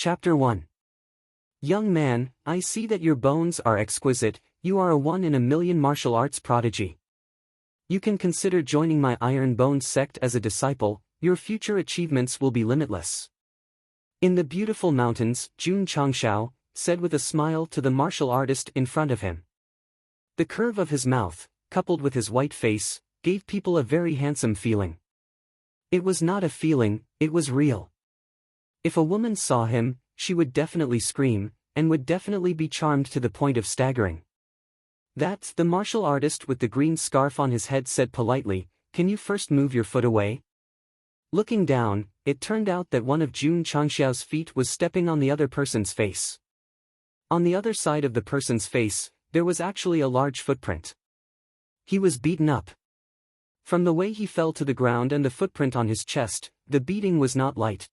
Chapter 1. Young man, I see that your bones are exquisite, you are a one-in-a-million martial arts prodigy. You can consider joining my Iron Bones sect as a disciple, your future achievements will be limitless. In the beautiful mountains, Jun Changshao said with a smile to the martial artist in front of him. The curve of his mouth, coupled with his white face, gave people a very handsome feeling. It was not a feeling, it was real. If a woman saw him, she would definitely scream, and would definitely be charmed to the point of staggering. That, the martial artist with the green scarf on his head said politely, "Can you first move your foot away?" Looking down, it turned out that one of Jun Changshao's feet was stepping on the other person's face. On the other side of the person's face, there was actually a large footprint. He was beaten up. From the way he fell to the ground and the footprint on his chest, the beating was not light.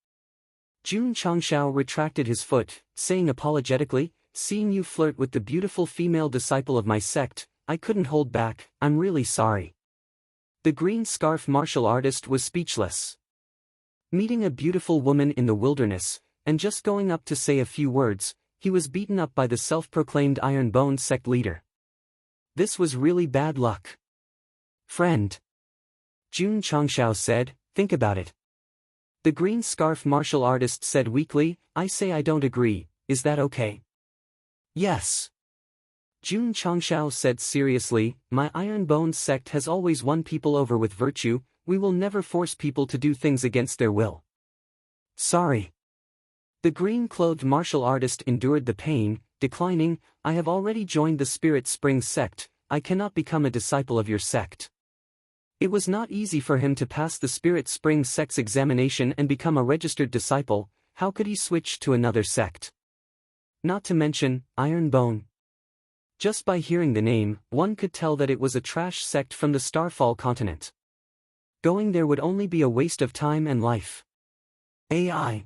Jun Changshao retracted his foot, saying apologetically, "Seeing you flirt with the beautiful female disciple of my sect, I couldn't hold back, I'm really sorry." The green scarf martial artist was speechless. Meeting a beautiful woman in the wilderness, and just going up to say a few words, he was beaten up by the self-proclaimed Iron Bones sect leader. This was really bad luck. "Friend," Jun Changshao said, "think about it." The green scarf martial artist said weakly, "I say I don't agree, is that okay?" "Yes." Jun Changshao said seriously, "My Iron Bones sect has always won people over with virtue, we will never force people to do things against their will." "Sorry." The green-clothed martial artist endured the pain, declining, "I have already joined the Spirit Spring sect, I cannot become a disciple of your sect." It was not easy for him to pass the Spirit Spring sect's examination and become a registered disciple, how could he switch to another sect? Not to mention, Iron Bone. Just by hearing the name, one could tell that it was a trash sect from the Starfall continent. Going there would only be a waste of time and life. AI.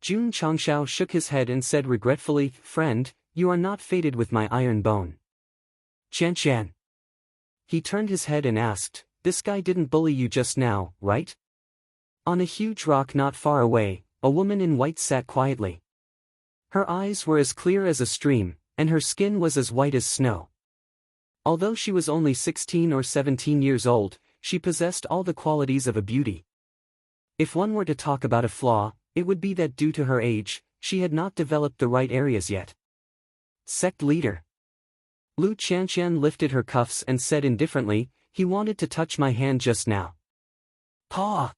Jun Changshao shook his head and said regretfully, "Friend, you are not fated with my Iron Bone." "Qianshan." He turned his head and asked, "This guy didn't bully you just now, right?" On a huge rock not far away, a woman in white sat quietly. Her eyes were as clear as a stream, and her skin was as white as snow. Although she was only 16 or 17 years old, she possessed all the qualities of a beauty. If one were to talk about a flaw, it would be that due to her age, she had not developed the right areas yet. Sect leader. Lu Qianshan lifted her cuffs and said indifferently, "He wanted to touch my hand just now." "Paw!"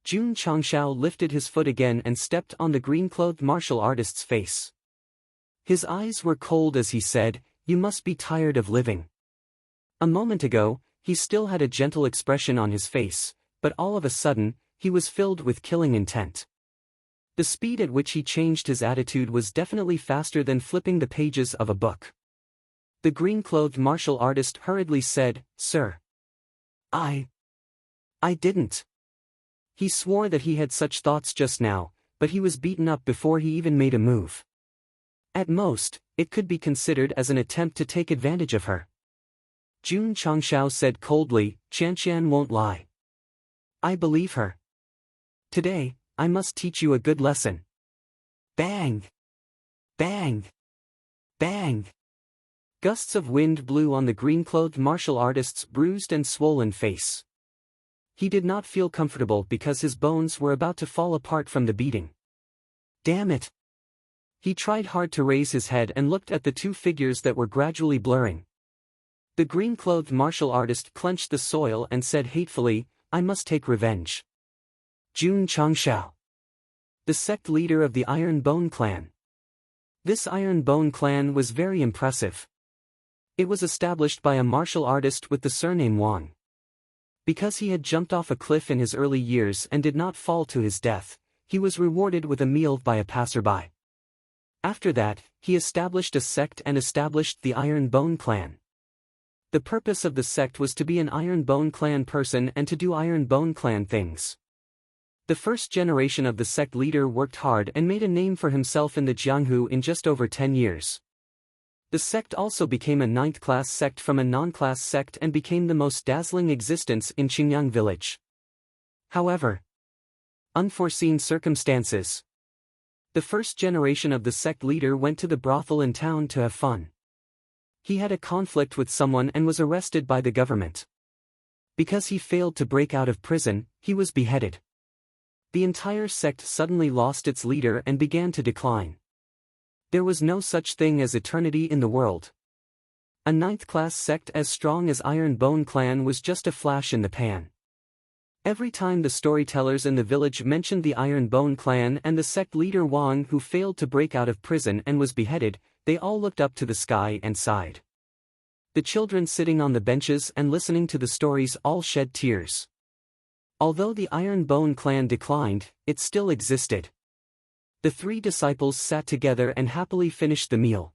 Jun Changshao lifted his foot again and stepped on the green-clothed martial artist's face. His eyes were cold as he said, "You must be tired of living." A moment ago, he still had a gentle expression on his face, but all of a sudden, he was filled with killing intent. The speed at which he changed his attitude was definitely faster than flipping the pages of a book. The green-clothed martial artist hurriedly said, "Sir. I didn't." He swore that he had such thoughts just now, but he was beaten up before he even made a move. At most, it could be considered as an attempt to take advantage of her. Jun Changshao said coldly, "Qianshan won't lie. I believe her. Today, I must teach you a good lesson." Bang! Bang! Bang! Gusts of wind blew on the green-clothed martial artist's bruised and swollen face. He did not feel comfortable because his bones were about to fall apart from the beating. Damn it! He tried hard to raise his head and looked at the two figures that were gradually blurring. The green-clothed martial artist clenched the soil and said hatefully, "I must take revenge." Jun Changshao. The sect leader of the Iron Bone clan. This Iron Bone clan was very impressive. It was established by a martial artist with the surname Wang. Because he had jumped off a cliff in his early years and did not fall to his death, he was rewarded with a meal by a passerby. After that, he established a sect and established the Iron Bone clan. The purpose of the sect was to be an Iron Bone clan person and to do Iron Bone clan things. The first generation of the sect leader worked hard and made a name for himself in the Jianghu in just over 10 years. The sect also became a 9th-class sect from a non-class sect and became the most dazzling existence in Qingyang village. However, unforeseen circumstances. The first generation of the sect leader went to the brothel in town to have fun. He had a conflict with someone and was arrested by the government. Because he failed to break out of prison, he was beheaded. The entire sect suddenly lost its leader and began to decline. There was no such thing as eternity in the world. A ninth-class sect as strong as Iron Bone Clan was just a flash in the pan. Every time the storytellers in the village mentioned the Iron Bone Clan and the sect leader Wang who failed to break out of prison and was beheaded, they all looked up to the sky and sighed. The children sitting on the benches and listening to the stories all shed tears. Although the Iron Bone Clan declined, it still existed. The three disciples sat together and happily finished the meal.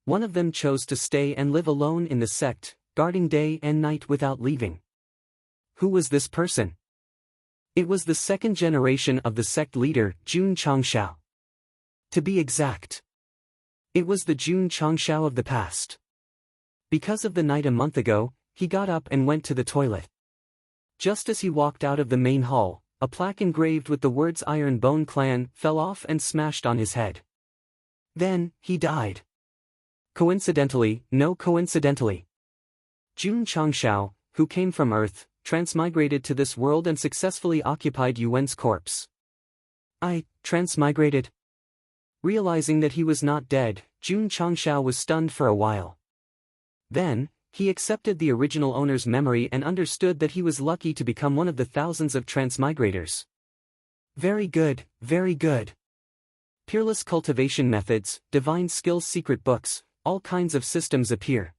One of them chose to stay and live alone in the sect, guarding day and night without leaving. Who was this person? It was the second generation of the sect leader, Jun Changshao. To be exact, it was the Jun Changshao of the past. Because of the night a month ago, he got up and went to the toilet. Just as he walked out of the main hall, a plaque engraved with the words Iron Bone Clan fell off and smashed on his head. Then, he died. Coincidentally, no coincidentally. Jun Changshao, who came from Earth, transmigrated to this world and successfully occupied Yuan's corpse. Transmigrated? Realizing that he was not dead, Jun Changshao was stunned for a while. Then, he accepted the original owner's memory and understood that he was lucky to become one of the thousands of transmigrators. Very good, very good. Peerless cultivation methods, divine skills secret books, all kinds of systems appear.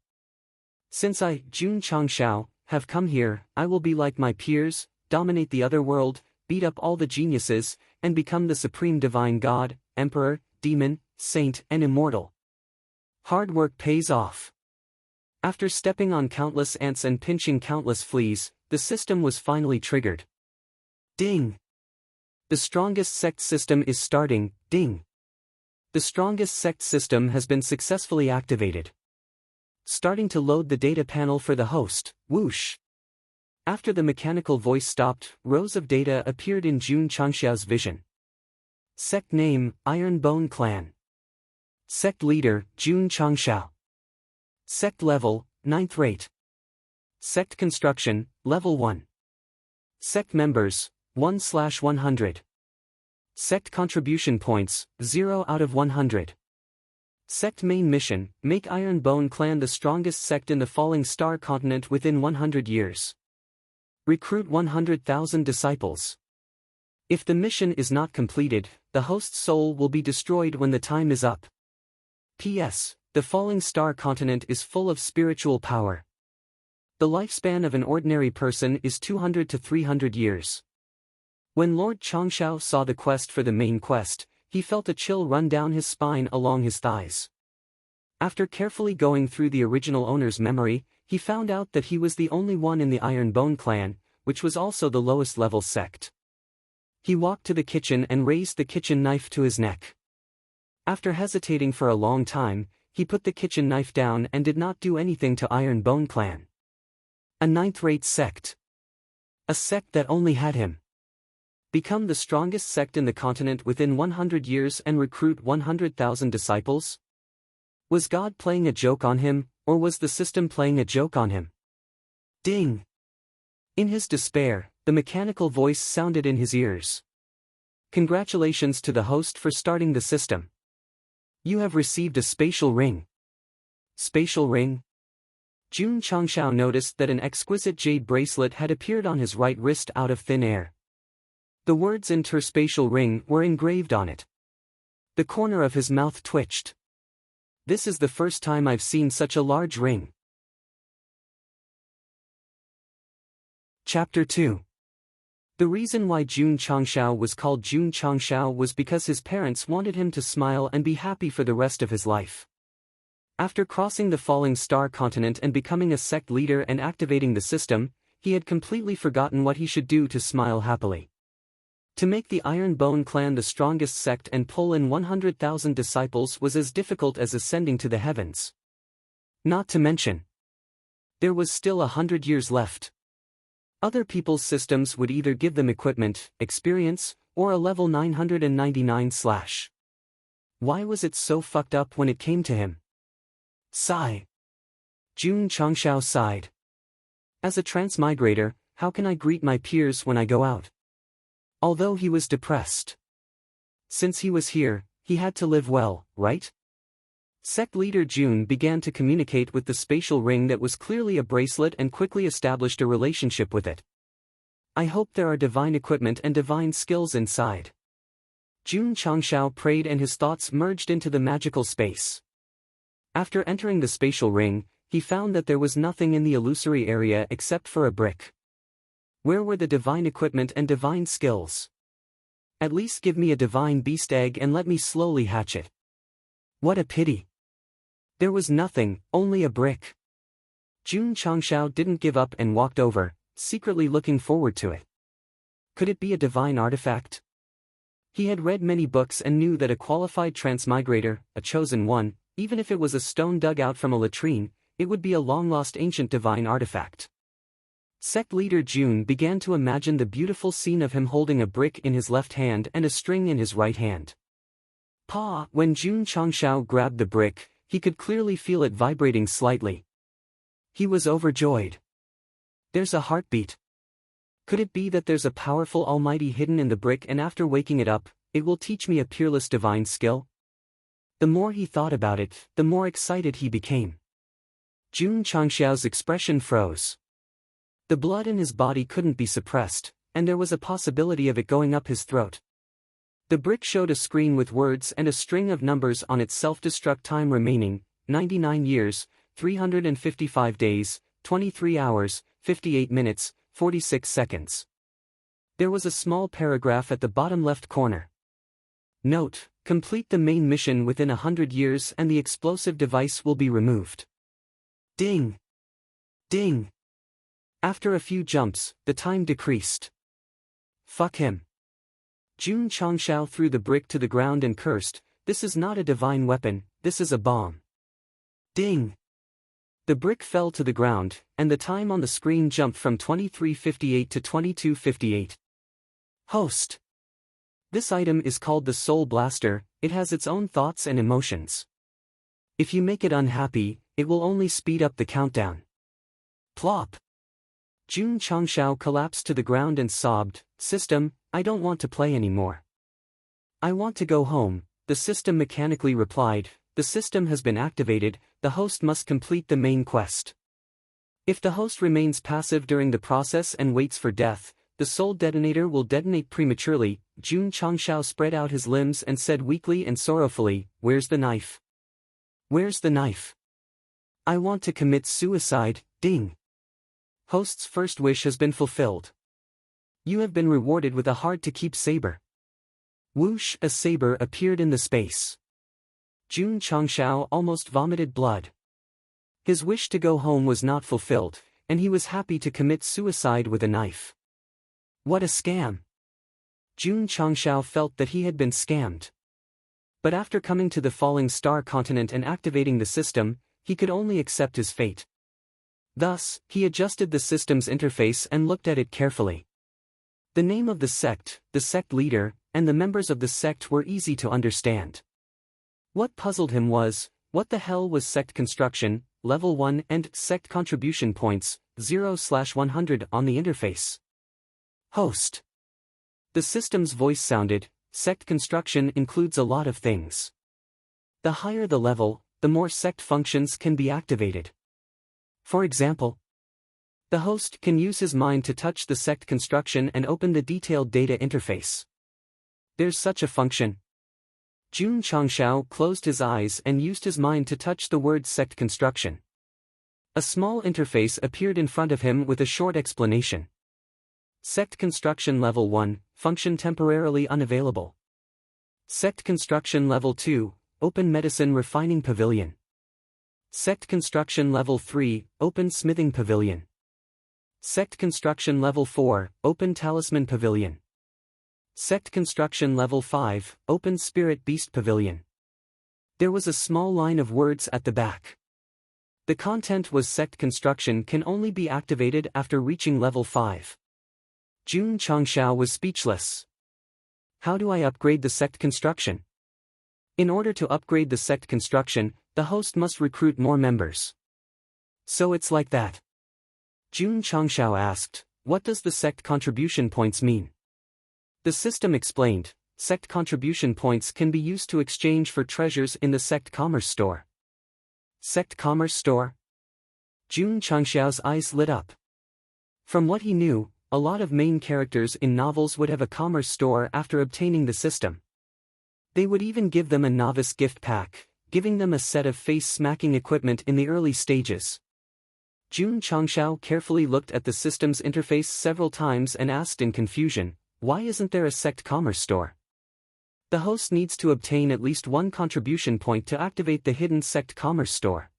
Since I, Jun Changshao, have come here, I will be like my peers, dominate the other world, beat up all the geniuses, and become the supreme divine god, emperor, demon, saint and immortal. Hard work pays off. After stepping on countless ants and pinching countless fleas, the system was finally triggered. Ding! The strongest sect system is starting, ding! The strongest sect system has been successfully activated. Starting to load the data panel for the host, whoosh! After the mechanical voice stopped, rows of data appeared in Jun Changshao's vision. Sect name, Iron Bone Clan. Sect leader, Jun Changshao. Sect level, 9th rate. Sect construction, level 1. Sect members, 1/100. Sect contribution points, 0 out of 100. Sect main mission, make Iron Bone Clan the strongest sect in the Falling Star continent within 100 years. Recruit 100,000 disciples. If the mission is not completed, the host's soul will be destroyed when the time is up. P.S. The Falling Star continent is full of spiritual power. The lifespan of an ordinary person is 200 to 300 years. When Lord Changshao saw the quest for the main quest, he felt a chill run down his spine along his thighs. After carefully going through the original owner's memory, he found out that he was the only one in the Iron Bone Clan, which was also the lowest level sect. He walked to the kitchen and raised the kitchen knife to his neck. After hesitating for a long time, he put the kitchen knife down and did not do anything to Iron Bone Clan. A 9th-rate sect. A sect that only had him. Become the strongest sect in the continent within 100 years and recruit 100,000 disciples? Was God playing a joke on him, or was the system playing a joke on him? Ding! In his despair, the mechanical voice sounded in his ears. Congratulations to the host for starting the system. You have received a spatial ring. Spatial ring? Jun Changshao noticed that an exquisite jade bracelet had appeared on his right wrist out of thin air. The words interspatial ring were engraved on it. The corner of his mouth twitched. This is the first time I've seen such a large ring. Chapter 2. The reason why Jun Changshao was called Jun Changshao was because his parents wanted him to smile and be happy for the rest of his life. After crossing the Falling Star continent and becoming a sect leader and activating the system, he had completely forgotten what he should do to smile happily. To make the Iron Bone Clan the strongest sect and pull in 100,000 disciples was as difficult as ascending to the heavens. Not to mention, there was still 100 years left. Other people's systems would either give them equipment, experience, or a level 999 /. Why was it so fucked up when it came to him? Sigh. Jun Changshao sighed. As a transmigrator, how can I greet my peers when I go out? Although he was depressed. Since he was here, he had to live well, right? Sect leader Jun began to communicate with the spatial ring that was clearly a bracelet and quickly established a relationship with it. I hope there are divine equipment and divine skills inside. Jun Changshao prayed and his thoughts merged into the magical space. After entering the spatial ring, he found that there was nothing in the illusory area except for a brick. Where were the divine equipment and divine skills? At least give me a divine beast egg and let me slowly hatch it. What a pity. There was nothing, only a brick. Jun Changshao didn't give up and walked over, secretly looking forward to it. Could it be a divine artifact? He had read many books and knew that a qualified transmigrator, a chosen one, even if it was a stone dug out from a latrine, it would be a long-lost ancient divine artifact. Sect leader Jun began to imagine the beautiful scene of him holding a brick in his left hand and a string in his right hand. When Jun Changshao grabbed the brick, he could clearly feel it vibrating slightly. He was overjoyed. There's a heartbeat. Could it be that there's a powerful almighty hidden in the brick and after waking it up, it will teach me a peerless divine skill? The more he thought about it, the more excited he became. Jun Changshao's expression froze. The blood in his body couldn't be suppressed, and there was a possibility of it going up his throat. The brick showed a screen with words and a string of numbers on its self-destruct time remaining, 99 years, 355 days, 23 hours, 58 minutes, 46 seconds. There was a small paragraph at the bottom left corner. Note: complete the main mission within 100 years and the explosive device will be removed. Ding! Ding! After a few jumps, the time decreased. Fuck him. Jun Changshao threw the brick to the ground and cursed, "This is not a divine weapon, this is a bomb." Ding! The brick fell to the ground, and the time on the screen jumped from 23:58 to 22:58. Host. This item is called the Soul Blaster. It has its own thoughts and emotions. If you make it unhappy, it will only speed up the countdown. Plop. Jun Changshao collapsed to the ground and sobbed, "System, I don't want to play anymore. I want to go home." The system mechanically replied, "The system has been activated, the host must complete the main quest." If the host remains passive during the process and waits for death, the soul detonator will detonate prematurely. Jun Changshao spread out his limbs and said weakly and sorrowfully, "Where's the knife? Where's the knife? I want to commit suicide." Ding! Host's first wish has been fulfilled. You have been rewarded with a hard-to-keep saber. Whoosh! A saber appeared in the space. Jun Changshao almost vomited blood. His wish to go home was not fulfilled, and he was happy to commit suicide with a knife. What a scam! Jun Changshao felt that he had been scammed. But after coming to the Falling Star continent and activating the system, he could only accept his fate. Thus, he adjusted the system's interface and looked at it carefully. The name of the sect, the sect leader, and the members of the sect were easy to understand. What puzzled him was, what the hell was sect construction, level 1 and sect contribution points, 0/100 on the interface? Host. The system's voice sounded, sect construction includes a lot of things. The higher the level, the more sect functions can be activated. For example, the host can use his mind to touch the sect construction and open the detailed data interface. There's such a function. Jun Changshao closed his eyes and used his mind to touch the word sect construction. A small interface appeared in front of him with a short explanation. Sect construction level 1, function temporarily unavailable. Sect construction level 2, open medicine refining pavilion. Sect construction level 3, open smithing pavilion. Sect construction level 4, open talisman pavilion. Sect construction level 5, open spirit beast pavilion. There was a small line of words at the back. The content was Sect construction can only be activated after reaching level 5. Jun Changxiao was speechless. How do I upgrade the Sect construction? In order to upgrade the Sect construction, the host must recruit more members. So it's like that? Jun Changxiao asked, what does the Sect contribution points mean? The system explained, Sect contribution points can be used to exchange for treasures in the Sect Commerce Store. Sect Commerce Store? Jun Changxiao's eyes lit up. From what he knew, a lot of main characters in novels would have a commerce store after obtaining the system. They would even give them a novice gift pack, giving them a set of face-smacking equipment in the early stages. Jun Changxiao carefully looked at the system's interface several times and asked in confusion, why isn't there a Sect Commerce Store? The host needs to obtain at least one contribution point to activate the hidden Sect Commerce Store.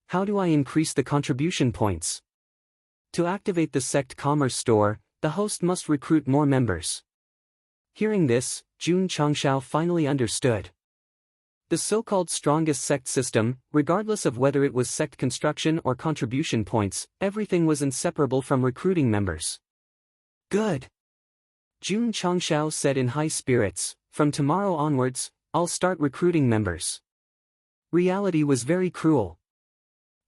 How do I increase the contribution points? To activate the Sect Commerce Store, the host must recruit more members. Hearing this, Jun Changxiao finally understood. The so-called strongest Sect system, regardless of whether it was Sect construction or contribution points, everything was inseparable from recruiting members. Good. Jun Changxiao said in high spirits, from tomorrow onwards, I'll start recruiting members. Reality was very cruel.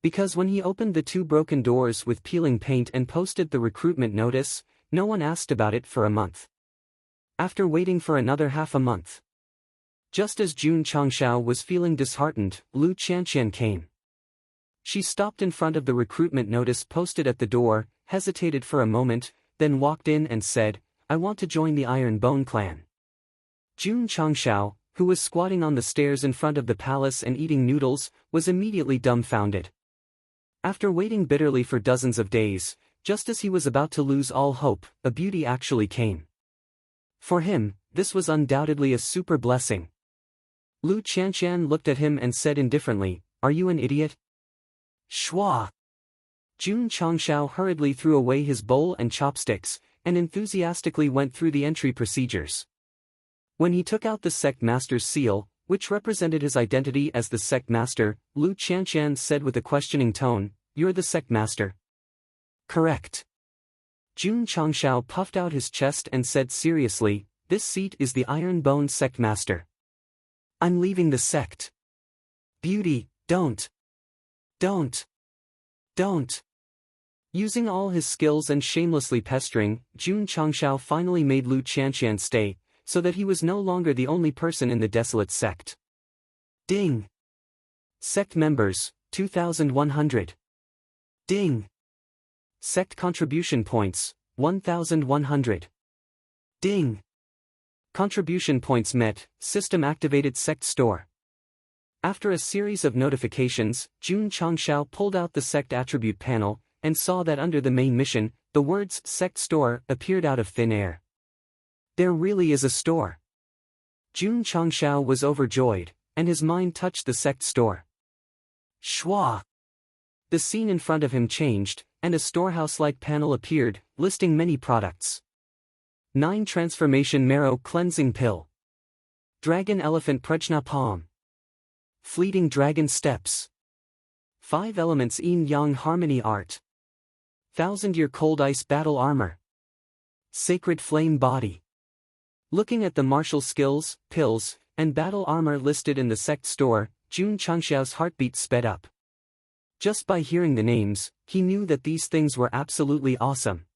Because when he opened the 2 broken doors with peeling paint and posted the recruitment notice, no one asked about it for a month. After waiting for another half a month. Just as Jun Changxiao was feeling disheartened, Lu Qianqian came. She stopped in front of the recruitment notice posted at the door, hesitated for a moment, then walked in and said, I want to join the Iron Bone clan. Jun Changxiao, who was squatting on the stairs in front of the palace and eating noodles, was immediately dumbfounded. After waiting bitterly for dozens of days, just as he was about to lose all hope, a beauty actually came. For him, this was undoubtedly a super blessing. Lu Qianqian looked at him and said indifferently, are you an idiot? Shua! Jun Changxiao hurriedly threw away his bowl and chopsticks, and enthusiastically went through the entry procedures. When he took out the Sect Master's seal, which represented his identity as the Sect Master, Lu Qianqian said with a questioning tone, you're the Sect Master? Correct. Jun Changxiao puffed out his chest and said seriously, this seat is the Iron Bone Sect Master. I'm leaving the sect. Beauty, don't. Using all his skills and shamelessly pestering, Jun Changxiao finally made Lu Qianqian stay, so that he was no longer the only person in the desolate sect. Ding! Sect members, 2,100. Ding! Sect contribution points, 1,100. Ding! Contribution points met, system activated Sect store. After a series of notifications, Jun Changxiao pulled out the Sect attribute panel, and saw that under the main mission, the words Sect store appeared out of thin air. There really is a store. Jun Changxiao was overjoyed, and his mind touched the Sect store. Shwa! The scene in front of him changed, and a storehouse-like panel appeared, listing many products. 9 Transformation Marrow Cleansing Pill. Dragon Elephant Prajna Palm. Fleeting Dragon Steps. 5 Elements Yin-Yang Harmony Art. 1000-Year Cold Ice Battle Armor. Sacred Flame Body. Looking at the martial skills, pills, and battle armor listed in the Sect store, Jun Changxiao's heartbeat sped up. Just by hearing the names, he knew that these things were absolutely awesome.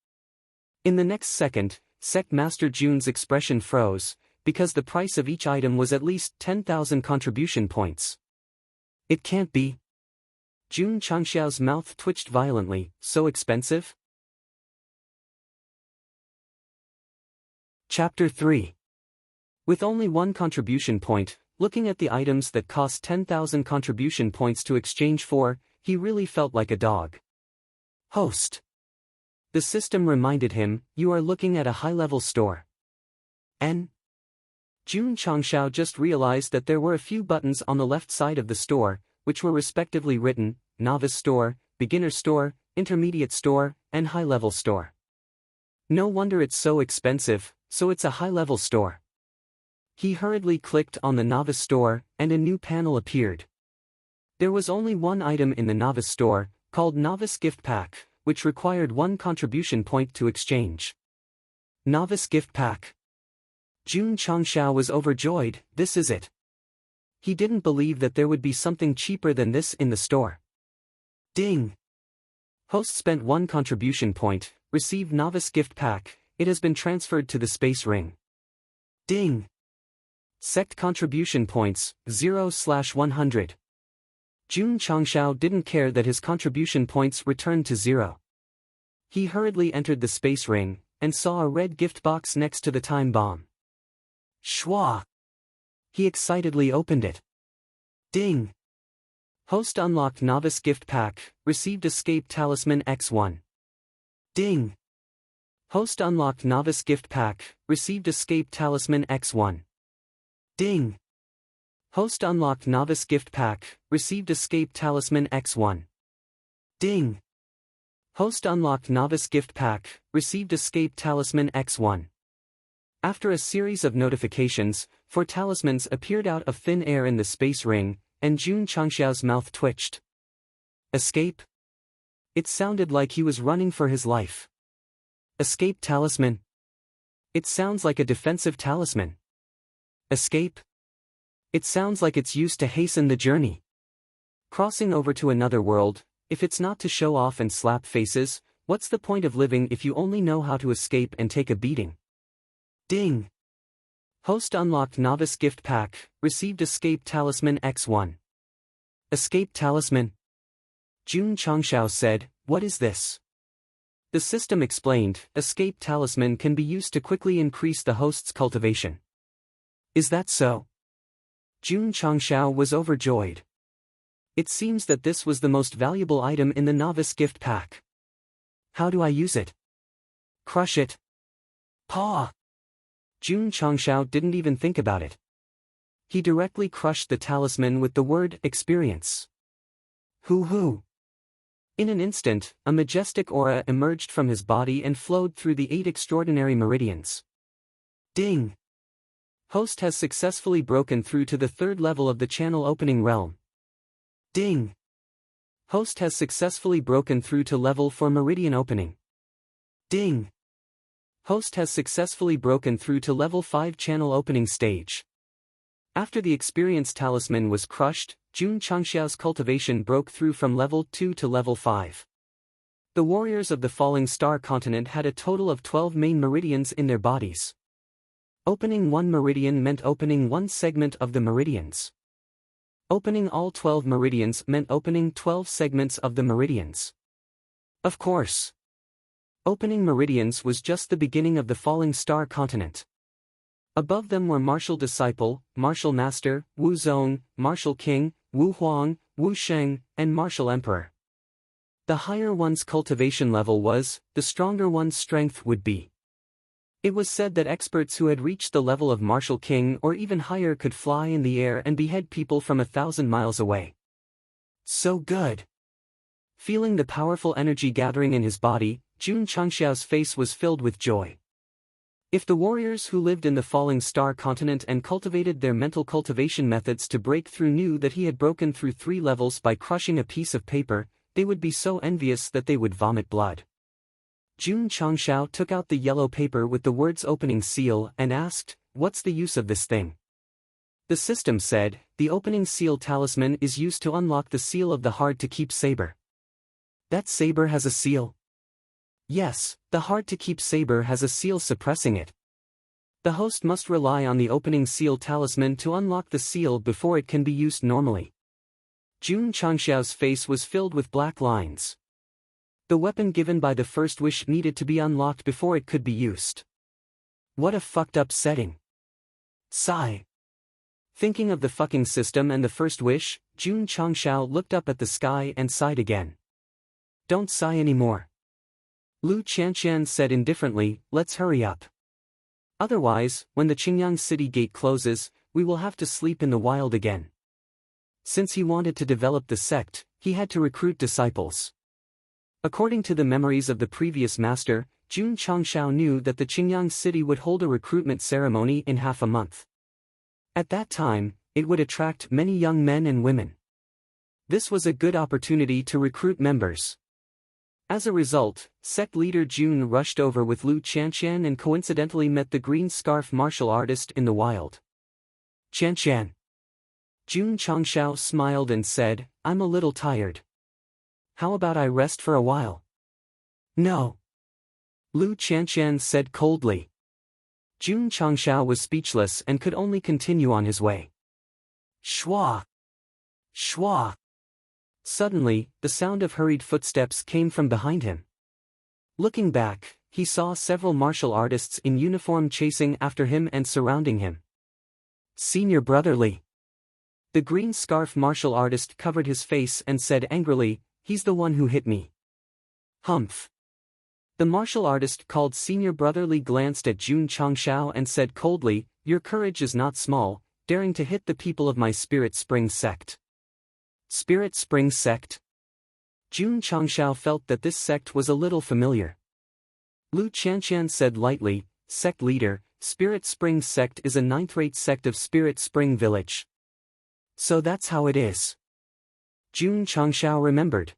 In the next second, Sect Master Jun's expression froze, because the price of each item was at least 10,000 contribution points. It can't be. Jun Changxiao's mouth twitched violently, so expensive? Chapter 3. With only one contribution point, looking at the items that cost 10,000 contribution points to exchange for, he really felt like a dog. Host. The system reminded him, you are looking at a high-level store. N. Jun Changxiao just realized that there were a few buttons on the left side of the store, which were respectively written, Novice Store, Beginner Store, Intermediate Store, and High-Level Store. No wonder it's so expensive, so it's a high-level store. He hurriedly clicked on the Novice Store, and a new panel appeared. There was only one item in the novice store, called Novice Gift Pack, which required 1 contribution point to exchange. Novice Gift Pack. Jun Changshao was overjoyed. This is it. He didn't believe that there would be something cheaper than this in the store. Ding! Host spent 1 contribution point, received Novice Gift Pack, it has been transferred to the space ring. Ding! Sect contribution points, 0/100. Jun Changshao didn't care that his contribution points returned to 0. He hurriedly entered the space ring, and saw a red gift box next to the time bomb. Shwa! He excitedly opened it. Ding! Host unlocked Novice Gift Pack, received Escape Talisman X1. Ding! Host unlocked Novice Gift Pack, received Escape Talisman X1. Ding! Host unlocked Novice Gift Pack, received Escape Talisman X1. Ding! Host unlocked Novice Gift Pack, received Escape Talisman X1. After a series of notifications, 4 talismans appeared out of thin air in the space ring, and Jun Changshao's mouth twitched. Escape? It sounded like he was running for his life. Escape talisman? It sounds like a defensive talisman. Escape? It sounds like it's used to hasten the journey. Crossing over to another world, if it's not to show off and slap faces, what's the point of living if you only know how to escape and take a beating? Ding! Host unlocked Novice Gift Pack, received Escape Talisman X1. Escape Talisman? Jun Changshao said, what is this? The system explained, Escape Talisman can be used to quickly increase the host's cultivation. Is that so? Jun Changshao was overjoyed. It seems that this was the most valuable item in the Novice Gift Pack. How do I use it? Crush it. Paw! Jun Changshao didn't even think about it. He directly crushed the talisman with the word experience. Hoo-hoo! In an instant, a majestic aura emerged from his body and flowed through the 8 extraordinary meridians. Ding! Host has successfully broken through to the 3rd level of the channel opening realm. Ding! Host has successfully broken through to level 4 meridian opening. Ding! Host has successfully broken through to level 5 channel opening stage. After the experience talisman was crushed, Jun Changshao's cultivation broke through from level 2 to level 5. The warriors of the Falling Star continent had a total of 12 main meridians in their bodies. Opening 1 meridian meant opening 1 segment of the meridians. Opening all 12 meridians meant opening 12 segments of the meridians. Of course. Opening meridians was just the beginning of the Falling Star continent. Above them were Martial Disciple, Martial Master, Wu Zong, Martial King, Wu Huang, Wu Sheng, and Martial Emperor. The higher one's cultivation level was, the stronger one's strength would be. It was said that experts who had reached the level of Martial King or even higher could fly in the air and behead people from 1,000 miles away. So good! Feeling the powerful energy gathering in his body, Jun Changshao's face was filled with joy. If the warriors who lived in the Falling Star continent and cultivated their mental cultivation methods to break through knew that he had broken through 3 levels by crushing a piece of paper, they would be so envious that they would vomit blood. Jun Changshao took out the yellow paper with the words opening seal and asked, what's the use of this thing? The system said, the opening seal talisman is used to unlock the seal of the hard-to-keep saber. That saber has a seal? Yes, the hard-to-keep saber has a seal suppressing it. The host must rely on the opening seal talisman to unlock the seal before it can be used normally. Jun Changshao's face was filled with black lines. The weapon given by the first wish needed to be unlocked before it could be used. What a fucked up setting. Sigh. Thinking of the fucking system and the first wish, Jun Changshao looked up at the sky and sighed again. Don't sigh anymore. Lu Qianqian said indifferently, let's hurry up. Otherwise, when the Qingyang city gate closes, we will have to sleep in the wild again. Since he wanted to develop the sect, he had to recruit disciples. According to the memories of the previous master, Jun Changshao knew that the Qingyang city would hold a recruitment ceremony in half a month. At that time, it would attract many young men and women. This was a good opportunity to recruit members. As a result, sect leader Jun rushed over with Lu Qianqian and coincidentally met the green scarf martial artist in the wild. Qianqian. Jun Changshao smiled and said, "I'm a little tired. How about I rest for a while?" "No." Lu Qianqian said coldly. Jun Changshao was speechless and could only continue on his way. Shwa! Shwa! Suddenly, the sound of hurried footsteps came from behind him. Looking back, he saw several martial artists in uniform chasing after him and surrounding him. "Senior brotherly." The green scarf martial artist covered his face and said angrily, "He's the one who hit me." Humph. The martial artist called Senior Brotherly glanced at Jun Changshao and said coldly, "Your courage is not small, daring to hit the people of my Spirit Spring Sect." Spirit Spring Sect? Jun Changshao felt that this sect was a little familiar. Lu Qianqian said lightly, "Sect leader, Spirit Spring Sect is a ninth-rate sect of Spirit Spring Village." "So that's how it is." Jun Changshao remembered.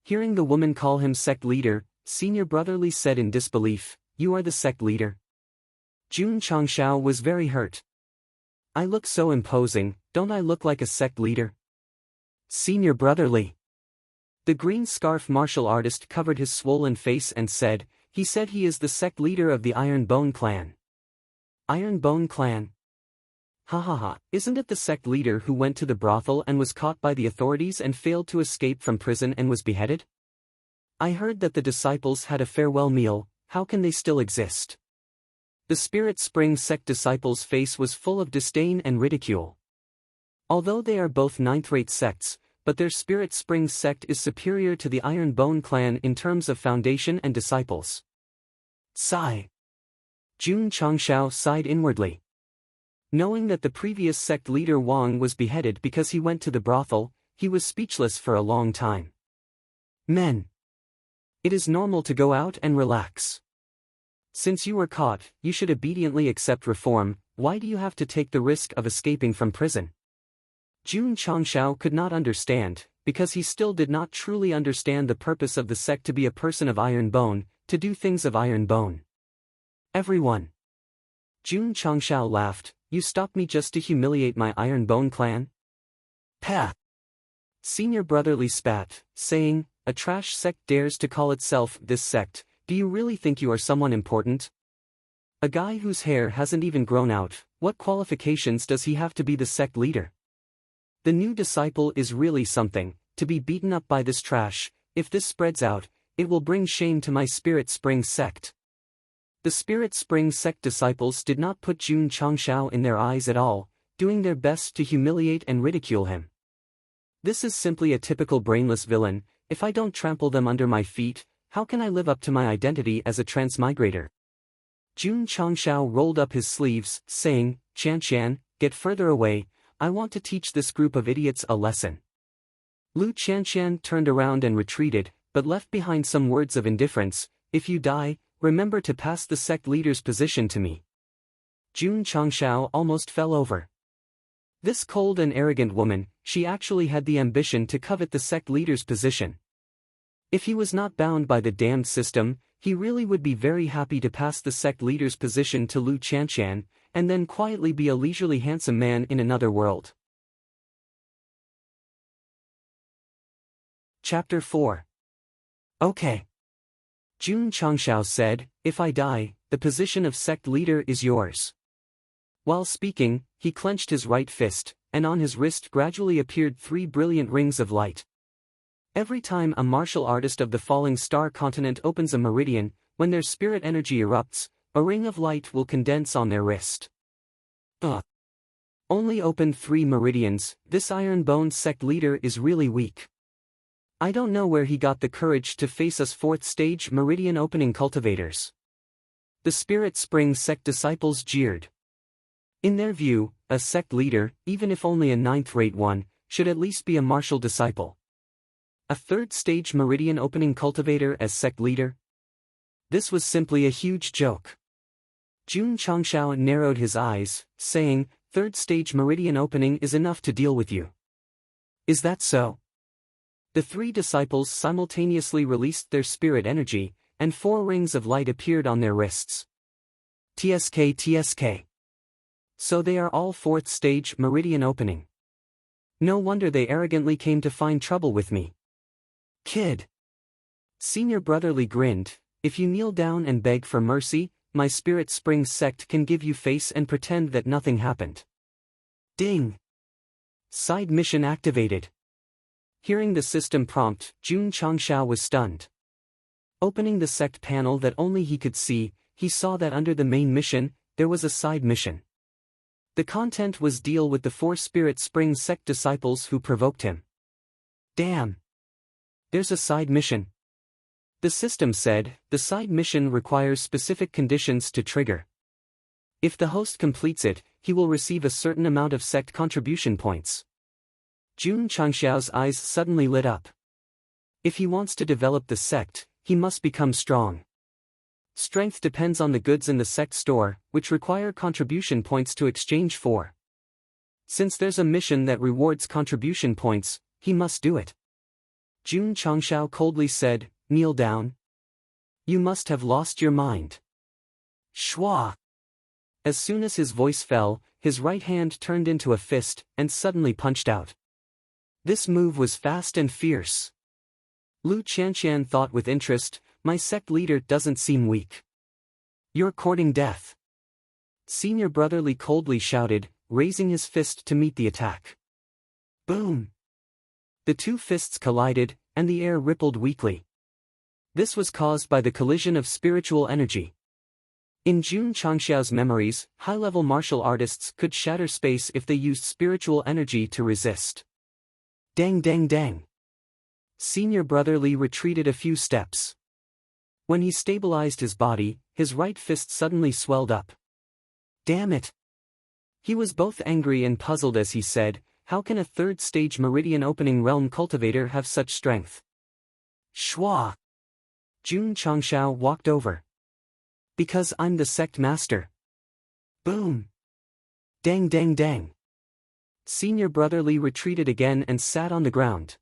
Hearing the woman call him sect leader, Senior Brotherly said in disbelief, "You are the sect leader?" Jun Changshao was very hurt. "I look so imposing, don't I look like a sect leader?" Senior Brotherly. The green scarf martial artist covered his swollen face and said, "He said he is the sect leader of the Iron Bone clan." Iron Bone clan? Ha ha ha, isn't it the sect leader who went to the brothel and was caught by the authorities and failed to escape from prison and was beheaded? I heard that the disciples had a farewell meal, how can they still exist? The Spirit Spring Sect disciples' face was full of disdain and ridicule. Although they are both ninth-rate sects, but their Spirit Spring Sect is superior to the Iron Bone clan in terms of foundation and disciples. Sigh. Jun Changshao sighed inwardly. Knowing that the previous sect leader Wang was beheaded because he went to the brothel, he was speechless for a long time. Men. It is normal to go out and relax. Since you were caught, you should obediently accept reform. Why do you have to take the risk of escaping from prison? Jun Changshao could not understand, because he still did not truly understand the purpose of the sect to be a person of iron bone, to do things of iron bone. Everyone. Jun Changshao laughed, "You stopped me just to humiliate my Iron Bone clan?" Pah! Senior Brotherly spat, saying, "A trash sect dares to call itself this sect, do you really think you are someone important? A guy whose hair hasn't even grown out, what qualifications does he have to be the sect leader? The new disciple is really something, to be beaten up by this trash. If this spreads out, it will bring shame to my Spirit Spring Sect." The Spirit Spring Sect disciples did not put Jun Changshao in their eyes at all, doing their best to humiliate and ridicule him. "This is simply a typical brainless villain. If I don't trample them under my feet, how can I live up to my identity as a transmigrator?" Jun Changshao rolled up his sleeves, saying, "Qianqian, get further away, I want to teach this group of idiots a lesson." Lu Qianqian turned around and retreated, but left behind some words of indifference, "If you die, remember to pass the sect leader's position to me." Jun Changshao almost fell over. This cold and arrogant woman, she actually had the ambition to covet the sect leader's position. If he was not bound by the damned system, he really would be very happy to pass the sect leader's position to Lu Qianqian, and then quietly be a leisurely handsome man in another world. Chapter 4. Okay. Jun Changshao said, "If I die, the position of sect leader is yours." While speaking, he clenched his right fist, and on his wrist gradually appeared 3 brilliant rings of light. Every time a martial artist of the falling star continent opens a meridian, when their spirit energy erupts, a ring of light will condense on their wrist. Only opened 3 meridians, this Iron Bone sect leader is really weak. I don't know where he got the courage to face us 4th stage meridian opening cultivators. The Spirit Spring Sect disciples jeered. In their view, a sect leader, even if only a 9th-rate one, should at least be a martial disciple. A 3rd stage meridian opening cultivator as sect leader? This was simply a huge joke. Jun Changshao narrowed his eyes, saying, 3rd stage meridian opening is enough to deal with you. Is that so? The three disciples simultaneously released their spirit energy, and 4 rings of light appeared on their wrists. TSK TSK. So they are all 4th stage meridian opening. No wonder they arrogantly came to find trouble with me. Kid. Senior Brotherly grinned, if you kneel down and beg for mercy, my Spirit Spring Sect can give you face and pretend that nothing happened. Ding. Side mission activated. Hearing the system prompt, Jun Changshao was stunned. Opening the sect panel that only he could see, he saw that under the main mission, there was a side mission. The content was deal with the 4 Spirit Spring Sect disciples who provoked him. Damn. There's a side mission. The system said, the side mission requires specific conditions to trigger. If the host completes it, he will receive a certain amount of sect contribution points. Jun Changshao's eyes suddenly lit up. If he wants to develop the sect, he must become strong. Strength depends on the goods in the sect store, which require contribution points to exchange for. Since there's a mission that rewards contribution points, he must do it. Jun Changshao coldly said, kneel down. You must have lost your mind. Shwa. As soon as his voice fell, his right hand turned into a fist, and suddenly punched out. This move was fast and fierce. Lu Qianqian thought with interest, my sect leader doesn't seem weak. You're courting death. Senior Brotherly coldly shouted, raising his fist to meet the attack. Boom! The 2 fists collided, and the air rippled weakly. This was caused by the collision of spiritual energy. In Jun Changshao's memories, high-level martial artists could shatter space if they used spiritual energy to resist. Dang dang dang. Senior Brotherly retreated a few steps. When he stabilized his body, his right fist suddenly swelled up. Damn it! He was both angry and puzzled as he said, how can a 3rd stage meridian opening realm cultivator have such strength? Shwa! Jun Changshao walked over. Because I'm the sect master. Boom! Dang dang dang. Senior Brotherly retreated again and sat on the ground.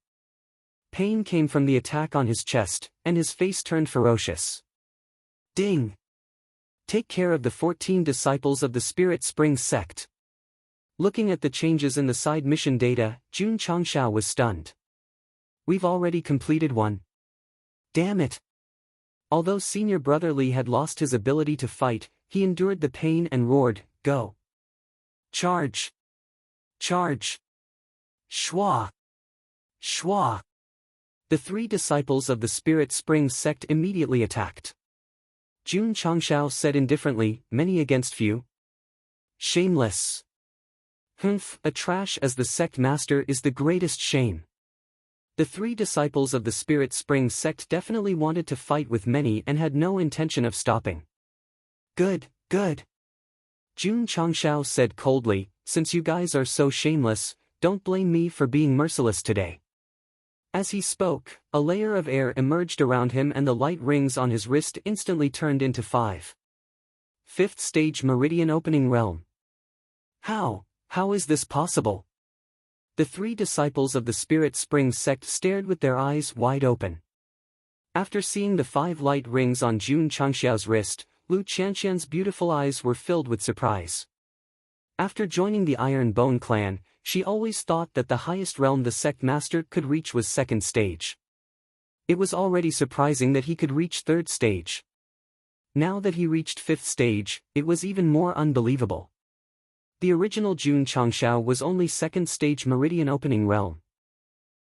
Pain came from the attack on his chest, and his face turned ferocious. Ding! Take care of the 14 disciples of the Spirit Spring Sect. Looking at the changes in the side mission data, Jun Changshao was stunned. We've already completed one. Damn it! Although Senior Brotherly had lost his ability to fight, he endured the pain and roared, go! Charge! Charge! Shwa! Shwa! The 3 disciples of the Spirit Spring Sect immediately attacked. Jun Changshao said indifferently, many against few. Shameless. Humph, a trash as the sect master is the greatest shame. The 3 disciples of the Spirit Spring Sect definitely wanted to fight with many and had no intention of stopping. Good, good. Jun Changshao said coldly, since you guys are so shameless, don't blame me for being merciless today. As he spoke, a layer of air emerged around him and the light rings on his wrist instantly turned into 5. 5th stage meridian opening realm. How is this possible? The 3 disciples of the Spirit Spring Sect stared with their eyes wide open. After seeing the 5 light rings on Jun Changshao's wrist, Lu Qianqian's beautiful eyes were filled with surprise. After joining the Iron Bone clan, she always thought that the highest realm the sect master could reach was 2nd stage. It was already surprising that he could reach 3rd stage. Now that he reached 5th stage, it was even more unbelievable. The original Jun Changshao was only 2nd stage meridian opening realm.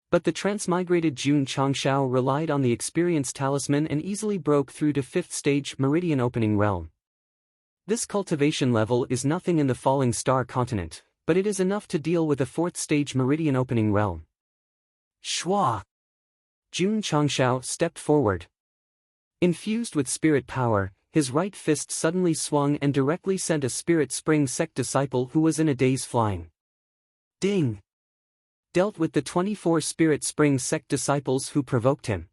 But the transmigrated Jun Changshao relied on the experience talisman and easily broke through to 5th stage meridian opening realm. This cultivation level is nothing in the Falling Star continent, but it is enough to deal with a 4th stage meridian opening realm. Shwa! Jun Changshao stepped forward. Infused with spirit power, his right fist suddenly swung and directly sent a Spirit Spring Sect disciple who was in a daze flying. Ding! Dealt with the 24 Spirit Spring Sect disciples who provoked him.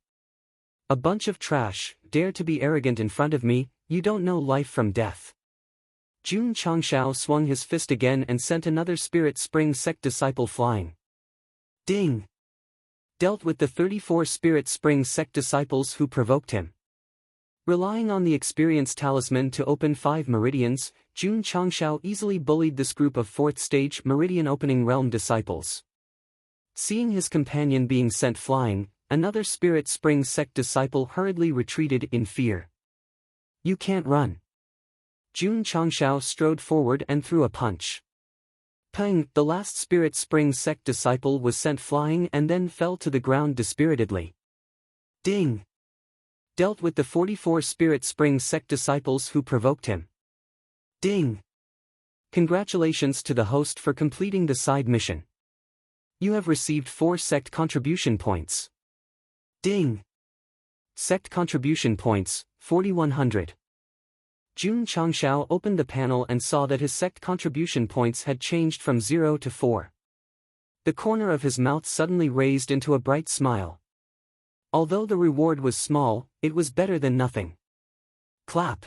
A bunch of trash, dare to be arrogant in front of me, you don't know life from death. Jun Changshao swung his fist again and sent another Spirit Spring Sect disciple flying. Ding! Dealt with the 34 Spirit Spring Sect disciples who provoked him. Relying on the experience talisman to open 5 meridians, Jun Changshao easily bullied this group of 4th stage meridian opening realm disciples. Seeing his companion being sent flying, another Spirit Spring Sect disciple hurriedly retreated in fear. You can't run. Jun Changshao strode forward and threw a punch. Peng, the last Spirit Spring Sect disciple, was sent flying and then fell to the ground dispiritedly. Ding! Dealt with the 44 Spirit Spring Sect disciples who provoked him. Ding! Congratulations to the host for completing the side mission. You have received 4 Sect contribution points. Ding! Sect contribution points, 4100. Jun Changshao opened the panel and saw that his Sect contribution points had changed from 0 to 4. The corner of his mouth suddenly raised into a bright smile. Although the reward was small, it was better than nothing. Clap!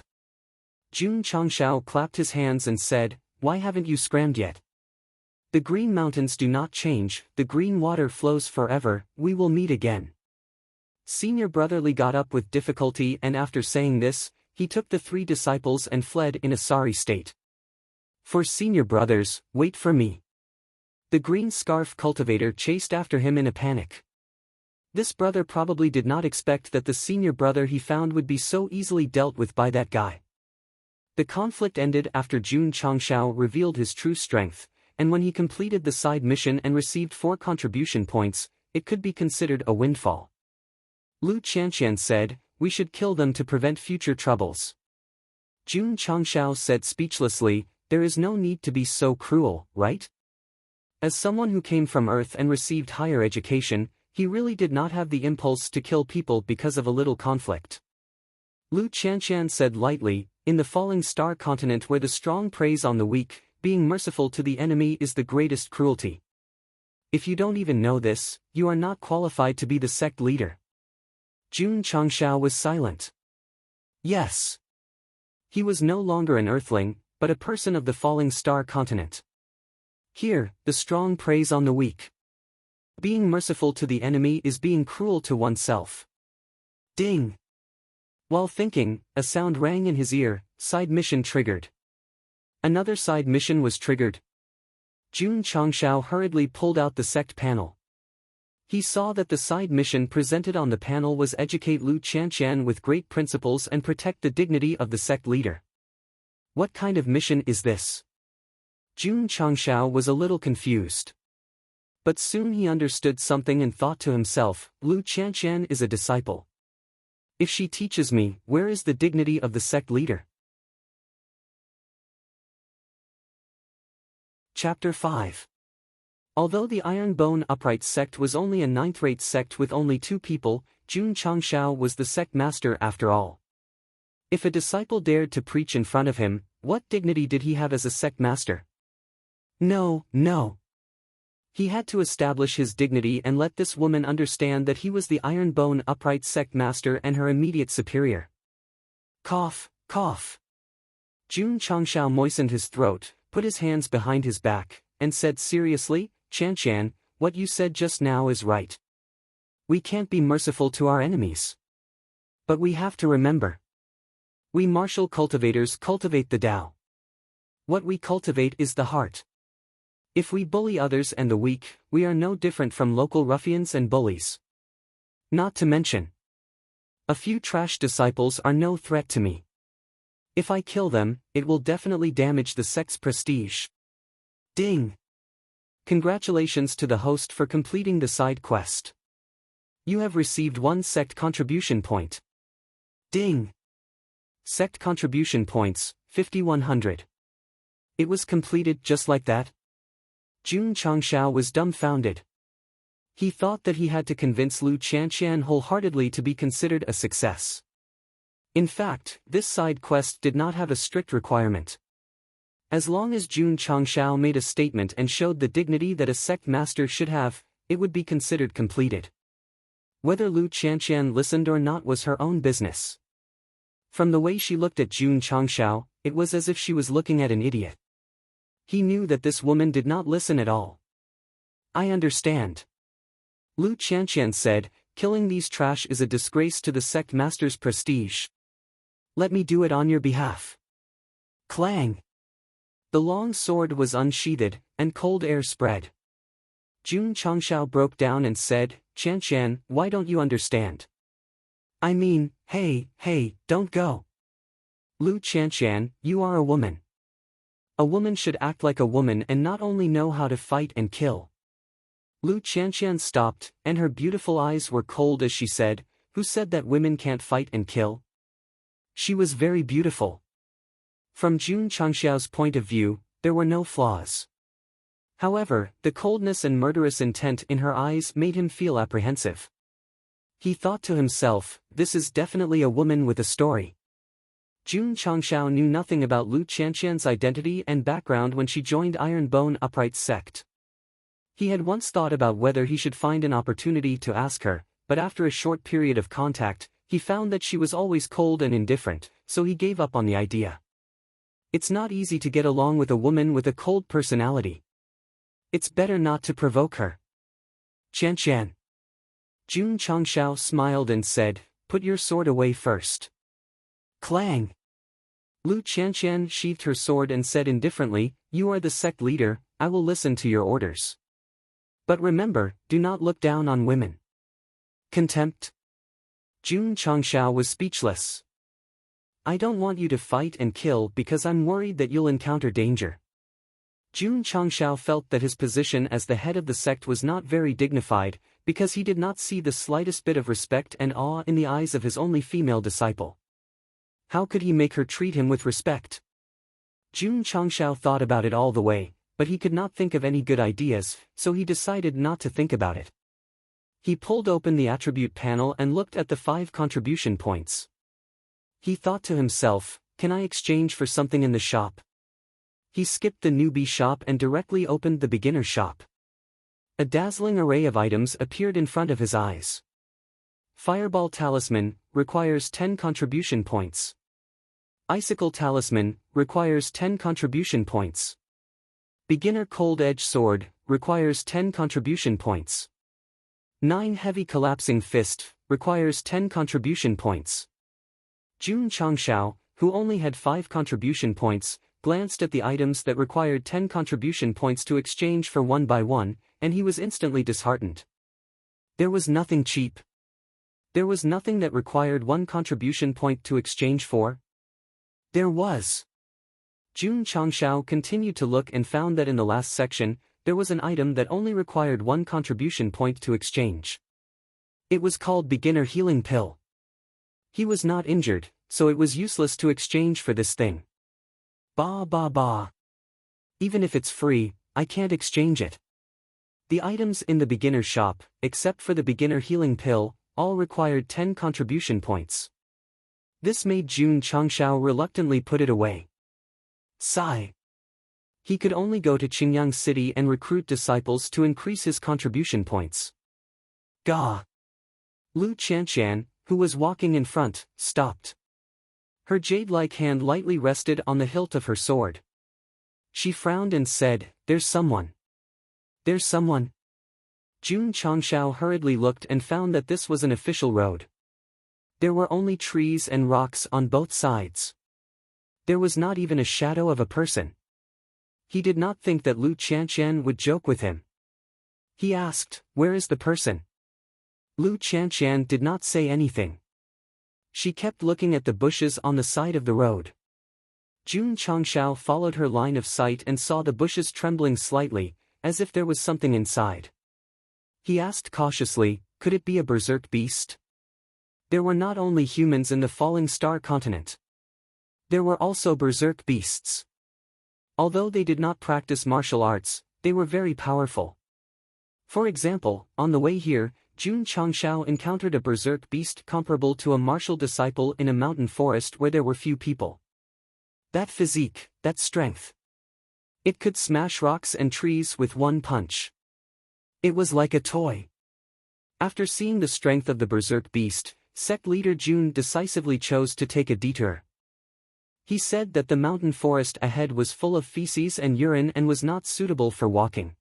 Jun Changshao clapped his hands and said, "Why haven't you scrammed yet? The green mountains do not change, the green water flows forever, we will meet again." Senior Brother Li got up with difficulty, and after saying this, he took the 3 disciples and fled in a sorry state. For Senior Brothers, wait for me. The green scarf cultivator chased after him in a panic. This brother probably did not expect that the senior brother he found would be so easily dealt with by that guy. The conflict ended after Jun Changshao revealed his true strength, and when he completed the side mission and received 4 contribution points, it could be considered a windfall. Lu Qianqian said, "We should kill them to prevent future troubles." Jun Changshao said speechlessly, "There is no need to be so cruel, right?" As someone who came from Earth and received higher education, he really did not have the impulse to kill people because of a little conflict. Lu Qianqian said lightly, "In the falling star continent where the strong preys on the weak, being merciful to the enemy is the greatest cruelty. If you don't even know this, you are not qualified to be the sect leader." Jun Changshao was silent. Yes. He was no longer an earthling, but a person of the falling star continent. Here, the strong preys on the weak. Being merciful to the enemy is being cruel to oneself. Ding! While thinking, a sound rang in his ear, side mission triggered. Another side mission was triggered. Jun Changshao hurriedly pulled out the sect panel. He saw that the side mission presented on the panel was educate Lu Qianqian with great principles and protect the dignity of the sect leader. What kind of mission is this? Jun Changshao was a little confused. But soon he understood something and thought to himself, Lu Qianqian is a disciple. If she teaches me, where is the dignity of the sect leader? Chapter 5. Although the Iron Bone Upright sect was only a 9th-rate sect with only 2 people, Jun Changshao was the sect master after all. If a disciple dared to preach in front of him, what dignity did he have as a sect master? No. He had to establish his dignity and let this woman understand that he was the Iron Bone Upright sect master and her immediate superior. Cough, cough. Jun Changshao moistened his throat, put his hands behind his back, and said seriously, "Qianqian, what you said just now is right. We can't be merciful to our enemies. But we have to remember. We martial cultivators cultivate the Tao. What we cultivate is the heart. If we bully others and the weak, we are no different from local ruffians and bullies. Not to mention, a few trash disciples are no threat to me. If I kill them, it will definitely damage the sect's prestige." Ding! Congratulations to the host for completing the side quest. You have received 1 sect contribution point. Ding! Sect contribution points, 5100. It was completed just like that? Jun Changshao was dumbfounded. He thought that he had to convince Lu Qianqian wholeheartedly to be considered a success. In fact, this side quest did not have a strict requirement. As long as Jun Changshao made a statement and showed the dignity that a sect master should have, it would be considered completed. Whether Lu Qianqian listened or not was her own business. From the way she looked at Jun Changshao, it was as if she was looking at an idiot. He knew that this woman did not listen at all. I understand. Lu Qianqian said, killing these trash is a disgrace to the sect master's prestige. Let me do it on your behalf. Clang! The long sword was unsheathed, and cold air spread. Jun Changshao broke down and said, Qianqian, why don't you understand? I mean, hey, don't go. Lu Qianqian, you are a woman. A woman should act like a woman and not only know how to fight and kill. Lu Qianqian stopped, and her beautiful eyes were cold as she said, who said that women can't fight and kill? She was very beautiful. From Jun Changxiao's point of view, there were no flaws. However, the coldness and murderous intent in her eyes made him feel apprehensive. He thought to himself, this is definitely a woman with a story. Jun Changxiao knew nothing about Lu Qianqian's identity and background when she joined Iron Bone Upright Sect. He had once thought about whether he should find an opportunity to ask her, but after a short period of contact, he found that she was always cold and indifferent, so he gave up on the idea. It's not easy to get along with a woman with a cold personality. It's better not to provoke her. Qianqian. Jun Changxiao smiled and said, put your sword away first. Clang! Lu Qianqian sheathed her sword and said indifferently, you are the sect leader, I will listen to your orders. But remember, do not look down on women. Contempt? Jun Changxiao was speechless. I don't want you to fight and kill because I'm worried that you'll encounter danger. Jun Changxiao felt that his position as the head of the sect was not very dignified, because he did not see the slightest bit of respect and awe in the eyes of his only female disciple. How could he make her treat him with respect? Jun Changxiao thought about it all the way, but he could not think of any good ideas, so he decided not to think about it. He pulled open the attribute panel and looked at the 5 contribution points. He thought to himself, can I exchange for something in the shop? He skipped the newbie shop and directly opened the beginner shop. A dazzling array of items appeared in front of his eyes. Fireball Talisman requires 10 contribution points. Icicle Talisman requires 10 contribution points. Beginner Cold Edge Sword requires 10 contribution points. 9 Heavy Collapsing Fist requires 10 contribution points. Jun Changxiao, who only had 5 contribution points, glanced at the items that required 10 contribution points to exchange for one by one, and he was instantly disheartened. There was nothing cheap. There was nothing that required 1 contribution point to exchange for. There was. Jun Changxiao continued to look and found that in the last section, there was an item that only required 1 contribution point to exchange. It was called Beginner Healing Pill. He was not injured, so it was useless to exchange for this thing. Bah. Even if it's free, I can't exchange it. The items in the beginner shop, except for the Beginner Healing Pill, all required 10 contribution points. This made Jun Changxiao reluctantly put it away. Sigh. He could only go to Qingyang City and recruit disciples to increase his contribution points. Gah! Lu Qianqian, who was walking in front, stopped. Her jade-like hand lightly rested on the hilt of her sword. She frowned and said, There's someone. There's someone. Jun Changxiao hurriedly looked and found that this was an official road. There were only trees and rocks on both sides. There was not even a shadow of a person. He did not think that Lu Qianqian would joke with him. He asked, Where is the person? Lu Qianqian did not say anything. She kept looking at the bushes on the side of the road. Jun Changxiao followed her line of sight and saw the bushes trembling slightly, as if there was something inside. He asked cautiously, could it be a berserk beast? There were not only humans in the Falling Star continent. There were also berserk beasts. Although they did not practice martial arts, they were very powerful. For example, on the way here, Jun Changxiao encountered a berserk beast comparable to a martial disciple in a mountain forest where there were few people. That physique, that strength. It could smash rocks and trees with one punch. It was like a toy. After seeing the strength of the berserk beast, sect leader Jun decisively chose to take a detour. He said that the mountain forest ahead was full of feces and urine and was not suitable for walking.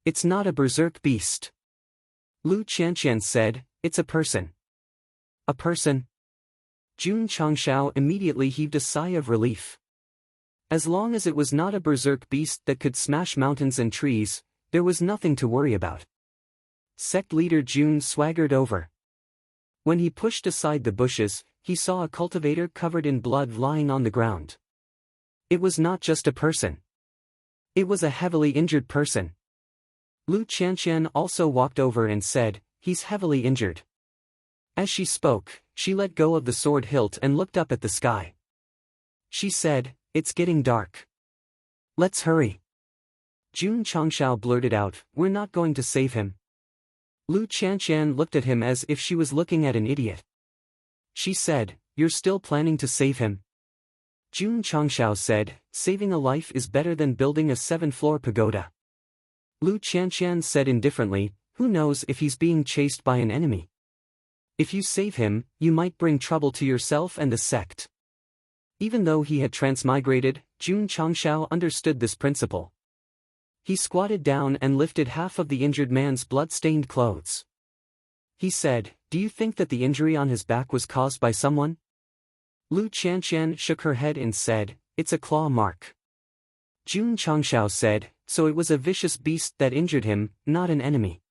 It's not a berserk beast. Lu Qianqian said, "It's a person." "A person?" Jun Changshao immediately heaved a sigh of relief. As long as it was not a berserk beast that could smash mountains and trees, there was nothing to worry about. Sect leader Jun swaggered over. When he pushed aside the bushes, he saw a cultivator covered in blood lying on the ground. It was not just a person. It was a heavily injured person. Lu Qianqian also walked over and said, "He's heavily injured." As she spoke, she let go of the sword hilt and looked up at the sky. She said, "It's getting dark. Let's hurry." Jun Changshao blurted out, "We're not going to save him." Lu Qianqian looked at him as if she was looking at an idiot. She said, "You're still planning to save him?" Jun Changshao said, "Saving a life is better than building a 7-floor pagoda." Lu Qianqian said indifferently, "Who knows if he's being chased by an enemy? If you save him, you might bring trouble to yourself and the sect." Even though he had transmigrated, Jun Changshao understood this principle. He squatted down and lifted half of the injured man's blood-stained clothes. He said, "Do you think that the injury on his back was caused by someone?" Lu Qianqian shook her head and said, "It's a claw mark." Jun Changshao said, "So it was a vicious beast that injured him, not an enemy."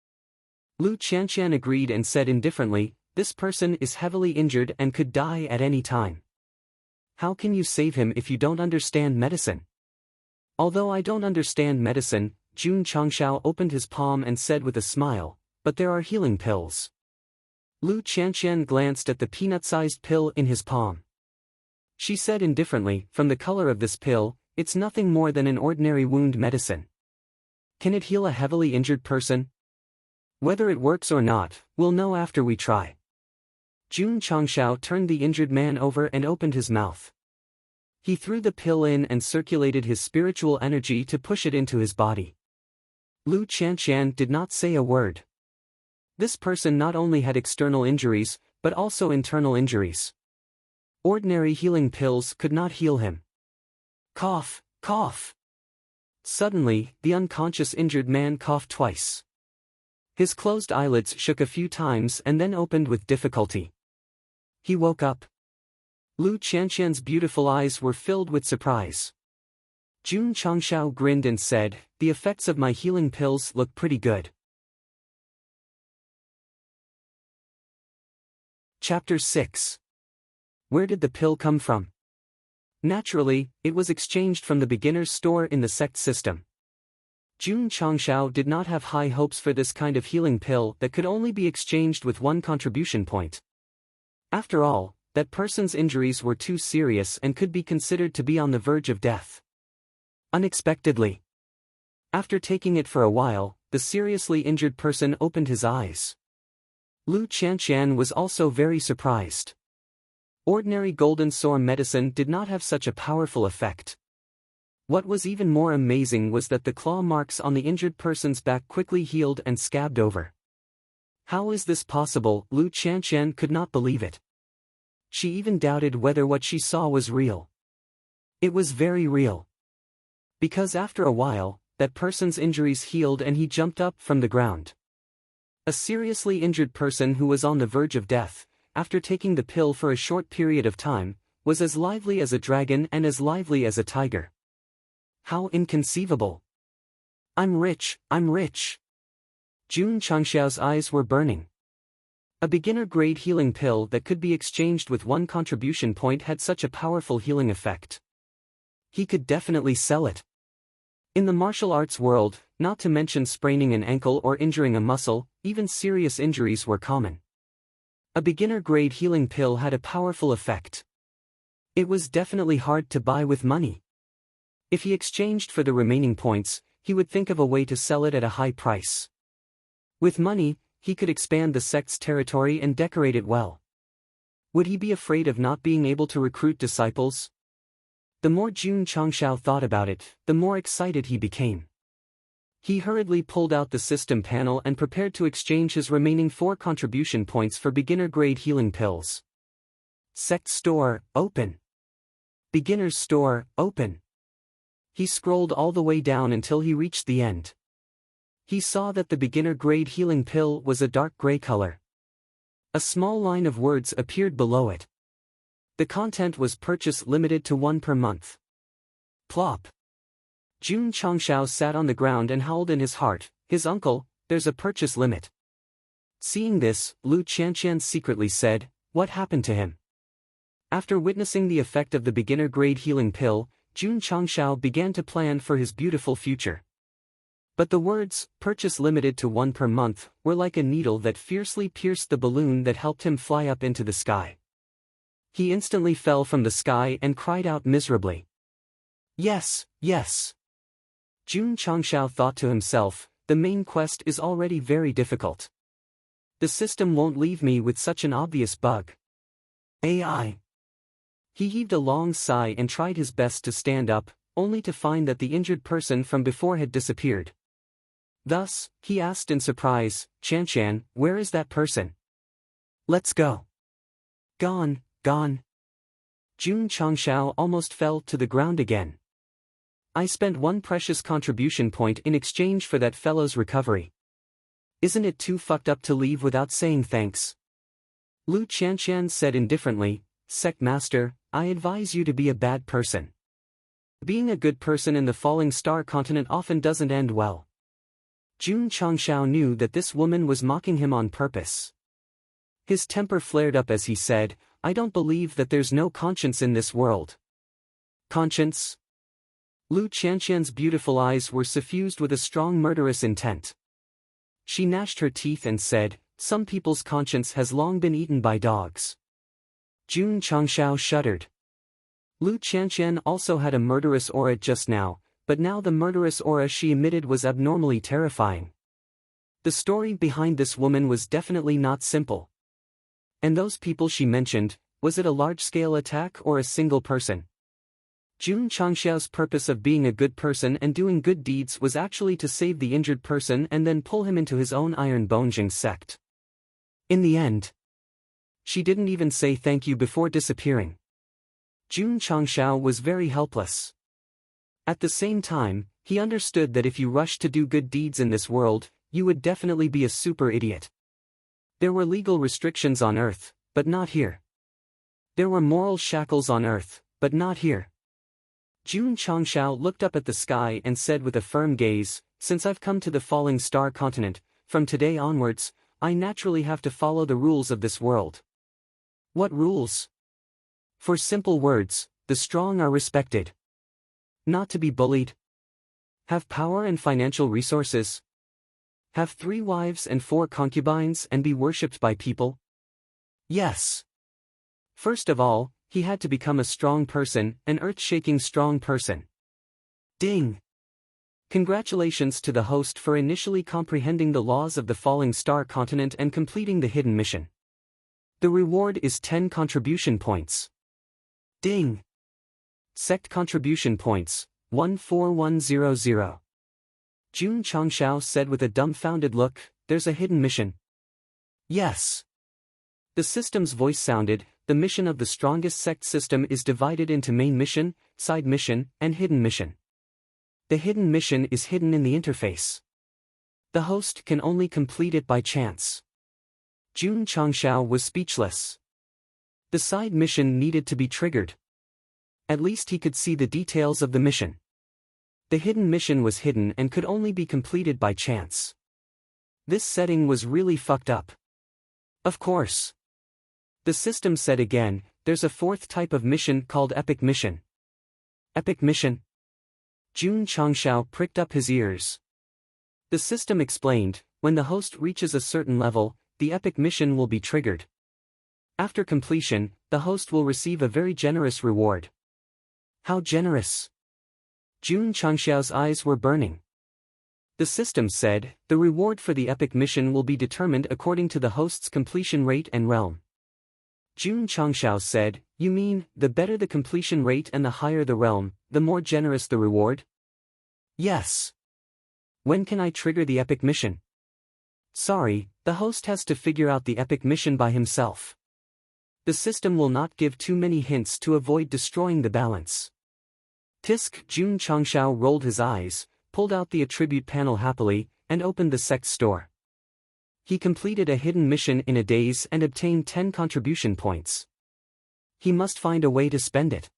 Lu Qianqian agreed and said indifferently, "This person is heavily injured and could die at any time. How can you save him if you don't understand medicine?" "Although I don't understand medicine," Jun Changshao opened his palm and said with a smile, "but there are healing pills." Lu Qianqian glanced at the peanut-sized pill in his palm. She said indifferently, "From the color of this pill, it's nothing more than an ordinary wound medicine. Can it heal a heavily injured person? Whether it works or not, we'll know after we try." Jun Changshao turned the injured man over and opened his mouth. He threw the pill in and circulated his spiritual energy to push it into his body. Lu Qianqian did not say a word. This person not only had external injuries, but also internal injuries. Ordinary healing pills could not heal him. Cough, cough. Suddenly, the unconscious injured man coughed twice. His closed eyelids shook a few times and then opened with difficulty. He woke up. Lu Qianqian's beautiful eyes were filled with surprise. Jun Changshao grinned and said, "The effects of my healing pills look pretty good." Chapter 6. Where did the pill come from? Naturally, it was exchanged from the beginner's store in the sect system. Jun Changshao did not have high hopes for this kind of healing pill that could only be exchanged with one contribution point. After all, that person's injuries were too serious and could be considered to be on the verge of death. Unexpectedly, after taking it for a while, the seriously injured person opened his eyes. Lu Qianqian was also very surprised. Ordinary golden sore medicine did not have such a powerful effect. What was even more amazing was that the claw marks on the injured person's back quickly healed and scabbed over. How is this possible? Lu Qianqian could not believe it. She even doubted whether what she saw was real. It was very real. Because after a while, that person's injuries healed and he jumped up from the ground. A seriously injured person who was on the verge of death, after taking the pill for a short period of time, was as lively as a dragon and as lively as a tiger. How inconceivable! I'm rich, I'm rich! Jun Changshao's eyes were burning. A beginner-grade healing pill that could be exchanged with one contribution point had such a powerful healing effect. He could definitely sell it. In the martial arts world, not to mention spraining an ankle or injuring a muscle, even serious injuries were common. A beginner-grade healing pill had a powerful effect. It was definitely hard to buy with money. If he exchanged for the remaining points, he would think of a way to sell it at a high price. With money, he could expand the sect's territory and decorate it well. Would he be afraid of not being able to recruit disciples? The more Jun Changshao thought about it, the more excited he became. He hurriedly pulled out the system panel and prepared to exchange his remaining 4 contribution points for beginner-grade healing pills. Sect store, open. Beginner's store, open. He scrolled all the way down until he reached the end. He saw that the beginner-grade healing pill was a dark gray color. A small line of words appeared below it. The content was purchase limited to 1 per month. Plop. Jun Changshao sat on the ground and howled in his heart, his uncle, there's a purchase limit. Seeing this, Lu Qianqian secretly said, what happened to him? After witnessing the effect of the beginner-grade healing pill, Jun Changshao began to plan for his beautiful future. But the words, purchase limited to 1 per month, were like a needle that fiercely pierced the balloon that helped him fly up into the sky. He instantly fell from the sky and cried out miserably. Yes, yes. Jun Changshao thought to himself, the main quest is already very difficult. The system won't leave me with such an obvious bug. AI. He heaved a long sigh and tried his best to stand up, only to find that the injured person from before had disappeared. Thus, he asked in surprise, Chanshan, where is that person? Let's go. Gone, gone. Jun Changshao almost fell to the ground again. I spent 1 precious contribution point in exchange for that fellow's recovery. Isn't it too fucked up to leave without saying thanks? Lu Qianqian said indifferently, Sect Master, I advise you to be a bad person. Being a good person in the Falling Star continent often doesn't end well. Jun Changshao knew that this woman was mocking him on purpose. His temper flared up as he said, I don't believe that there's no conscience in this world. Conscience? Lu Qianqian's beautiful eyes were suffused with a strong murderous intent. She gnashed her teeth and said, some people's conscience has long been eaten by dogs. Jun Changshao shuddered. Lu Qianqian also had a murderous aura just now, but now the murderous aura she emitted was abnormally terrifying. The story behind this woman was definitely not simple. And those people she mentioned, was it a large-scale attack or a single person? Jun Changshao's purpose of being a good person and doing good deeds was actually to save the injured person and then pull him into his own Iron Bonjing sect. In the end, she didn't even say thank you before disappearing. Jun Changshao was very helpless. At the same time, he understood that if you rushed to do good deeds in this world, you would definitely be a super idiot. There were legal restrictions on Earth, but not here. There were moral shackles on Earth, but not here. Jun Changshao looked up at the sky and said with a firm gaze, since I've come to the Falling Star continent, from today onwards, I naturally have to follow the rules of this world. What rules? For simple words, the strong are respected. Not to be bullied. Have power and financial resources. Have 3 wives and 4 concubines and be worshipped by people. Yes. First of all, he had to become a strong person, an earth-shaking strong person. Ding! Congratulations to the host for initially comprehending the laws of the Falling Star continent and completing the hidden mission. The reward is 10 contribution points. Ding! Sect contribution points, 14100. Jun Changshao said with a dumbfounded look, there's a hidden mission. Yes. The system's voice sounded, the mission of the strongest sect system is divided into main mission, side mission, and hidden mission. The hidden mission is hidden in the interface. The host can only complete it by chance. Jun Changshao was speechless. The side mission needed to be triggered. At least he could see the details of the mission. The hidden mission was hidden and could only be completed by chance. This setting was really fucked up. Of course. The system said again, there's a 4th type of mission called Epic Mission. Epic Mission? Jun Changshao pricked up his ears. The system explained, when the host reaches a certain level, the Epic Mission will be triggered. After completion, the host will receive a very generous reward. How generous? Jun Changshao's eyes were burning. The system said, the reward for the epic mission will be determined according to the host's completion rate and realm. Jun Changshao said, you mean, the better the completion rate and the higher the realm, the more generous the reward? Yes. When can I trigger the epic mission? Sorry, the host has to figure out the epic mission by himself. The system will not give too many hints to avoid destroying the balance. Tisk. Jun Changshao rolled his eyes, pulled out the attribute panel happily, and opened the Sect store. He completed a hidden mission in a daze and obtained 10 contribution points. He must find a way to spend it.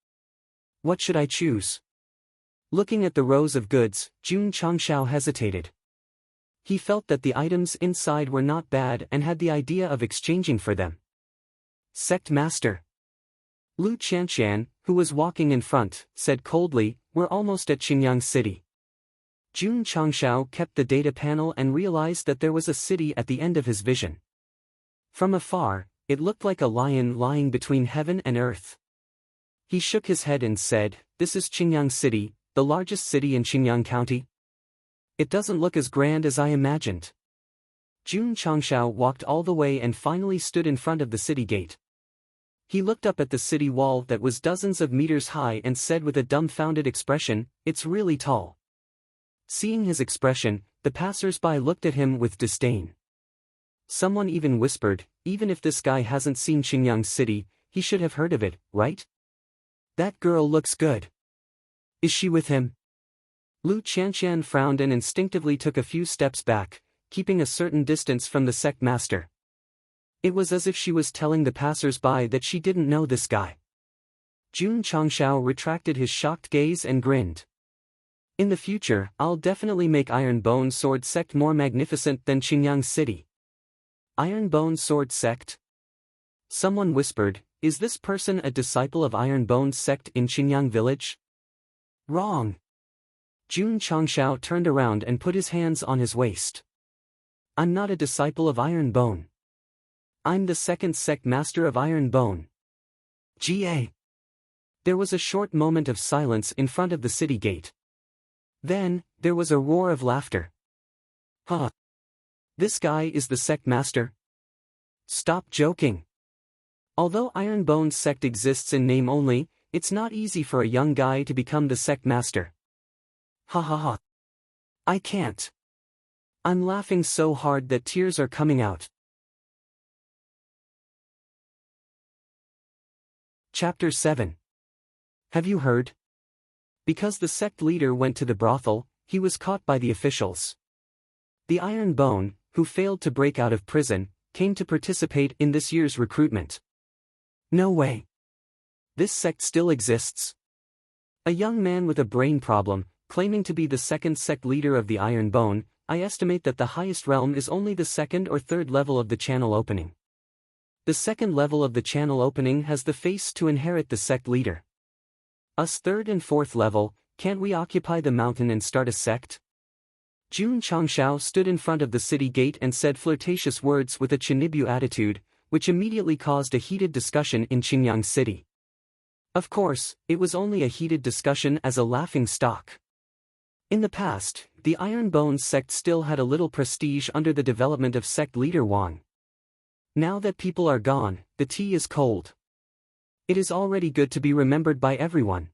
What should I choose? Looking at the rows of goods, Jun Changshao hesitated. He felt that the items inside were not bad and had the idea of exchanging for them. Sect Master Lu Qianqian, who was walking in front, said coldly, "We're almost at Qingyang City." Jun Changshao kept the data panel and realized that there was a city at the end of his vision. From afar, it looked like a lion lying between heaven and earth. He shook his head and said, "This is Qingyang City, the largest city in Qingyang County? It doesn't look as grand as I imagined." Jun Changshao walked all the way and finally stood in front of the city gate. He looked up at the city wall that was dozens of meters high and said with a dumbfounded expression, "It's really tall." Seeing his expression, the passers-by looked at him with disdain. Someone even whispered, "Even if this guy hasn't seen Qingyang City, he should have heard of it, right? That girl looks good. Is she with him?" Lu Qianqian frowned and instinctively took a few steps back, keeping a certain distance from the Sect Master. It was as if she was telling the passers-by that she didn't know this guy. Jun Changshao retracted his shocked gaze and grinned. "In the future, I'll definitely make Iron Bone Sword Sect more magnificent than Qingyang City." Iron Bone Sword Sect? Someone whispered, "Is this person a disciple of Iron Bone Sect in Qingyang Village?" Wrong. Jun Changshao turned around and put his hands on his waist. "I'm not a disciple of Iron Bone. I'm the second Sect Master of Iron Bone." Ga. There was a short moment of silence in front of the city gate. Then, there was a roar of laughter. "Huh. This guy is the Sect Master? Stop joking. Although Iron Bone Sect exists in name only, it's not easy for a young guy to become the Sect Master." Ha ha ha. I can't. I'm laughing so hard that tears are coming out. Chapter 7. Have you heard? Because the sect leader went to the brothel, he was caught by the officials. The Iron Bone, who failed to break out of prison, came to participate in this year's recruitment. No way. This sect still exists? A young man with a brain problem, claiming to be the second sect leader of the Iron Bone, I estimate that the highest realm is only the second or third level of the channel opening. The second level of the channel opening has the face to inherit the sect leader. Us third and fourth level, can't we occupy the mountain and start a sect? Jun Changshao stood in front of the city gate and said flirtatious words with a Chinibyu attitude, which immediately caused a heated discussion in Qingyang City. Of course, it was only a heated discussion as a laughing stock. In the past, the Iron Bone sect still had a little prestige under the development of sect leader Wang. Now that people are gone, the tea is cold. It is already good to be remembered by everyone.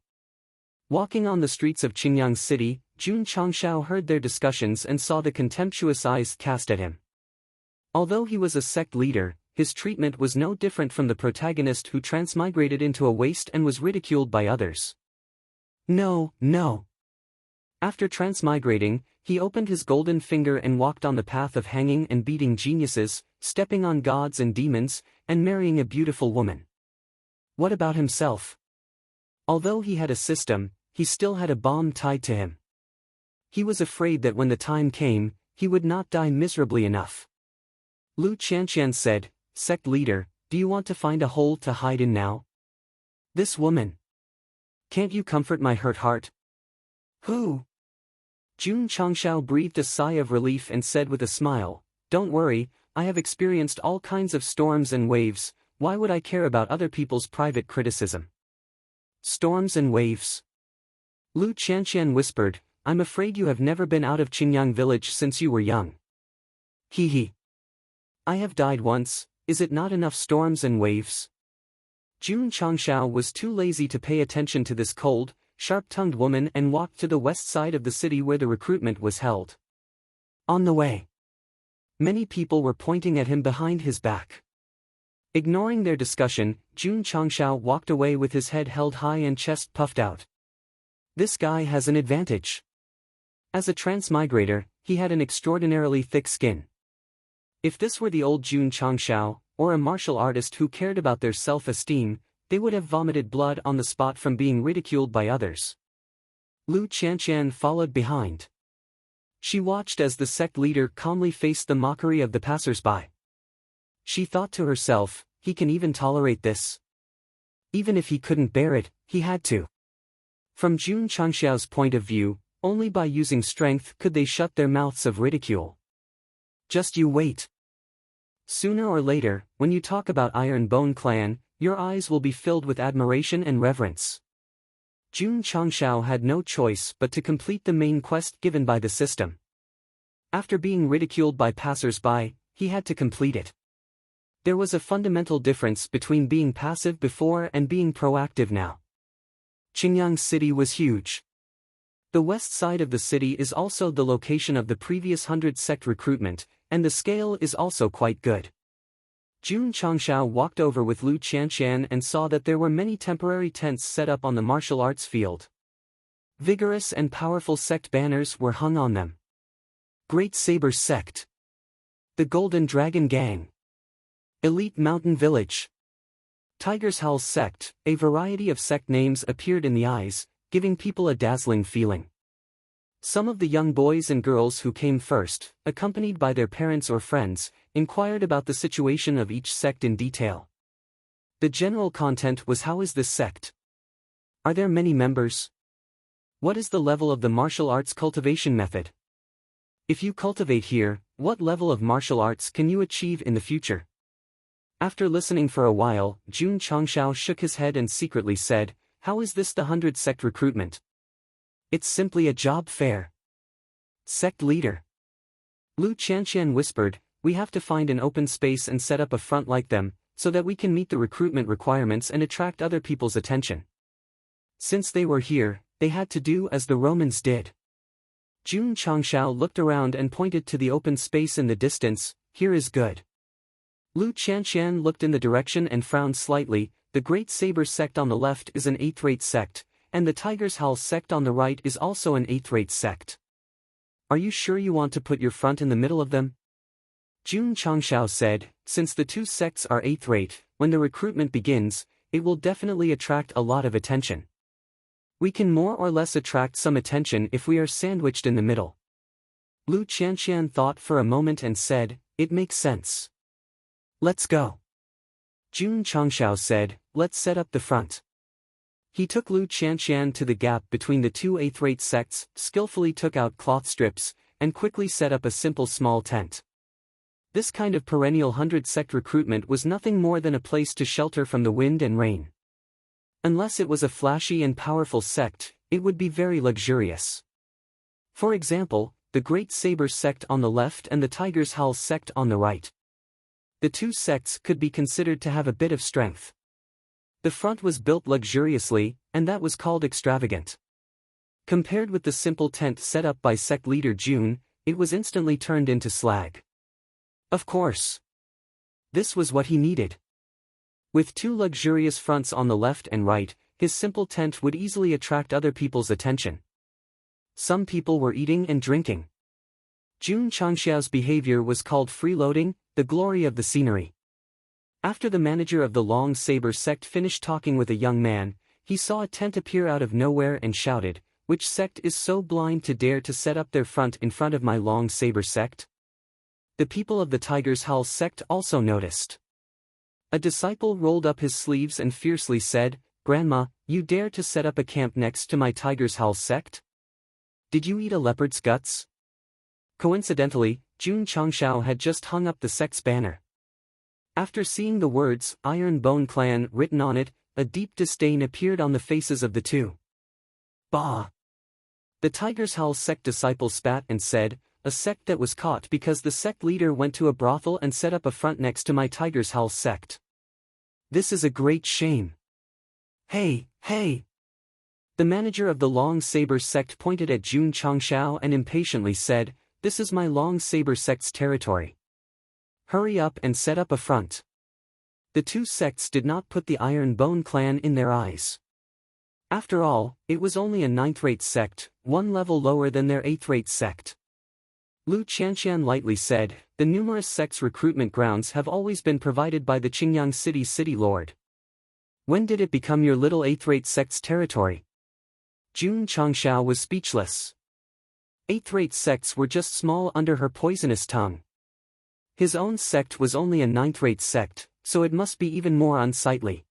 Walking on the streets of Qingyang City, Jun Changshao heard their discussions and saw the contemptuous eyes cast at him. Although he was a sect leader, his treatment was no different from the protagonist who transmigrated into a waste and was ridiculed by others. No. After transmigrating, he opened his golden finger and walked on the path of hanging and beating geniuses, stepping on gods and demons, and marrying a beautiful woman. What about himself? Although he had a system, he still had a bomb tied to him. He was afraid that when the time came, he would not die miserably enough. Lu Qianqian said, "Sect leader, do you want to find a hole to hide in now? This woman. Can't you comfort my hurt heart?" Who? Jun Changshao breathed a sigh of relief and said with a smile, "Don't worry, I have experienced all kinds of storms and waves, why would I care about other people's private criticism?" Storms and waves. Lu Qianqian whispered, "I'm afraid you have never been out of Qingyang Village since you were young." He. I have died once, is it not enough storms and waves? Jun Changshao was too lazy to pay attention to this cold, sharp-tongued woman and walked to the west side of the city where the recruitment was held. On the way, many people were pointing at him behind his back. Ignoring their discussion, Jun Changshao walked away with his head held high and chest puffed out. This guy has an advantage. As a transmigrator, he had an extraordinarily thick skin. If this were the old Jun Changshao, or a martial artist who cared about their self-esteem, they would have vomited blood on the spot from being ridiculed by others. Lu Qianqian followed behind. She watched as the sect leader calmly faced the mockery of the passers-by. She thought to herself, he can even tolerate this. Even if he couldn't bear it, he had to. From Jun Changxiao's point of view, only by using strength could they shut their mouths of ridicule. Just you wait. Sooner or later, when you talk about Iron Bone Clan, your eyes will be filled with admiration and reverence. Jun Changxiao had no choice but to complete the main quest given by the system. After being ridiculed by passers-by, he had to complete it. There was a fundamental difference between being passive before and being proactive now. Qingyang City was huge. The west side of the city is also the location of the previous 100 sect recruitment, and the scale is also quite good. Jun Changxiao walked over with Lu Qianqian and saw that there were many temporary tents set up on the martial arts field. Vigorous and powerful sect banners were hung on them. Great Saber Sect. The Golden Dragon Gang. Elite Mountain Village. Tiger's Howl Sect. A variety of sect names appeared in the eyes, giving people a dazzling feeling. Some of the young boys and girls who came first, accompanied by their parents or friends, inquired about the situation of each sect in detail. The general content was, how is this sect? Are there many members? What is the level of the martial arts cultivation method? If you cultivate here, what level of martial arts can you achieve in the future? After listening for a while, Jun Changxiao shook his head and secretly said, how is this the 100 sect recruitment? It's simply a job fair. Sect leader. Lu Qianqian whispered, we have to find an open space and set up a front like them, so that we can meet the recruitment requirements and attract other people's attention. Since they were here, they had to do as the Romans did. Jun Changxiao looked around and pointed to the open space in the distance, here is good. Lu Qianqian looked in the direction and frowned slightly, the Great Saber Sect on the left is an 8th-rate sect, and the Tiger's Howl Sect on the right is also an 8th-rate sect. Are you sure you want to put your front in the middle of them? Jun Changxiao said, since the two sects are 8th-rate, when the recruitment begins, it will definitely attract a lot of attention. We can more or less attract some attention if we are sandwiched in the middle. Lu Qianqian thought for a moment and said, it makes sense. Let's go. Jun Changxiao said, let's set up the front. He took Lu Qianqian to the gap between the two 8th-rate sects, skillfully took out cloth strips, and quickly set up a simple small tent. This kind of perennial 100-sect recruitment was nothing more than a place to shelter from the wind and rain. Unless it was a flashy and powerful sect, it would be very luxurious. For example, the Great Saber Sect on the left and the Tiger's Howl Sect on the right. The two sects could be considered to have a bit of strength. The front was built luxuriously, and that was called extravagant. Compared with the simple tent set up by sect leader Jun, it was instantly turned into slag. Of course. This was what he needed. With two luxurious fronts on the left and right, his simple tent would easily attract other people's attention. Some people were eating and drinking. Jun Changxiao's behavior was called freeloading, the glory of the scenery. After the manager of the Long Saber Sect finished talking with a young man, he saw a tent appear out of nowhere and shouted, which sect is so blind to dare to set up their front in front of my Long Saber Sect? The people of the Tiger's Howl Sect also noticed. A disciple rolled up his sleeves and fiercely said, Grandma, you dare to set up a camp next to my Tiger's Howl Sect? Did you eat a leopard's guts? Coincidentally, Jun Changxiao had just hung up the sect's banner. After seeing the words, Iron Bone Clan written on it, a deep disdain appeared on the faces of the two. Bah! The Tiger's Howl Sect disciple spat and said, a sect that was caught because the sect leader went to a brothel and set up a front next to my Tiger's Howl Sect. This is a great shame. Hey, hey! The manager of the Long Saber Sect pointed at Jun Changxiao and impatiently said, this is my Long Saber Sect's territory. Hurry up and set up a front. The two sects did not put the Iron Bone Clan in their eyes. After all, it was only a 9th-rate sect, one level lower than their 8th-rate sect. Lu Qianxian lightly said, the numerous sects' recruitment grounds have always been provided by the Qingyang City City Lord. When did it become your little eighth-rate sect's territory? Jun Changshao was speechless. Eighth-rate sects were just small under her poisonous tongue. His own sect was only a ninth-rate sect, so it must be even more unsightly.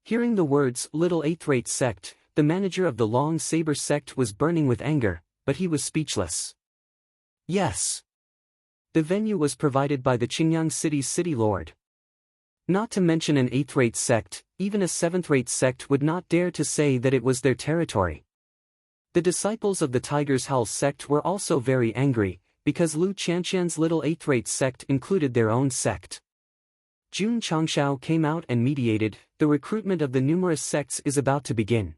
Hearing the words, little eighth-rate sect, the manager of the Long Saber sect was burning with anger, but he was speechless. Yes. The venue was provided by the Qingyang City's city lord. Not to mention an eighth-rate sect, even a seventh-rate sect would not dare to say that it was their territory. The disciples of the Tiger's Howl sect were also very angry, because Lu Qianxian's little eighth-rate sect included their own sect. Jun Changshao came out and mediated, the recruitment of the numerous sects is about to begin.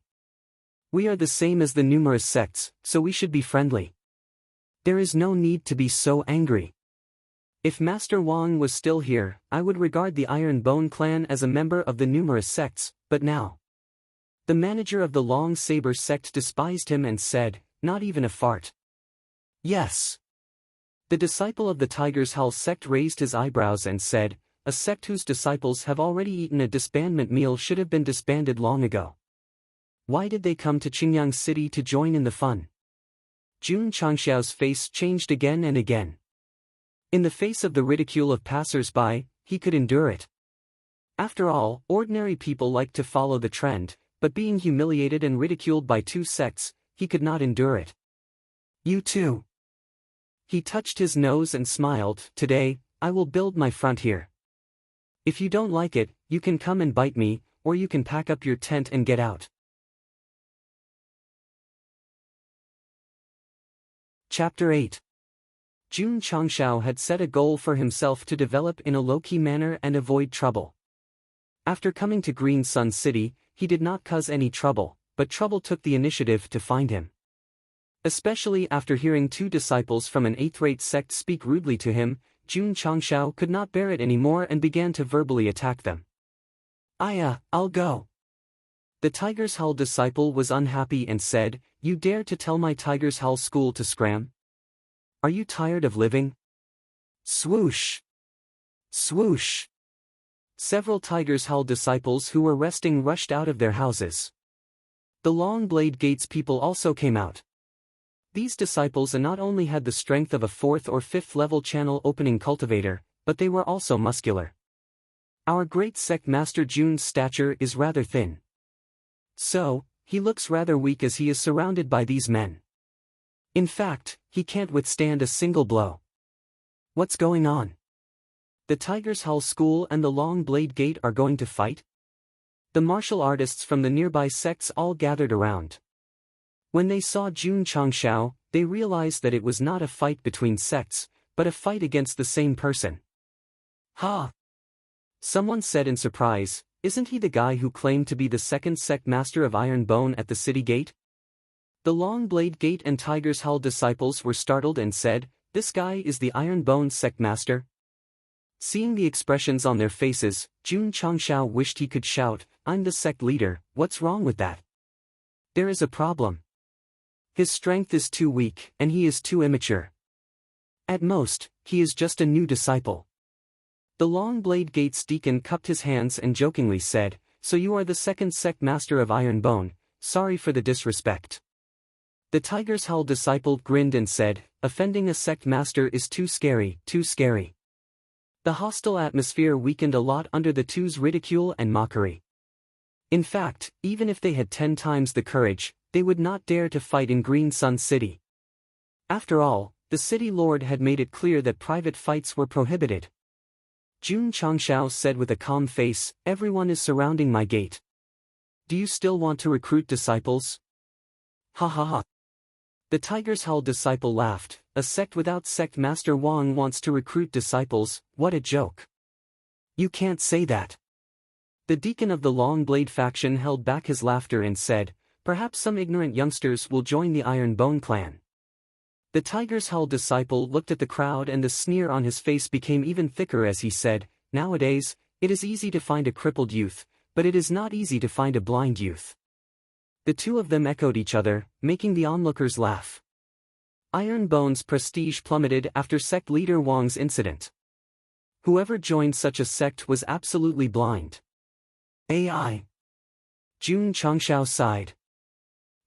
We are the same as the numerous sects, so we should be friendly. There is no need to be so angry. If Master Wang was still here, I would regard the Iron Bone clan as a member of the numerous sects, but now. The manager of the Long Saber sect despised him and said, not even a fart. Yes. The disciple of the Tiger's Howl sect raised his eyebrows and said, a sect whose disciples have already eaten a disbandment meal should have been disbanded long ago. Why did they come to Qingyang City to join in the fun? Jun Changxiao's face changed again and again. In the face of the ridicule of passers-by, he could endure it. After all, ordinary people like to follow the trend, but being humiliated and ridiculed by two sects, he could not endure it. You too. He touched his nose and smiled, today, I will build my front here. If you don't like it, you can come and bite me, or you can pack up your tent and get out. Chapter 8. Jun Changshao had set a goal for himself to develop in a low-key manner and avoid trouble. After coming to Green Sun City, he did not cause any trouble, but trouble took the initiative to find him. Especially after hearing two disciples from an eighth-rate sect speak rudely to him, Jun Changshao could not bear it anymore and began to verbally attack them. I'll go. The Tiger's Howl disciple was unhappy and said, you dare to tell my Tiger's Howl school to scram? Are you tired of living? Swoosh! Swoosh! Several Tiger's Howl disciples who were resting rushed out of their houses. The Long Blade Gates people also came out. These disciples not only had the strength of a 4th or 5th level channel opening cultivator, but they were also muscular. Our great sect master Jun's stature is rather thin. So, he looks rather weak as he is surrounded by these men. In fact, he can't withstand a single blow. What's going on? The Tiger's Howl School and the Long Blade Gate are going to fight? The martial artists from the nearby sects all gathered around. When they saw Jun Changshao, they realized that it was not a fight between sects, but a fight against the same person. Ha! Someone said in surprise, isn't he the guy who claimed to be the second sect master of Iron Bone at the city gate? The Long Blade Gate and Tiger's Howl disciples were startled and said, this guy is the Iron Bone sect master? Seeing the expressions on their faces, Jun Changshao wished he could shout, I'm the sect leader, what's wrong with that? There is a problem. His strength is too weak, and he is too immature. At most, he is just a new disciple. The Long Blade Gate's deacon cupped his hands and jokingly said, so you are the second sect master of Iron Bone, sorry for the disrespect. The Tiger's Howl disciple grinned and said, offending a sect master is too scary, too scary. The hostile atmosphere weakened a lot under the two's ridicule and mockery. In fact, even if they had 10 times the courage, they would not dare to fight in Green Sun City. After all, the city lord had made it clear that private fights were prohibited. Jun Changshao said with a calm face, everyone is surrounding my gate. Do you still want to recruit disciples? Ha ha ha. The Tiger's Howl disciple laughed, a sect without sect master Wang wants to recruit disciples, what a joke. You can't say that. The deacon of the Long Blade faction held back his laughter and said, perhaps some ignorant youngsters will join the Iron Bone clan. The Tiger's Howl disciple looked at the crowd and the sneer on his face became even thicker as he said, nowadays, it is easy to find a crippled youth, but it is not easy to find a blind youth. The two of them echoed each other, making the onlookers laugh. Iron Bone's prestige plummeted after sect leader Wang's incident. Whoever joined such a sect was absolutely blind. AI. Jun Changshao sighed.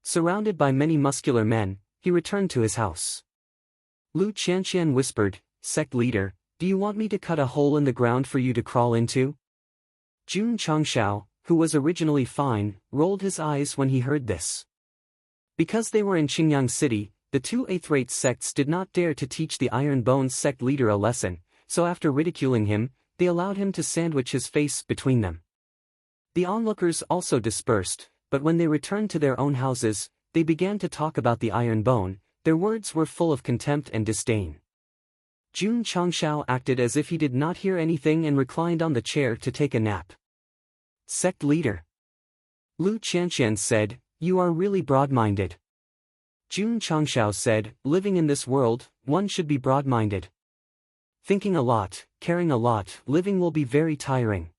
Surrounded by many muscular men, he returned to his house. Lu Qianqian whispered, "Sect leader, do you want me to cut a hole in the ground for you to crawl into?" Jun Changshao, who was originally fine, rolled his eyes when he heard this. Because they were in Qingyang City, the two eighth-rate sects did not dare to teach the Iron Bones sect leader a lesson, so after ridiculing him, they allowed him to sandwich his face between them. The onlookers also dispersed, but when they returned to their own houses, they began to talk about the Iron Bone. Their words were full of contempt and disdain. Jun Changshao acted as if he did not hear anything and reclined on the chair to take a nap. Sect leader. Lu Qianqian said, "You are really broad-minded." Jun Changshao said, "Living in this world, one should be broad-minded. Thinking a lot, caring a lot, living will be very tiring."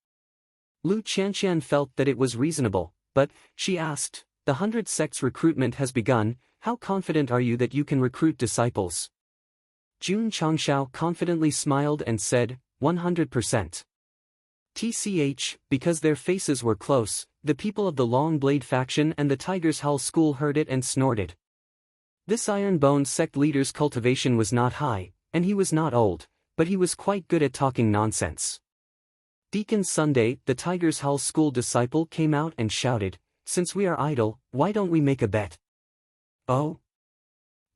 Lu Qianqian felt that it was reasonable, but, she asked, "The 100 sects recruitment has begun, how confident are you that you can recruit disciples?" Jun Changshao confidently smiled and said, 100%. TCH, because their faces were close, the people of the Long Blade faction and the Tiger's Hull school heard it and snorted. This Iron Bone sect leader's cultivation was not high, and he was not old, but he was quite good at talking nonsense. Deacon Sunday, the Tiger's Hull school disciple, came out and shouted, "Since we are idle, why don't we make a bet?" "Oh?"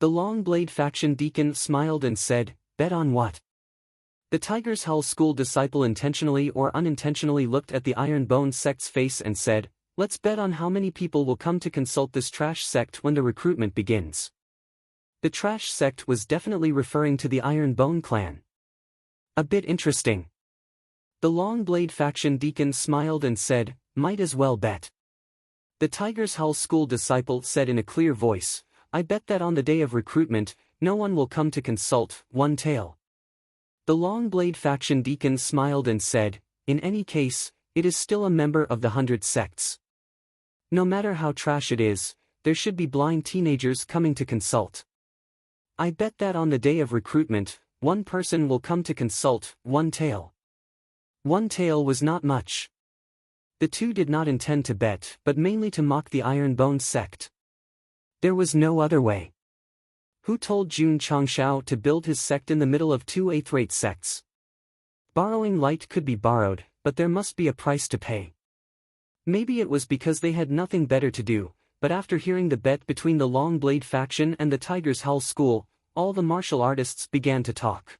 The Long Blade faction deacon smiled and said, "Bet on what?" The Tiger's Hull school disciple intentionally or unintentionally looked at the Iron Bone sect's face and said, "Let's bet on how many people will come to consult this trash sect when the recruitment begins." The trash sect was definitely referring to the Iron Bone clan. A bit interesting. The Long Blade faction deacon smiled and said, "Might as well bet." The Tiger's Hull school disciple said in a clear voice, "I bet that on the day of recruitment, no one will come to consult One Tail." The Long Blade faction deacon smiled and said, "In any case, it is still a member of the 100 sects. No matter how trash it is, there should be blind teenagers coming to consult. I bet that on the day of recruitment, one person will come to consult One Tail." One Tail was not much. The two did not intend to bet but mainly to mock the Iron Bone sect. There was no other way. Who told Jun Changshao to build his sect in the middle of two eighth-rate sects? Borrowing light could be borrowed, but there must be a price to pay. Maybe it was because they had nothing better to do, but after hearing the bet between the Long Blade faction and the Tiger's Hull school, all the martial artists began to talk.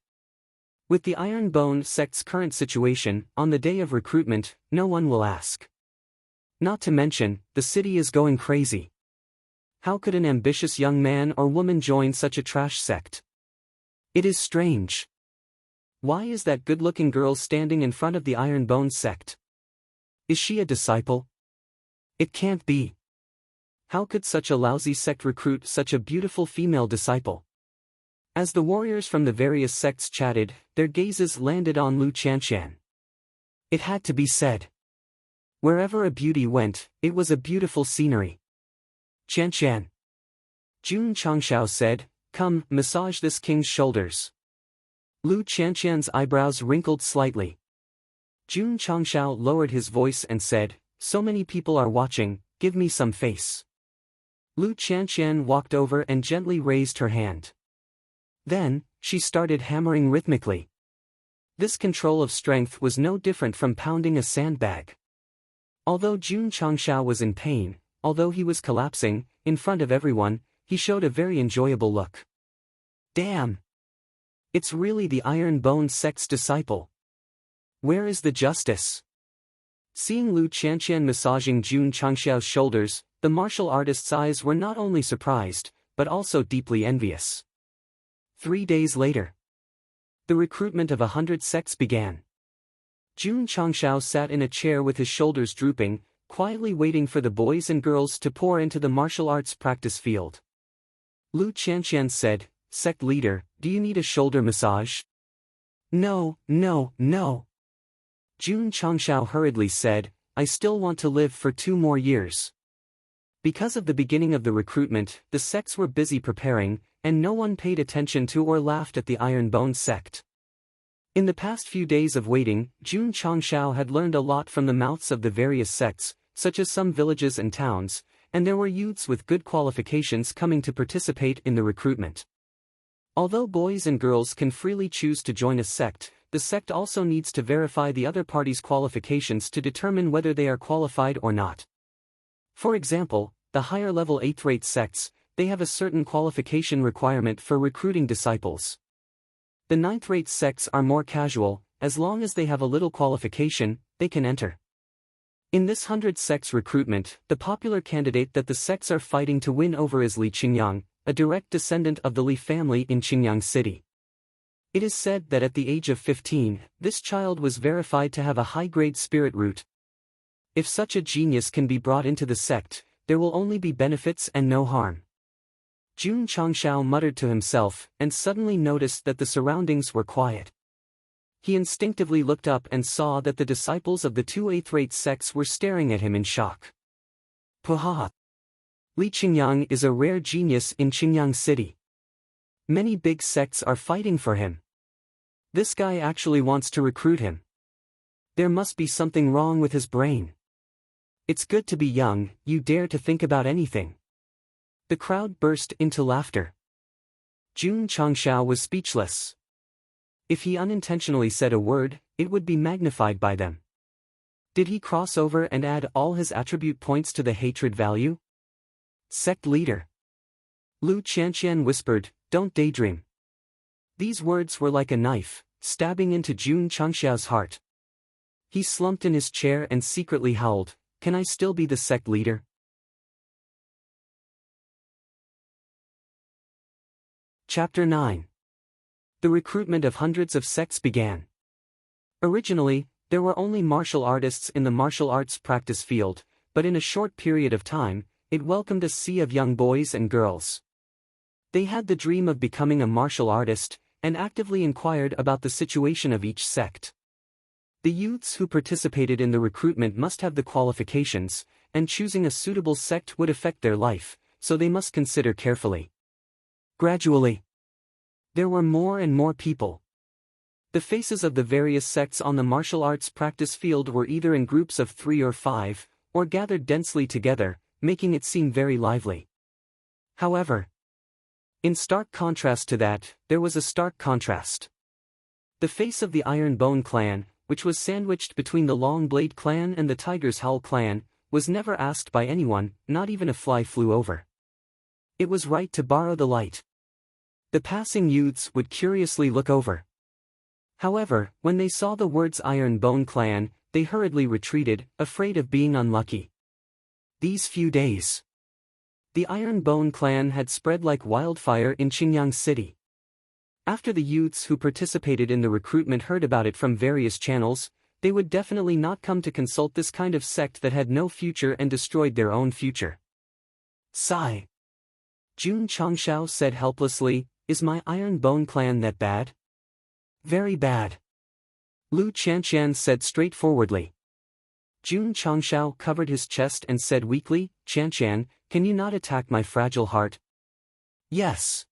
With the Iron Bone sect's current situation, on the day of recruitment, no one will ask. Not to mention, the city is going crazy. How could an ambitious young man or woman join such a trash sect? It is strange. Why is that good-looking girl standing in front of the Iron Bone sect? Is she a disciple? It can't be. How could such a lousy sect recruit such a beautiful female disciple? As the warriors from the various sects chatted, their gazes landed on Lu Qianqian. It had to be said. Wherever a beauty went, it was a beautiful scenery. "Qianqian." Jun Changshao said, "Come, massage this king's shoulders." Lu Qianqian's eyebrows wrinkled slightly. Jun Changshao lowered his voice and said, "So many people are watching, give me some face." Lu Qianqian walked over and gently raised her hand. Then, she started hammering rhythmically. This control of strength was no different from pounding a sandbag. Although Jun Changshao was in pain, although he was collapsing, in front of everyone, he showed a very enjoyable look. Damn! It's really the Iron Bone sect's disciple. Where is the justice? Seeing Lu Qianqian massaging Jun Changshao's shoulders, the martial artist's eyes were not only surprised, but also deeply envious. 3 days later, the recruitment of 100 sects began. Jun Changshao sat in a chair with his shoulders drooping, quietly waiting for the boys and girls to pour into the martial arts practice field. Lu Qianqian said, "Sect leader, do you need a shoulder massage?" No. Jun Changshao hurriedly said, "I still want to live for 2 more years." Because of the beginning of the recruitment, the sects were busy preparing, and no one paid attention to or laughed at the Iron Bone sect. In the past few days of waiting, Jun Changshao had learned a lot from the mouths of the various sects, such as some villages and towns, and there were youths with good qualifications coming to participate in the recruitment. Although boys and girls can freely choose to join a sect, the sect also needs to verify the other party's qualifications to determine whether they are qualified or not. For example, the higher-level 8th-rate sects, they have a certain qualification requirement for recruiting disciples. The 9th-rate sects are more casual, as long as they have a little qualification, they can enter. In this 100 sects recruitment, the popular candidate that the sects are fighting to win over is Li Qingyang, a direct descendant of the Li family in Qingyang City. It is said that at the age of 15, this child was verified to have a high-grade spirit root. If such a genius can be brought into the sect, there will only be benefits and no harm. Jun Changshao muttered to himself, and suddenly noticed that the surroundings were quiet. He instinctively looked up and saw that the disciples of the two 8th-rate sects were staring at him in shock. Puha! Li Qingyang is a rare genius in Qingyang City. Many big sects are fighting for him. This guy actually wants to recruit him. There must be something wrong with his brain. It's good to be young, you dare to think about anything. The crowd burst into laughter. Jun Changshao was speechless. If he unintentionally said a word, it would be magnified by them. Did he cross over and add all his attribute points to the hatred value? Sect leader. Lu Qianqian whispered, "Don't daydream." These words were like a knife, stabbing into Jun Changshao's heart. He slumped in his chair and secretly howled, "Can I still be the sect leader?" Chapter 9. The recruitment of hundreds of sects began. Originally, there were only martial artists in the martial arts practice field, but in a short period of time, it welcomed a sea of young boys and girls. They had the dream of becoming a martial artist, and actively inquired about the situation of each sect. The youths who participated in the recruitment must have the qualifications, and choosing a suitable sect would affect their life, so they must consider carefully. Gradually, there were more and more people. The faces of the various sects on the martial arts practice field were either in groups of 3 or 5, or gathered densely together, making it seem very lively. However, in stark contrast to that, there was a stark contrast. The face of the Iron Bone clan, which was sandwiched between the Long Blade clan and the Tiger's Howl clan, was never asked by anyone, not even a fly flew over. It was right to borrow the light. The passing youths would curiously look over. However, when they saw the words Iron Bone clan, they hurriedly retreated, afraid of being unlucky. These few days, the Iron Bone clan had spread like wildfire in Qingyang City. After the youths who participated in the recruitment heard about it from various channels, they would definitely not come to consult this kind of sect that had no future and destroyed their own future. Sigh. Jun Changshao said helplessly, "Is my Iron Bone clan that bad?" "Very bad." Lu Qianqian said straightforwardly. Jun Changshao covered his chest and said weakly, "Qianqian, can you not attack my fragile heart?" "Yes."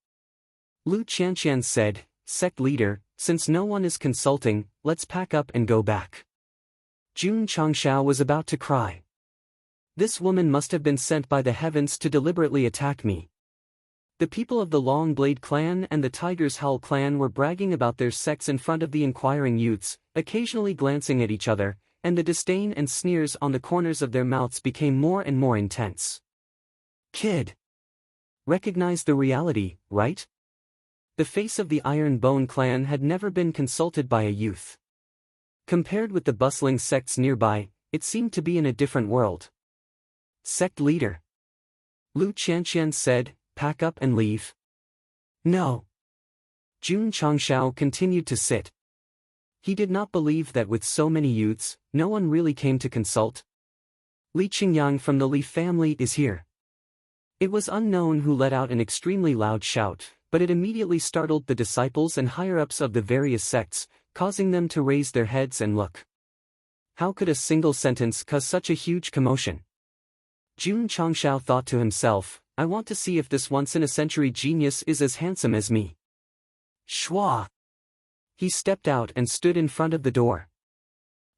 Lu Qianqian said, "Sect leader, since no one is consulting, let's pack up and go back." Jun Changshao was about to cry. This woman must have been sent by the heavens to deliberately attack me. The people of the Long Blade clan and the Tiger's Howl clan were bragging about their sects in front of the inquiring youths, occasionally glancing at each other, and the disdain and sneers on the corners of their mouths became more and more intense. "Kid. Recognize the reality, right?" The face of the Iron Bone clan had never been consulted by a youth. Compared with the bustling sects nearby, it seemed to be in a different world. "Sect leader," Lu Qianqian said, "pack up and leave." "No." Jun Changshao continued to sit. He did not believe that with so many youths, no one really came to consult. Li Qingyang from the Li family is here. It was unknown who let out an extremely loud shout, but it immediately startled the disciples and higher-ups of the various sects, causing them to raise their heads and look. How could a single sentence cause such a huge commotion? Jun Changshao thought to himself, I want to see if this once-in-a-century genius is as handsome as me. Schwa! He stepped out and stood in front of the door.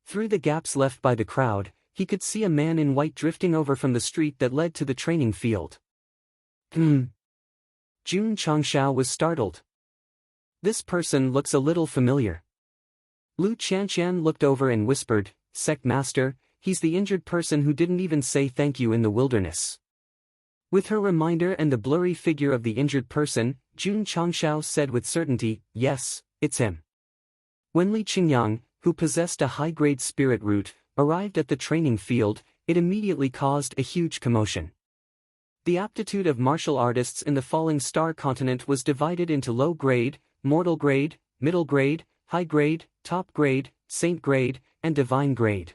Through the gaps left by the crowd, he could see a man in white drifting over from the street that led to the training field. Jun Changshao was startled. This person looks a little familiar. Lu Qianqian looked over and whispered, Sect Master, he's the injured person who didn't even say thank you in the wilderness. With her reminder and the blurry figure of the injured person, Jun Changshao said with certainty, yes, it's him. When Li Qingyang, who possessed a high-grade spirit root, arrived at the training field, it immediately caused a huge commotion. The aptitude of martial artists in the Falling Star continent was divided into low grade, mortal grade, middle grade, high grade, top grade, saint grade, and divine grade.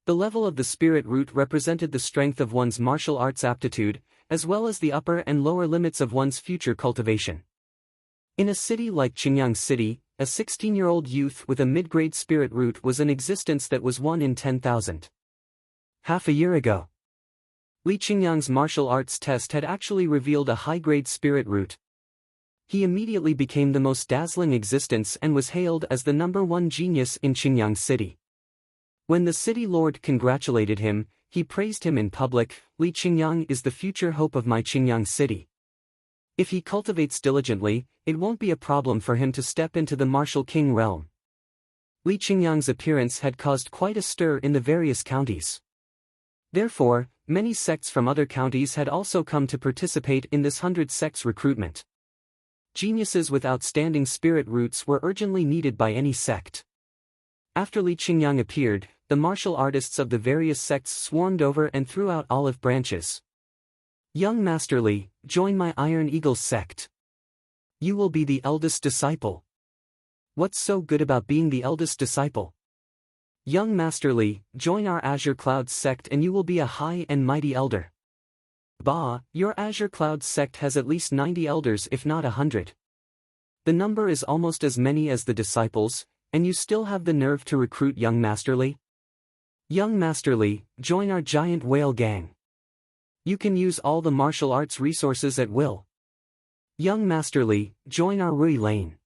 The level of the spirit root represented the strength of one's martial arts aptitude, as well as the upper and lower limits of one's future cultivation. In a city like Qingyang City, a 16-year-old youth with a mid-grade spirit root was an existence that was 1 in 10,000. Half a year ago, Li Qingyang's martial arts test had actually revealed a high-grade spirit root. He immediately became the most dazzling existence and was hailed as the #1 genius in Qingyang City. When the city lord congratulated him, he praised him in public. Li Qingyang is the future hope of my Qingyang City. If he cultivates diligently, it won't be a problem for him to step into the martial king realm. Li Qingyang's appearance had caused quite a stir in the various counties. Therefore, many sects from other counties had also come to participate in this 100 sects recruitment. Geniuses with outstanding spirit roots were urgently needed by any sect. After Li Qingyang appeared, the martial artists of the various sects swarmed over and threw out olive branches. Young Master Li, join my Iron Eagle sect. You will be the eldest disciple. What's so good about being the eldest disciple? Young Master Li, join our Azure Clouds sect and you will be a high and mighty elder. Bah, your Azure Clouds sect has at least 90 elders if not 100. The number is almost as many as the disciples, and you still have the nerve to recruit young Master Li? Young Master Li, join our giant whale gang. You can use all the martial arts resources at will. Young Master Li, join our Rui Lane.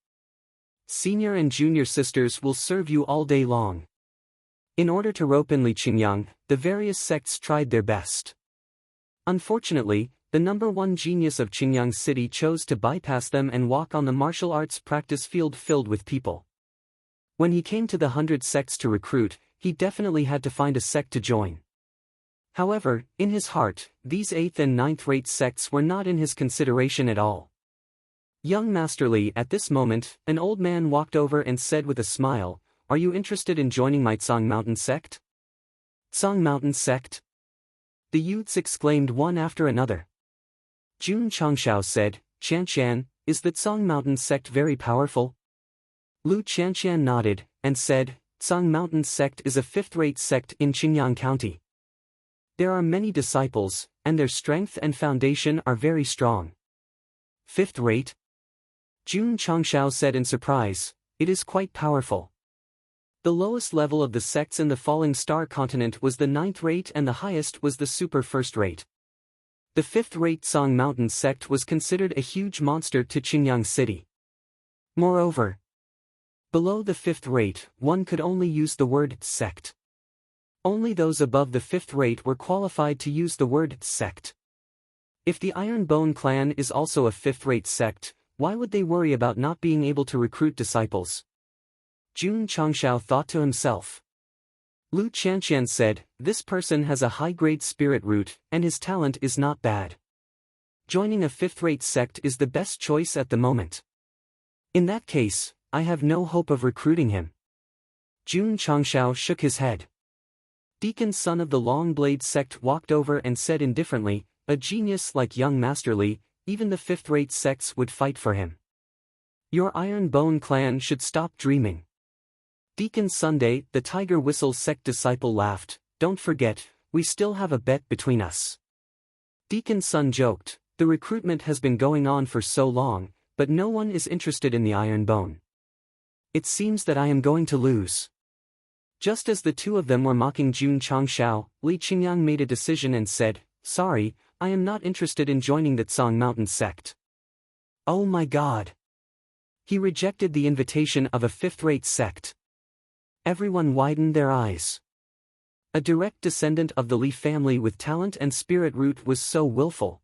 Senior and junior sisters will serve you all day long. In order to rope in Li Qingyang, the various sects tried their best. Unfortunately, the #1 genius of Qingyang City chose to bypass them and walk on the martial arts practice field filled with people. When he came to the 100 sects to recruit, he definitely had to find a sect to join. However, in his heart, these 8th and 9th-rate sects were not in his consideration at all. Young Master Li, at this moment, an old man walked over and said with a smile, are you interested in joining my Tsang Mountain sect? Tsang Mountain sect? The youths exclaimed one after another. Jun Changshao said, Qianqian, is the Tsang Mountain sect very powerful? Lu Qianqian nodded, and said, Tsang Mountain sect is a 5th-rate sect in Qingyang County. There are many disciples, and their strength and foundation are very strong. 5th rate? Jun Changshao said in surprise, it is quite powerful. The lowest level of the sects in the Falling Star continent was the 9th rate and the highest was the super 1st rate. The 5th rate Tsang Mountain sect was considered a huge monster to Qingyang City. Moreover, below the 5th rate, one could only use the word sect. Only those above the 5th rate were qualified to use the word sect. If the Iron Bone clan is also a 5th-rate sect, why would they worry about not being able to recruit disciples? Jun Changshao thought to himself. Lu Qianqian said, this person has a high-grade spirit root, and his talent is not bad. Joining a 5th-rate sect is the best choice at the moment. In that case, I have no hope of recruiting him. Jun Changshao shook his head. Deacon's son of the Long Blade sect walked over and said indifferently, a genius like young Master Li, even the 5th-rate sects would fight for him. Your Iron Bone clan should stop dreaming. Deacon Sunday, the Tiger Whistle sect disciple laughed, don't forget, we still have a bet between us. Deacon Sun joked, the recruitment has been going on for so long, but no one is interested in the Iron Bone. It seems that I am going to lose. Just as the two of them were mocking Jun Changshao, Li Qingyang made a decision and said, sorry, I am not interested in joining that Song Mountain sect. Oh my God. He rejected the invitation of a fifth-rate sect. Everyone widened their eyes. A direct descendant of the Li family with talent and spirit root was so willful.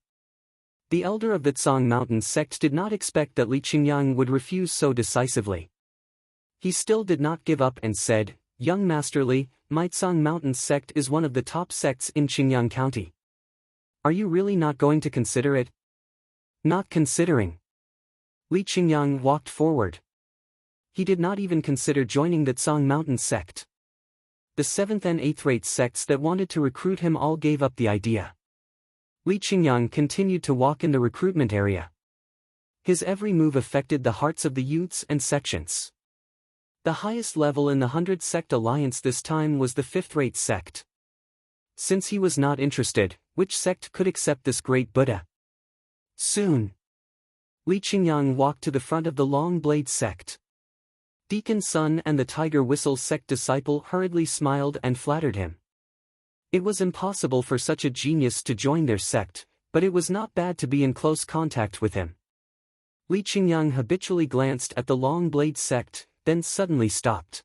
The elder of that Song Mountain sect did not expect that Li Qingyang would refuse so decisively. He still did not give up and said, "Young Master Li, my Song Mountain sect is one of the top sects in Qingyang County. Are you really not going to consider it?" "Not considering." Li Qingyang walked forward. He did not even consider joining that Song Mountain sect. The 7th and 8th-rate sects that wanted to recruit him all gave up the idea. Li Qingyang continued to walk in the recruitment area. His every move affected the hearts of the youths and sections. The highest level in the 100-sect alliance this time was the 5th-rate sect. Since he was not interested, which sect could accept this great Buddha? Soon, Li Qingyang walked to the front of the Long Blade sect. Deacon Sun and the Tiger Whistle sect disciple hurriedly smiled and flattered him. It was impossible for such a genius to join their sect, but it was not bad to be in close contact with him. Li Qingyang habitually glanced at the Long Blade sect, then suddenly stopped.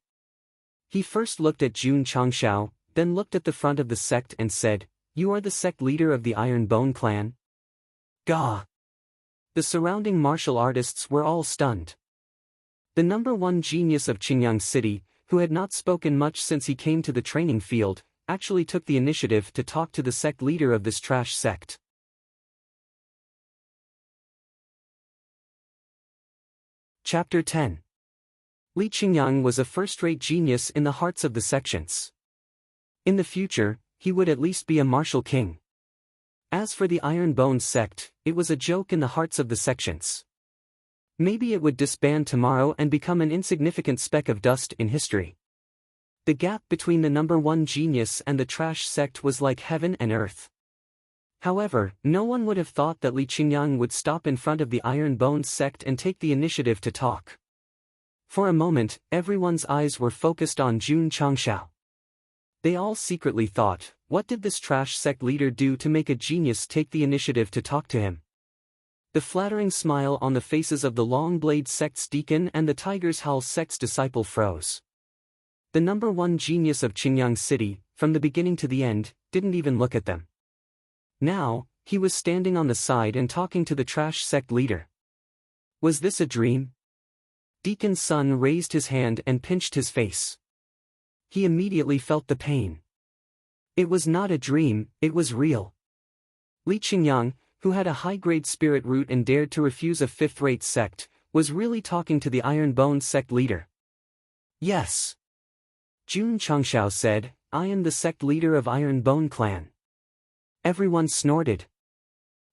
He first looked at Jun Changshao, then looked at the front of the sect and said, "You are the sect leader of the Iron Bone clan?" Gah! The surrounding martial artists were all stunned. The number one genius of Qingyang City, who had not spoken much since he came to the training field, actually took the initiative to talk to the sect leader of this trash sect. Chapter 10. Li Qingyang was a first-rate genius in the hearts of the sections. In the future, he would at least be a martial king. As for the Iron Bone sect, it was a joke in the hearts of the sections. Maybe it would disband tomorrow and become an insignificant speck of dust in history. The gap between the number one genius and the trash sect was like heaven and earth. However, no one would have thought that Li Qingyang would stop in front of the Iron Bone sect and take the initiative to talk. For a moment, everyone's eyes were focused on Jun Changshao. They all secretly thought, what did this trash sect leader do to make a genius take the initiative to talk to him? The flattering smile on the faces of the Long Blade sect's deacon and the Tiger's Howl sect's disciple froze. The number one genius of Qingyang City, from the beginning to the end, didn't even look at them. Now, he was standing on the side and talking to the trash sect leader. Was this a dream? Deacon Sun raised his hand and pinched his face. He immediately felt the pain. It was not a dream, it was real. Li Qingyang, who had a high-grade spirit root and dared to refuse a fifth-rate sect, was really talking to the Iron Bone sect leader. Yes. Jun Changshao said, "I am the sect leader of Iron Bone clan." Everyone snorted.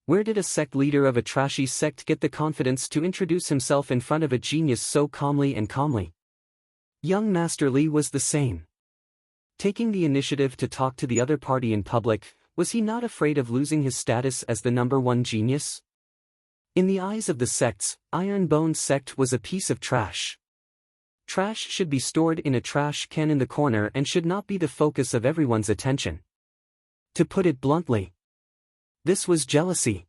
Where did a sect leader of a trashy sect get the confidence to introduce himself in front of a genius so calmly and calmly? Young Master Li was the same. Taking the initiative to talk to the other party in public, was he not afraid of losing his status as the number one genius? In the eyes of the sects, Iron Bone sect was a piece of trash. Trash should be stored in a trash can in the corner and should not be the focus of everyone's attention. To put it bluntly, this was jealousy.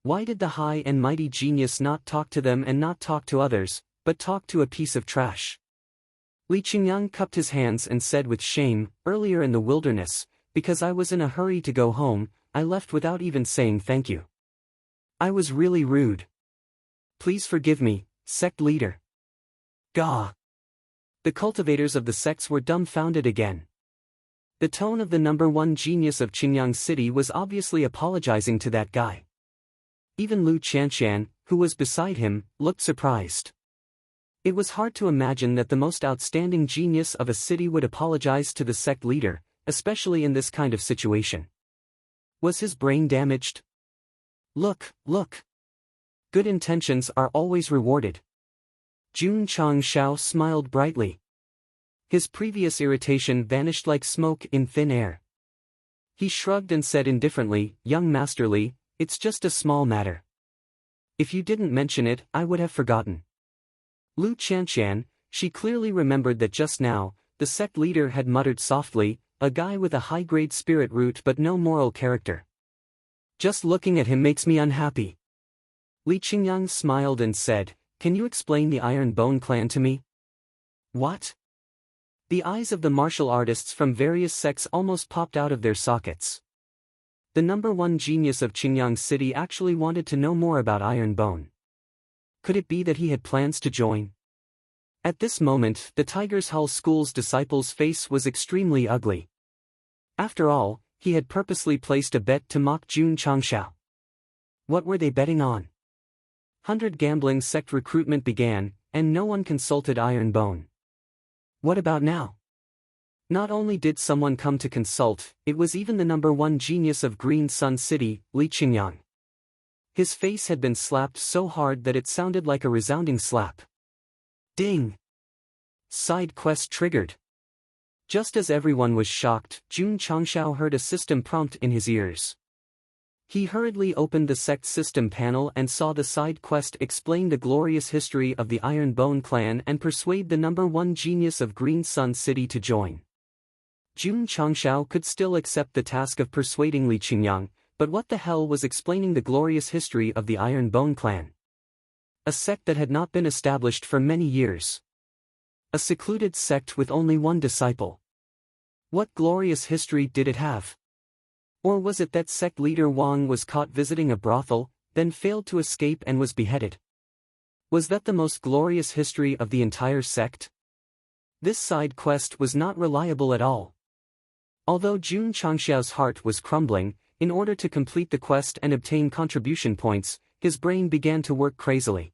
Why did the high and mighty genius not talk to them and not talk to others, but talk to a piece of trash? Li Qingyang cupped his hands and said with shame, "Earlier in the wilderness, because I was in a hurry to go home, I left without even saying thank you. I was really rude. Please forgive me, sect leader." Gah! The cultivators of the sects were dumbfounded again. The tone of the number one genius of Qingyang City was obviously apologizing to that guy. Even Lu Qianshan, who was beside him, looked surprised. It was hard to imagine that the most outstanding genius of a city would apologize to the sect leader, especially in this kind of situation. Was his brain damaged? Look, look. Good intentions are always rewarded. Jun Changshao smiled brightly. His previous irritation vanished like smoke in thin air. He shrugged and said indifferently, "Young Master Li, it's just a small matter. If you didn't mention it, I would have forgotten." Lu Qianshan, she clearly remembered that just now, the sect leader had muttered softly, "A guy with a high-grade spirit root but no moral character." Just looking at him makes me unhappy. Li Qingyang smiled and said, "Can you explain the Iron Bone clan to me?" "What?" The eyes of the martial artists from various sects almost popped out of their sockets. The number one genius of Qingyang City actually wanted to know more about Iron Bone. Could it be that he had plans to join? At this moment, the Tiger's Hull School's disciple's face was extremely ugly. After all, he had purposely placed a bet to mock Jun Changshao. What were they betting on? 100 Gambling Sect recruitment began, and no one consulted Iron Bone. What about now? Not only did someone come to consult, it was even the number one genius of Green Sun City, Li Qingyang. His face had been slapped so hard that it sounded like a resounding slap. Ding! Side quest triggered. Just as everyone was shocked, Jun Changshao heard a system prompt in his ears. He hurriedly opened the Sect system panel and saw the side quest explain the glorious history of the Iron Bone clan and persuade the number one genius of Green Sun City to join. Jun Changshao could still accept the task of persuading Li Qingyang, but what the hell was explaining the glorious history of the Iron Bone clan? A sect that had not been established for many years. A secluded sect with only one disciple. What glorious history did it have? Or was it that sect leader Wang was caught visiting a brothel, then failed to escape and was beheaded? Was that the most glorious history of the entire sect? This side quest was not reliable at all. Although Jun Changshao's heart was crumbling, in order to complete the quest and obtain contribution points, his brain began to work crazily.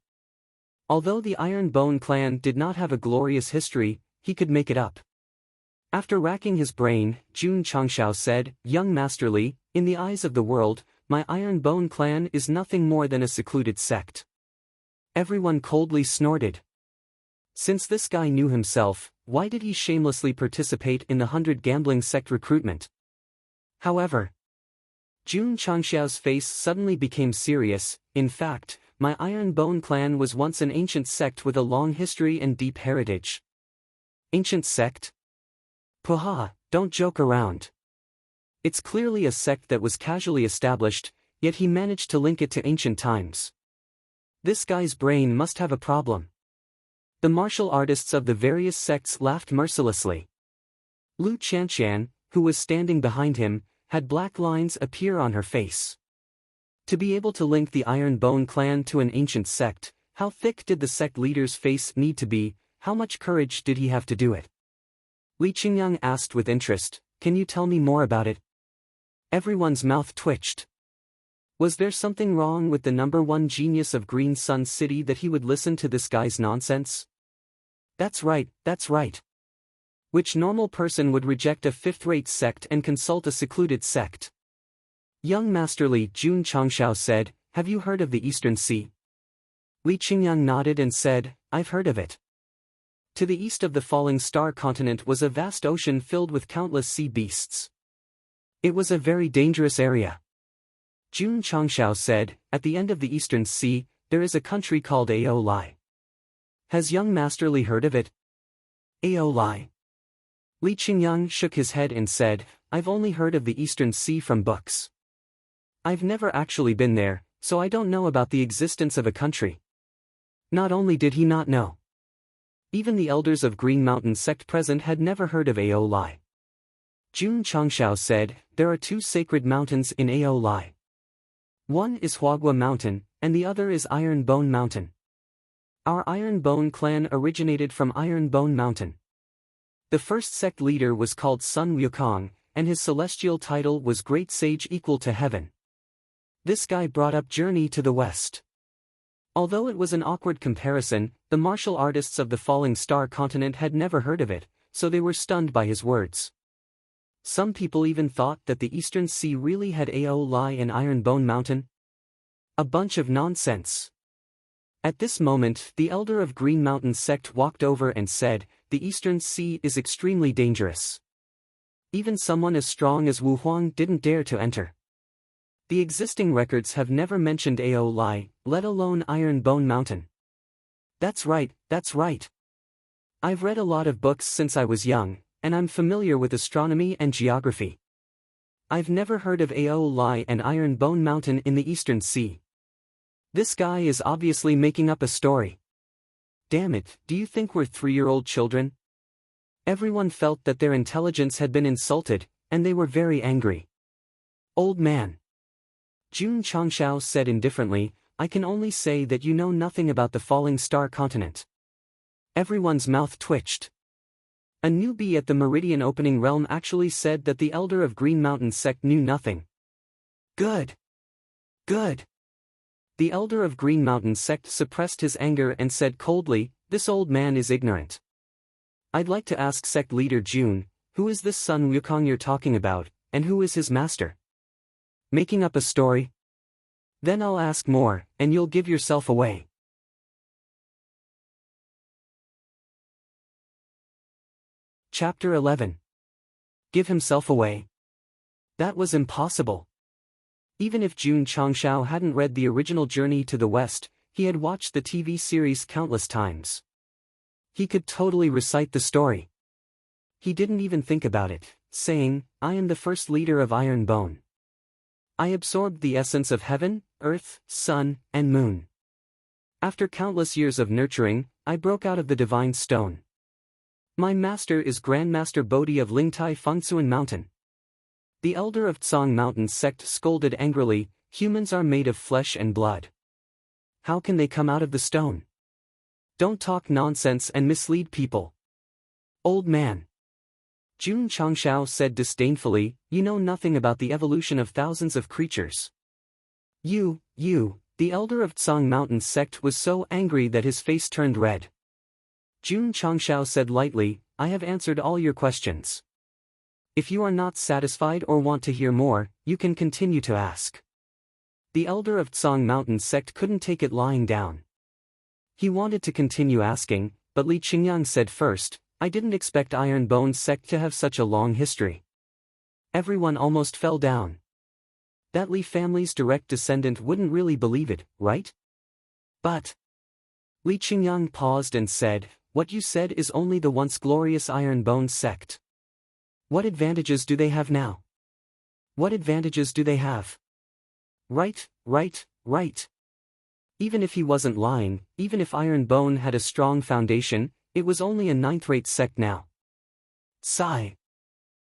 Although the Iron Bone clan did not have a glorious history, he could make it up. After racking his brain, Jun Changshao said, "Young Master Li, in the eyes of the world, my Iron Bone clan is nothing more than a secluded sect." Everyone coldly snorted. Since this guy knew himself, why did he shamelessly participate in the 100 Gambling Sect recruitment? However, Jun Changshao's face suddenly became serious. "In fact, my Iron Bone clan was once an ancient sect with a long history and deep heritage." Ancient sect? Puha, don't joke around. It's clearly a sect that was casually established, yet he managed to link it to ancient times. This guy's brain must have a problem. The martial artists of the various sects laughed mercilessly. Lu Chanshan, who was standing behind him, had black lines appear on her face. To be able to link the Iron Bone clan to an ancient sect, how thick did the sect leader's face need to be, how much courage did he have to do it? Li Qingyang asked with interest, "Can you tell me more about it?" Everyone's mouth twitched. Was there something wrong with the number one genius of Green Sun City that he would listen to this guy's nonsense? That's right, that's right. Which normal person would reject a fifth-rate sect and consult a secluded sect? Young Master Li, Jun Changshao said, "Have you heard of the Eastern Sea?" Li Qingyang nodded and said, "I've heard of it." To the east of the falling star continent was a vast ocean filled with countless sea beasts. It was a very dangerous area. Jun Changshao said, "At the end of the Eastern Sea, there is a country called Ao Lai. Has young Master Li heard of it?" Ao Lai. Li Qingyang shook his head and said, "I've only heard of the Eastern Sea from books. I've never actually been there, so I don't know about the existence of a country." Not only did he not know. Even the elders of Green Mountain sect present had never heard of Ao Lai. Jun Changshao said, "There are two sacred mountains in Ao Lai. One is Huagua Mountain, and the other is Iron Bone Mountain. Our Iron Bone clan originated from Iron Bone Mountain. The first sect leader was called Sun Wukong, and his celestial title was Great Sage equal to heaven. This guy brought up Journey to the West." Although it was an awkward comparison, the martial artists of the falling star continent had never heard of it, so they were stunned by his words. Some people even thought that the Eastern Sea really had Ao Lai and Iron Bone Mountain. A bunch of nonsense. At this moment, the elder of Green Mountain sect walked over and said, "The Eastern Sea is extremely dangerous. Even someone as strong as Wu Huang didn't dare to enter. The existing records have never mentioned Ao Lai, let alone Iron Bone Mountain." That's right, that's right. I've read a lot of books since I was young, and I'm familiar with astronomy and geography. I've never heard of Aoi and Iron Bone Mountain in the Eastern Sea. This guy is obviously making up a story. Damn it, do you think we're 3-year-old children? Everyone felt that their intelligence had been insulted, and they were very angry. Old man. Jun Changshao said indifferently, I can only say that you know nothing about the falling star continent. Everyone's mouth twitched. A newbie at the Meridian Opening Realm actually said that the Elder of Green Mountain Sect knew nothing. Good. Good. The Elder of Green Mountain Sect suppressed his anger and said coldly, this old man is ignorant. I'd like to ask Sect Leader Jun, who is this Sun Wukong you're talking about, and who is his master? Making up a story? Then I'll ask more, and you'll give yourself away. Chapter 11. Give himself away. That was impossible. Even if Jun Changshao hadn't read the original Journey to the West, he had watched the TV series countless times. He could totally recite the story. He didn't even think about it, saying, I am the first leader of Iron Bone. I absorbed the essence of heaven, earth, sun, and moon. After countless years of nurturing, I broke out of the divine stone. My master is Grandmaster Bodhi of Lingtai Fengsuan Mountain. The elder of Tsang Mountain Sect scolded angrily, humans are made of flesh and blood. How can they come out of the stone? Don't talk nonsense and mislead people. Old man. Jun Changshao said disdainfully, you know nothing about the evolution of thousands of creatures. You, the elder of Tsang Mountain Sect was so angry that his face turned red. Jun Changshao said lightly, I have answered all your questions. If you are not satisfied or want to hear more, you can continue to ask. The elder of Tsang Mountain Sect couldn't take it lying down. He wanted to continue asking, but Li Qingyang said first, I didn't expect Iron Bone Sect to have such a long history. Everyone almost fell down. That Li family's direct descendant wouldn't really believe it, right? But Li Qingyang paused and said, what you said is only the once glorious Iron Bone Sect. What advantages do they have now? What advantages do they have? Right. Even if he wasn't lying, even if Iron Bone had a strong foundation, it was only a 9th-rate sect now. Sigh.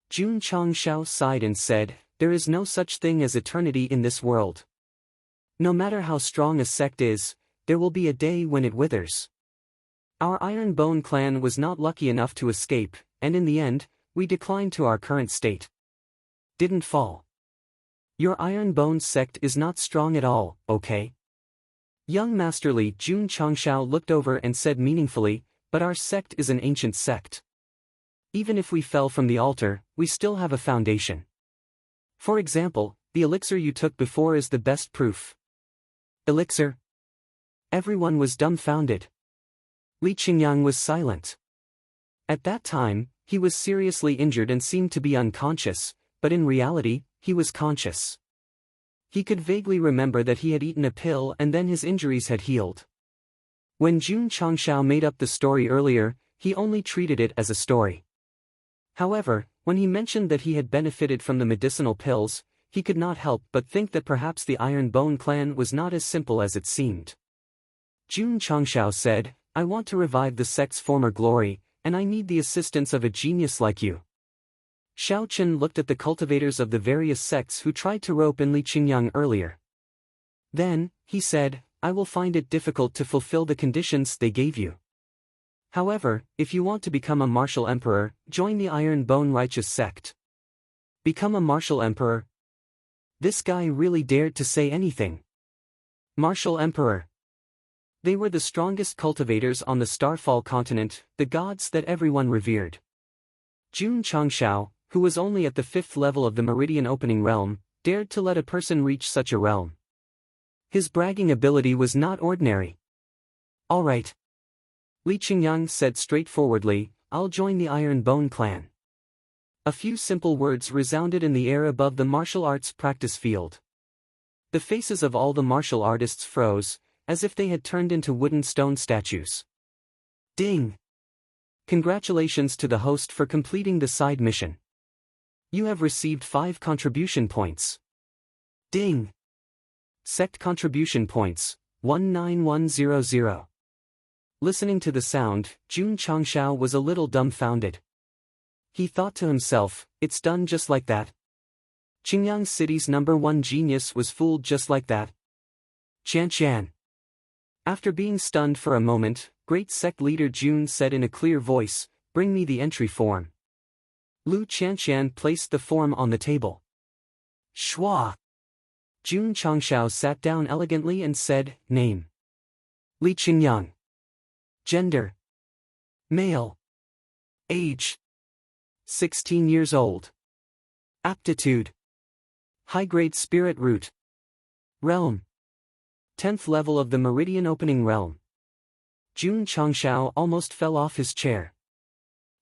Jun Changshao sighed and said, there is no such thing as eternity in this world. No matter how strong a sect is, there will be a day when it withers. Our Iron Bone clan was not lucky enough to escape, and in the end, we declined to our current state. Didn't fall. Your Iron Bone sect is not strong at all, okay? Young Master Li Jun Changshao looked over and said meaningfully, but our sect is an ancient sect. Even if we fell from the altar, we still have a foundation. For example, the elixir you took before is the best proof. Elixir? Everyone was dumbfounded. Li Qingyang was silent. At that time, he was seriously injured and seemed to be unconscious, but in reality, he was conscious. He could vaguely remember that he had eaten a pill and then his injuries had healed. When Jun Changshao made up the story earlier, he only treated it as a story. However, when he mentioned that he had benefited from the medicinal pills, he could not help but think that perhaps the Iron Bone clan was not as simple as it seemed. Jun Changshao said, I want to revive the sect's former glory, and I need the assistance of a genius like you. Xiao Chen looked at the cultivators of the various sects who tried to rope in Li Qingyang earlier. Then, he said, I will find it difficult to fulfill the conditions they gave you. However, if you want to become a martial emperor, join the Iron Bone Righteous Sect. Become a martial emperor? This guy really dared to say anything. Martial emperor. They were the strongest cultivators on the Starfall continent, the gods that everyone revered. Jun Changshao, who was only at the 5th level of the Meridian Opening Realm, dared to let a person reach such a realm. His bragging ability was not ordinary. All right. Li Qingyang said straightforwardly, I'll join the Iron Bone clan. A few simple words resounded in the air above the martial arts practice field. The faces of all the martial artists froze, as if they had turned into wooden stone statues. Ding! Congratulations to the host for completing the side mission. You have received 5 contribution points. Ding! Sect contribution points, 19100. Listening to the sound, Jun Changshao was a little dumbfounded. He thought to himself, it's done just like that. Qingyang City's #1 genius was fooled just like that. Chan. After being stunned for a moment, Great Sect leader Jun said in a clear voice, bring me the entry form. Lu Qianshan placed the form on the table. Shua! Jun Changshao sat down elegantly and said, name. Li Qingyang. Gender. Male. Age. 16 years old. Aptitude. High-grade spirit root. Realm. 10th level of the Meridian Opening Realm. Jun Changshao almost fell off his chair.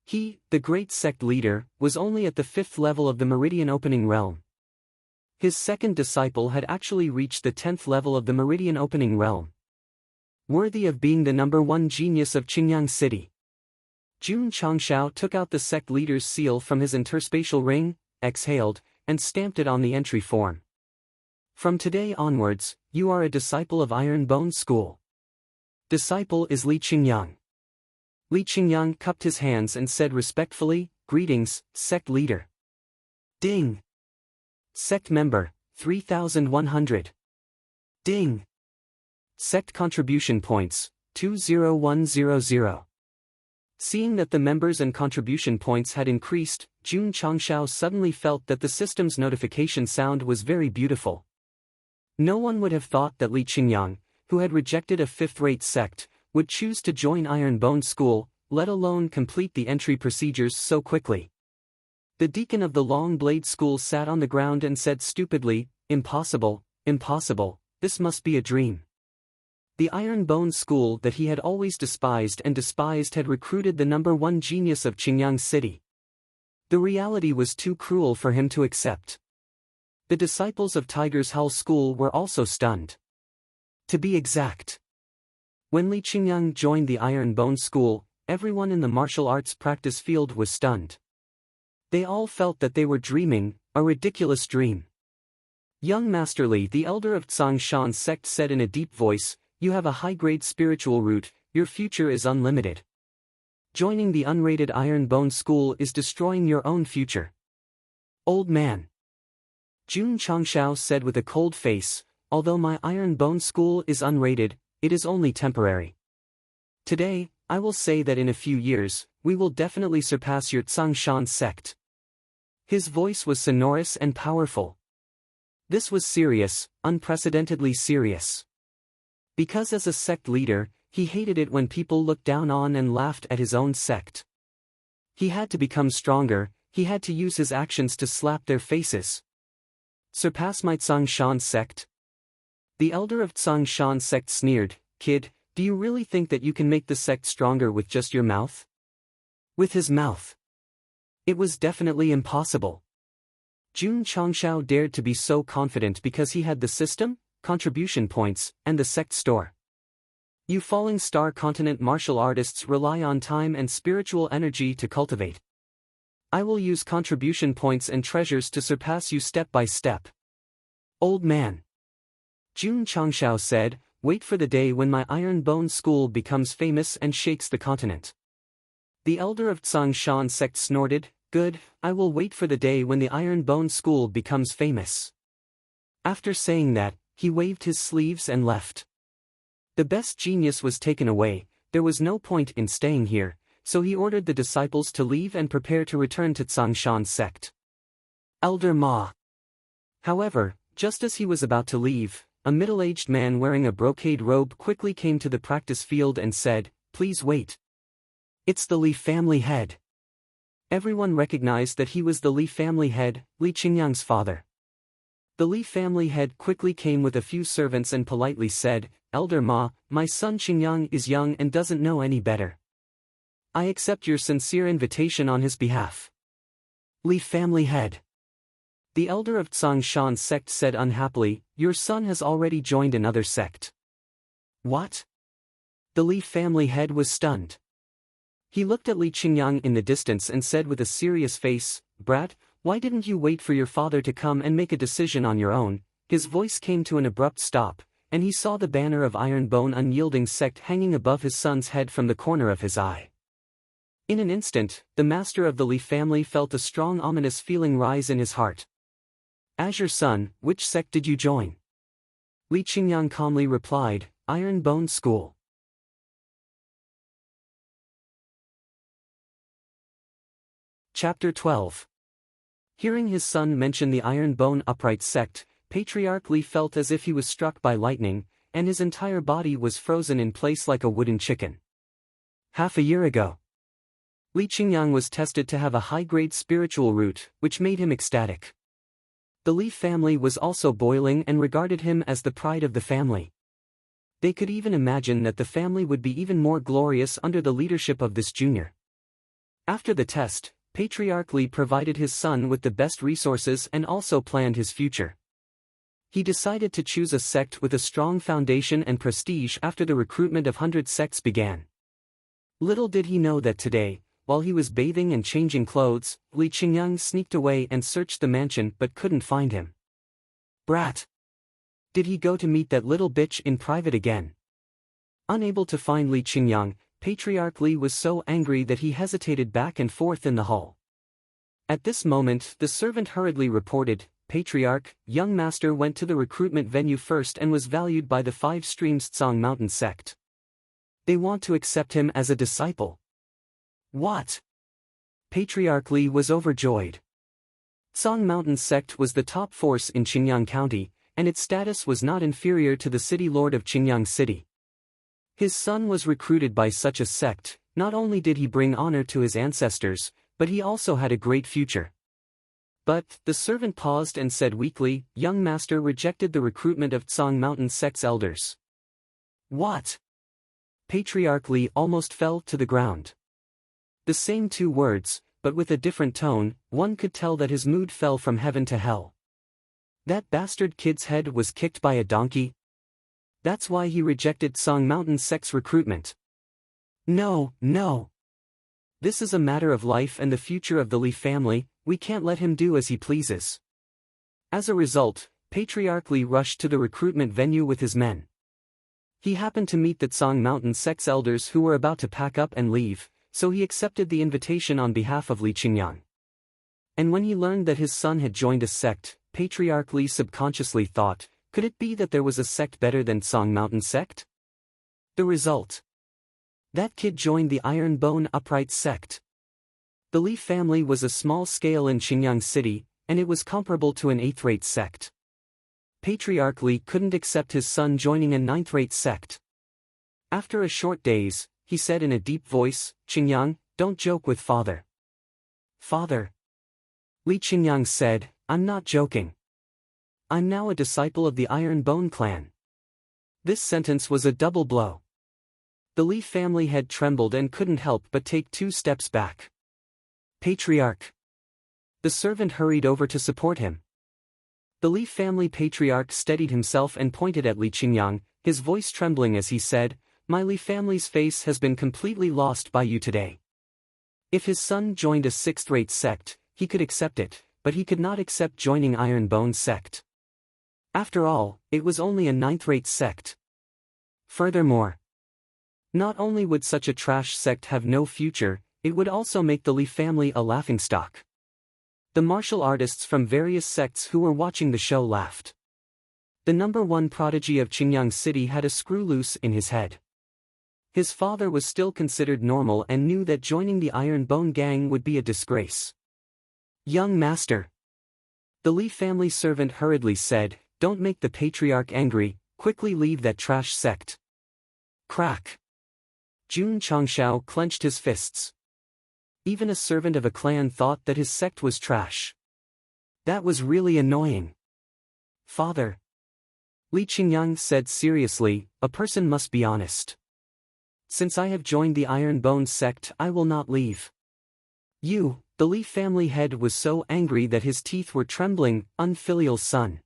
He, the great sect leader, was only at the 5th level of the Meridian Opening Realm. His second disciple had actually reached the 10th level of the Meridian Opening Realm. Worthy of being the #1 genius of Qingyang City. Jun Changshao took out the sect leader's seal from his interspatial ring, exhaled, and stamped it on the entry form. From today onwards, you are a disciple of Iron Bone School. Disciple is Li Qingyang. Li Qingyang cupped his hands and said respectfully, greetings, sect leader. Ding! Sect member, 3100. Ding! Sect contribution points, 20100. Seeing that the members and contribution points had increased, Jun Changshao suddenly felt that the system's notification sound was very beautiful. No one would have thought that Li Qingyang, who had rejected a 5th-rate sect, would choose to join Iron Bone School, let alone complete the entry procedures so quickly. The deacon of the Long Blade School sat on the ground and said stupidly, impossible, this must be a dream. The Iron Bone School that he had always despised had recruited the #1 genius of Qingyang City. The reality was too cruel for him to accept. The disciples of Tiger's Hull School were also stunned. To be exact. When Li Qingyang joined the Iron Bone School, everyone in the martial arts practice field was stunned. They all felt that they were dreaming, a ridiculous dream. Young Master Li, the elder of Tsangshan Sect, said in a deep voice, you have a high-grade spiritual root, your future is unlimited. Joining the unrated Iron Bone School is destroying your own future. Old man. Jun Changshao said with a cold face, although my Iron Bone School is unrated, it is only temporary. Today, I will say that in a few years, we will definitely surpass your Tsangshan Sect. His voice was sonorous and powerful. This was serious, unprecedentedly serious. Because as a sect leader, he hated it when people looked down on and laughed at his own sect. He had to become stronger, he had to use his actions to slap their faces. Surpass my Tsangshan Sect? The elder of Tsangshan Sect sneered, kid, do you really think that you can make the sect stronger with just your mouth? With his mouth. It was definitely impossible. Jun Changshao dared to be so confident because he had the system, contribution points, and the sect store. You Falling Star Continent martial artists rely on time and spiritual energy to cultivate. I will use contribution points and treasures to surpass you step by step. Old man. Jun Changshao said, wait for the day when my Iron Bone School becomes famous and shakes the continent. The elder of Tsangshan Sect snorted, good, I will wait for the day when the Iron Bone School becomes famous. After saying that, he waved his sleeves and left. The best genius was taken away, there was no point in staying here, so he ordered the disciples to leave and prepare to return to Tsangshan Sect. Elder Ma. However, just as he was about to leave, a middle-aged man wearing a brocade robe quickly came to the practice field and said, please wait. It's the Li family head. Everyone recognized that he was the Li family head, Li Qingyang's father. The Li family head quickly came with a few servants and politely said, Elder Ma, my son Qingyang is young and doesn't know any better. I accept your sincere invitation on his behalf. Li family head. The elder of Tsangshan Sect said unhappily, your son has already joined another sect. What? The Li family head was stunned. He looked at Li Qingyang in the distance and said with a serious face, brat, Why didn't you wait for your father to come and make a decision on your own? His voice came to an abrupt stop, and he saw the banner of Ironbone Unyielding Sect hanging above his son's head from the corner of his eye. In an instant, the master of the Li family felt a strong ominous feeling rise in his heart. As your son, which sect did you join? Li Qingyang calmly replied, Iron Bone School. Chapter 12. Hearing his son mention the Iron Bone Upright Sect, Patriarch Li felt as if he was struck by lightning, and his entire body was frozen in place like a wooden chicken. Half a year ago, Li Qingyang was tested to have a high-grade spiritual root, which made him ecstatic. The Li family was also boiling and regarded him as the pride of the family. They could even imagine that the family would be even more glorious under the leadership of this junior. After the test, Patriarch Li provided his son with the best resources and also planned his future. He decided to choose a sect with a strong foundation and prestige after the recruitment of 100 sects began. Little did he know that today, while he was bathing and changing clothes, Li Qingyang sneaked away and searched the mansion but couldn't find him. Brat! Did he go to meet that little bitch in private again? Unable to find Li Qingyang, Patriarch Li was so angry that he hesitated back and forth in the hall. At this moment, the servant hurriedly reported, Patriarch, young master went to the recruitment venue first and was valued by the 5 streams Tsang Mountain sect. They want to accept him as a disciple. What? Patriarch Li was overjoyed. Tsang Mountain sect was the top force in Qingyang County, and its status was not inferior to the city lord of Qingyang City. His son was recruited by such a sect. Not only did he bring honor to his ancestors, but he also had a great future. But, the servant paused and said weakly, young master rejected the recruitment of Tsang Mountain sect's elders. What? Patriarch Li almost fell to the ground. The same 2 words, but with a different tone, one could tell that his mood fell from heaven to hell. That bastard kid's head was kicked by a donkey? That's why he rejected Tsang Mountain sect's recruitment. No, no. This is a matter of life and the future of the Li family, we can't let him do as he pleases. As a result, Patriarch Li rushed to the recruitment venue with his men. He happened to meet the Tsang Mountain sect's elders who were about to pack up and leave, so he accepted the invitation on behalf of Li Qingyang. And when he learned that his son had joined a sect, Patriarch Li subconsciously thought, could it be that there was a sect better than Tsang Mountain sect? The result. That kid joined the Iron Bone Upright sect. The Li family was a small scale in Qingyang City, and it was comparable to an 8th-rate sect. Patriarch Li couldn't accept his son joining a 9th-rate sect. After a short days, he said in a deep voice, Qingyang, don't joke with father. Father. Li Qingyang said, I'm not joking. I'm now a disciple of the Iron Bone clan. This sentence was a double blow. The Li family head trembled and couldn't help but take 2 steps back. Patriarch. The servant hurried over to support him. The Li family patriarch steadied himself and pointed at Li Qingyang, his voice trembling as he said, my Li family's face has been completely lost by you today. If his son joined a 6th-rate sect, he could accept it, but he could not accept joining Iron Bone sect. After all, it was only a 9th-rate sect. Furthermore, not only would such a trash sect have no future, it would also make the Li family a laughingstock. The martial artists from various sects who were watching the show laughed. The #1 prodigy of Qingyang City had a screw loose in his head. His father was still considered normal and knew that joining the Iron Bone gang would be a disgrace. Young master. The Li family servant hurriedly said, don't make the patriarch angry, quickly leave that trash sect. Crack. Jun Changshao clenched his fists. Even a servant of a clan thought that his sect was trash. That was really annoying. Father. Li Qingyang said seriously, a person must be honest. Since I have joined the Iron Bone sect, I will not leave. You, the Li family head was so angry that his teeth were trembling, unfilial son.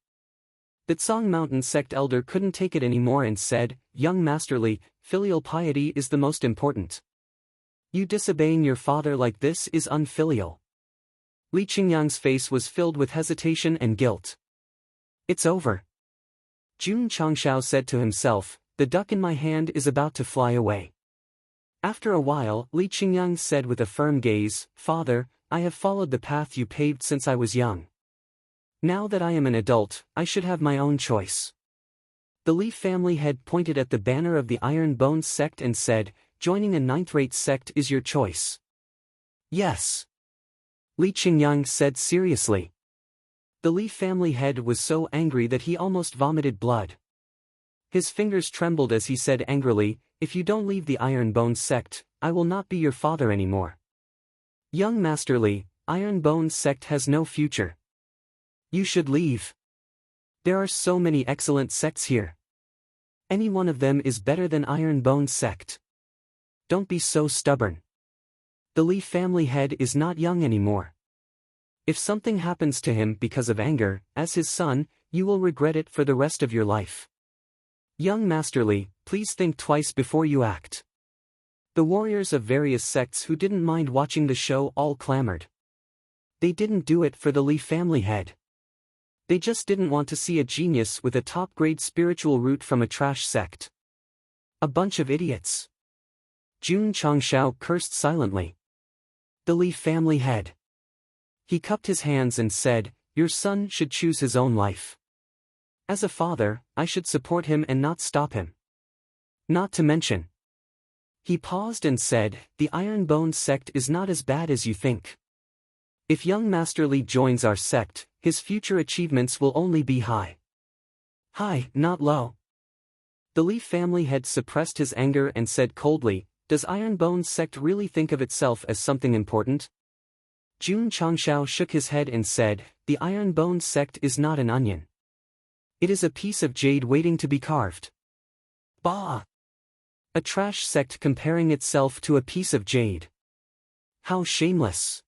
The Tsang Mountain sect elder couldn't take it anymore and said, young master Li, filial piety is the most important. You disobeying your father like this is unfilial. Li Qingyang's face was filled with hesitation and guilt. It's over. Jun Changshao said to himself, the duck in my hand is about to fly away. After a while, Li Qingyang said with a firm gaze, Father, I have followed the path you paved since I was young. Now that I am an adult, I should have my own choice. The Li family head pointed at the banner of the Iron Bones sect and said, joining a ninth-rate sect is your choice. Yes. Li Qingyang said seriously. The Li family head was so angry that he almost vomited blood. His fingers trembled as he said angrily, if you don't leave the Iron Bones sect, I will not be your father anymore. Young Master Li, Iron Bones sect has no future. You should leave. There are so many excellent sects here. Any one of them is better than Iron Bones sect. Don't be so stubborn. The Li family head is not young anymore. If something happens to him because of anger, as his son, you will regret it for the rest of your life. Young Master Li, please think twice before you act. The warriors of various sects who didn't mind watching the show all clamored. They didn't do it for the Li family head. They just didn't want to see a genius with a top-grade spiritual root from a trash sect. A bunch of idiots. Jun Changshao cursed silently. The Li family head. He cupped his hands and said, your son should choose his own life. As a father, I should support him and not stop him. Not to mention. He paused and said, the Iron Bones sect is not as bad as you think. If young Master Li joins our sect, his future achievements will only be high. High, not low. The Li family head suppressed his anger and said coldly, does Iron Bones sect really think of itself as something important? Jun Changshao shook his head and said, the Iron Bones sect is not an onion. It is a piece of jade waiting to be carved. Bah! A trash sect comparing itself to a piece of jade. How shameless.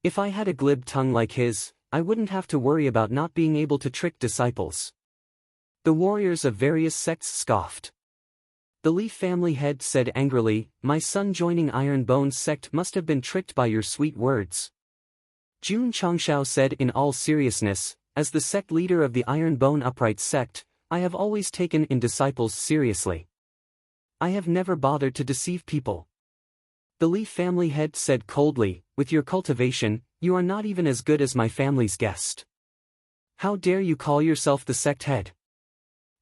If I had a glib tongue like his, I wouldn't have to worry about not being able to trick disciples. The warriors of various sects scoffed. The Li family head said angrily, my son joining Iron Bones sect must have been tricked by your sweet words. Jun Changshao said in all seriousness, as the sect leader of the Iron Bone Upright sect, I have always taken in disciples seriously. I have never bothered to deceive people. The Li family head said coldly, with your cultivation, you are not even as good as my family's guest. How dare you call yourself the sect head?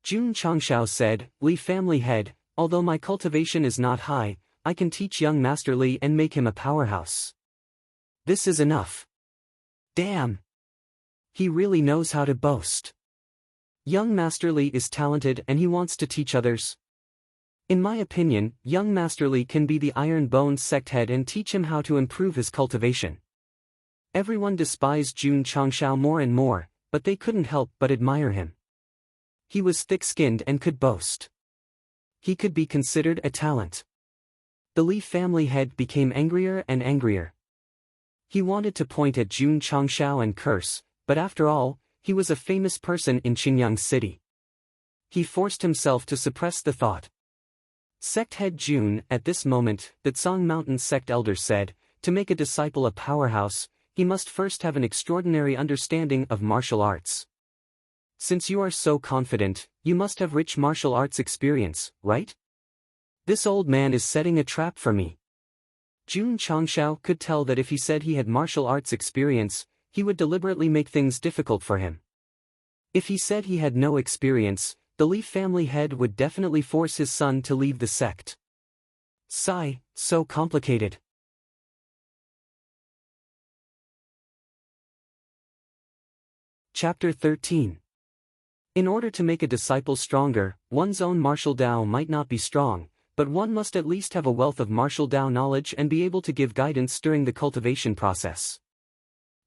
Jun Changshao said, Li family head, although my cultivation is not high, I can teach young Master Li and make him a powerhouse. This is enough. Damn. He really knows how to boast. Young Master Li is talented and he wants to teach others. In my opinion, young Master Li can be the Iron Bones sect head and teach him how to improve his cultivation. Everyone despised Jun Changshao more and more, but they couldn't help but admire him. He was thick-skinned and could boast. He could be considered a talent. The Li family head became angrier and angrier. He wanted to point at Jun Changshao and curse, but after all, he was a famous person in Qingyang City. He forced himself to suppress the thought. Sect head Jun, at this moment, the Tsang Mountain sect elder said, to make a disciple a powerhouse, he must first have an extraordinary understanding of martial arts. Since you are so confident, you must have rich martial arts experience, right? This old man is setting a trap for me. Jun Changshao could tell that if he said he had martial arts experience, he would deliberately make things difficult for him. If he said he had no experience, the Li family head would definitely force his son to leave the sect. Sigh, so complicated. Chapter 13. In order to make a disciple stronger, one's own martial Tao might not be strong, but one must at least have a wealth of martial Tao knowledge and be able to give guidance during the cultivation process.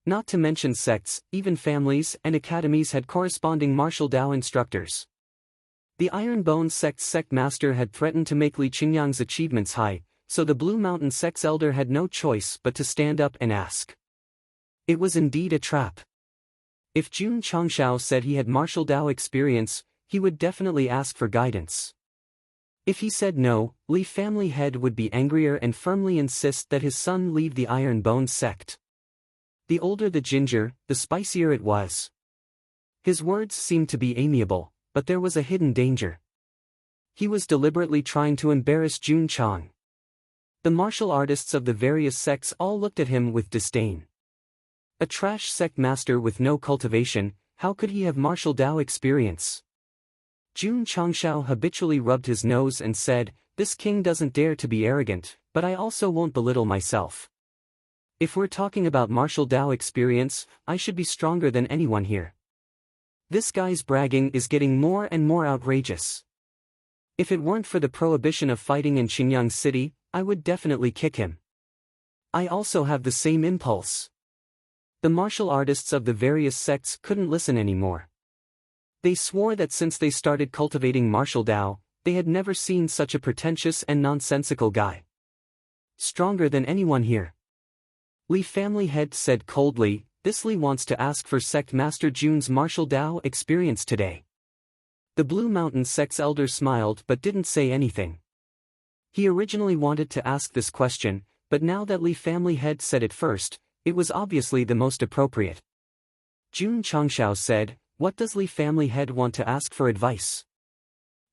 Not to mention sects, even families and academies had corresponding martial Tao instructors. The Iron Bones sect's sect master had threatened to make Li Qingyang's achievements high, so the Blue Mountain sect's elder had no choice but to stand up and ask. It was indeed a trap. If Jun Changshao said he had martial Tao experience, he would definitely ask for guidance. If he said no, Li family head would be angrier and firmly insist that his son leave the Iron Bones sect. The older the ginger, the spicier it was. His words seemed to be amiable, but there was a hidden danger. He was deliberately trying to embarrass Jun Chang. The martial artists of the various sects all looked at him with disdain. A trash sect master with no cultivation, how could he have martial Dao experience? Jun Changshao habitually rubbed his nose and said, "This king doesn't dare to be arrogant, but I also won't belittle myself. If we're talking about martial Dao experience, I should be stronger than anyone here. This guy's bragging is getting more and more outrageous. If it weren't for the prohibition of fighting in Qingyang City, I would definitely kick him. I also have the same impulse." The martial artists of the various sects couldn't listen anymore. They swore that since they started cultivating martial Dao, they had never seen such a pretentious and nonsensical guy. Stronger than anyone here. Li family head said coldly, "This Li wants to ask for Sect Master Jun's martial Dao experience today." The Blue Mountain sect's elder smiled but didn't say anything. He originally wanted to ask this question, but now that Li family head said it first, it was obviously the most appropriate. Jun Changshao said, "What does Li family head want to ask for advice?"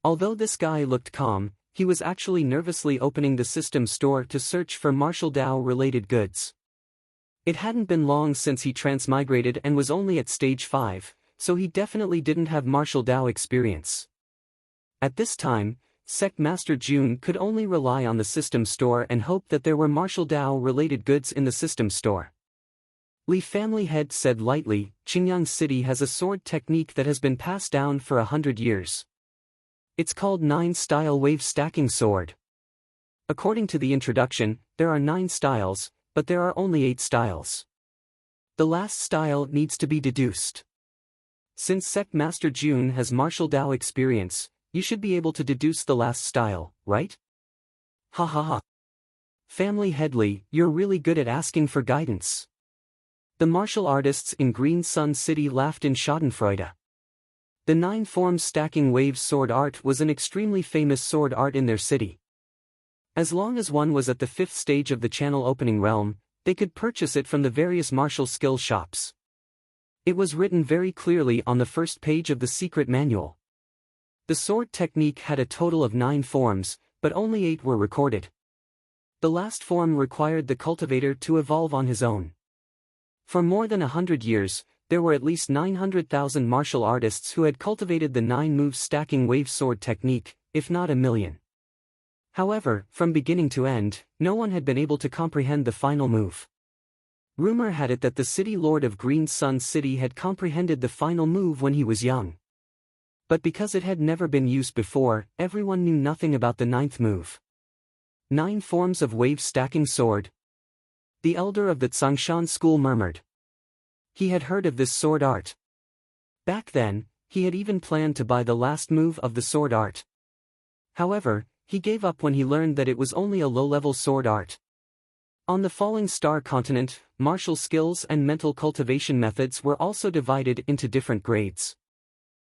Although this guy looked calm, he was actually nervously opening the system store to search for martial Dao-related goods. It hadn't been long since he transmigrated and was only at stage 5, so he definitely didn't have martial Dao experience. At this time, Sect Master Jun could only rely on the system store and hope that there were martial Dao-related goods in the system store. Li family head said lightly, "Qingyang City has a sword technique that has been passed down for 100 years. It's called 9-style wave stacking sword. According to the introduction, there are 9 styles, but there are only 8 styles. The last style needs to be deduced. Since Sect Master Jun has martial Dao experience, you should be able to deduce the last style, right?" Ha ha ha. Family Headley, you're really good at asking for guidance. The martial artists in Green Sun City laughed in schadenfreude. The 9 forms stacking waves sword art was an extremely famous sword art in their city. As long as one was at the 5th stage of the channel opening realm, they could purchase it from the various martial skill shops. It was written very clearly on the first page of the secret manual. The sword technique had a total of 9 forms, but only 8 were recorded. The last form required the cultivator to evolve on his own. For more than 100 years, there were at least 900,000 martial artists who had cultivated the 9-move stacking wave sword technique, if not 1,000,000. However, from beginning to end, no one had been able to comprehend the final move. Rumor had it that the city lord of Green Sun City had comprehended the final move when he was young. But because it had never been used before, everyone knew nothing about the 9th move. 9 forms of wave stacking sword. The elder of the Tsangshan school murmured. He had heard of this sword art. Back then, he had even planned to buy the last move of the sword art. However, he gave up when he learned that it was only a low-level sword art. On the Falling Star continent, martial skills and mental cultivation methods were also divided into different grades.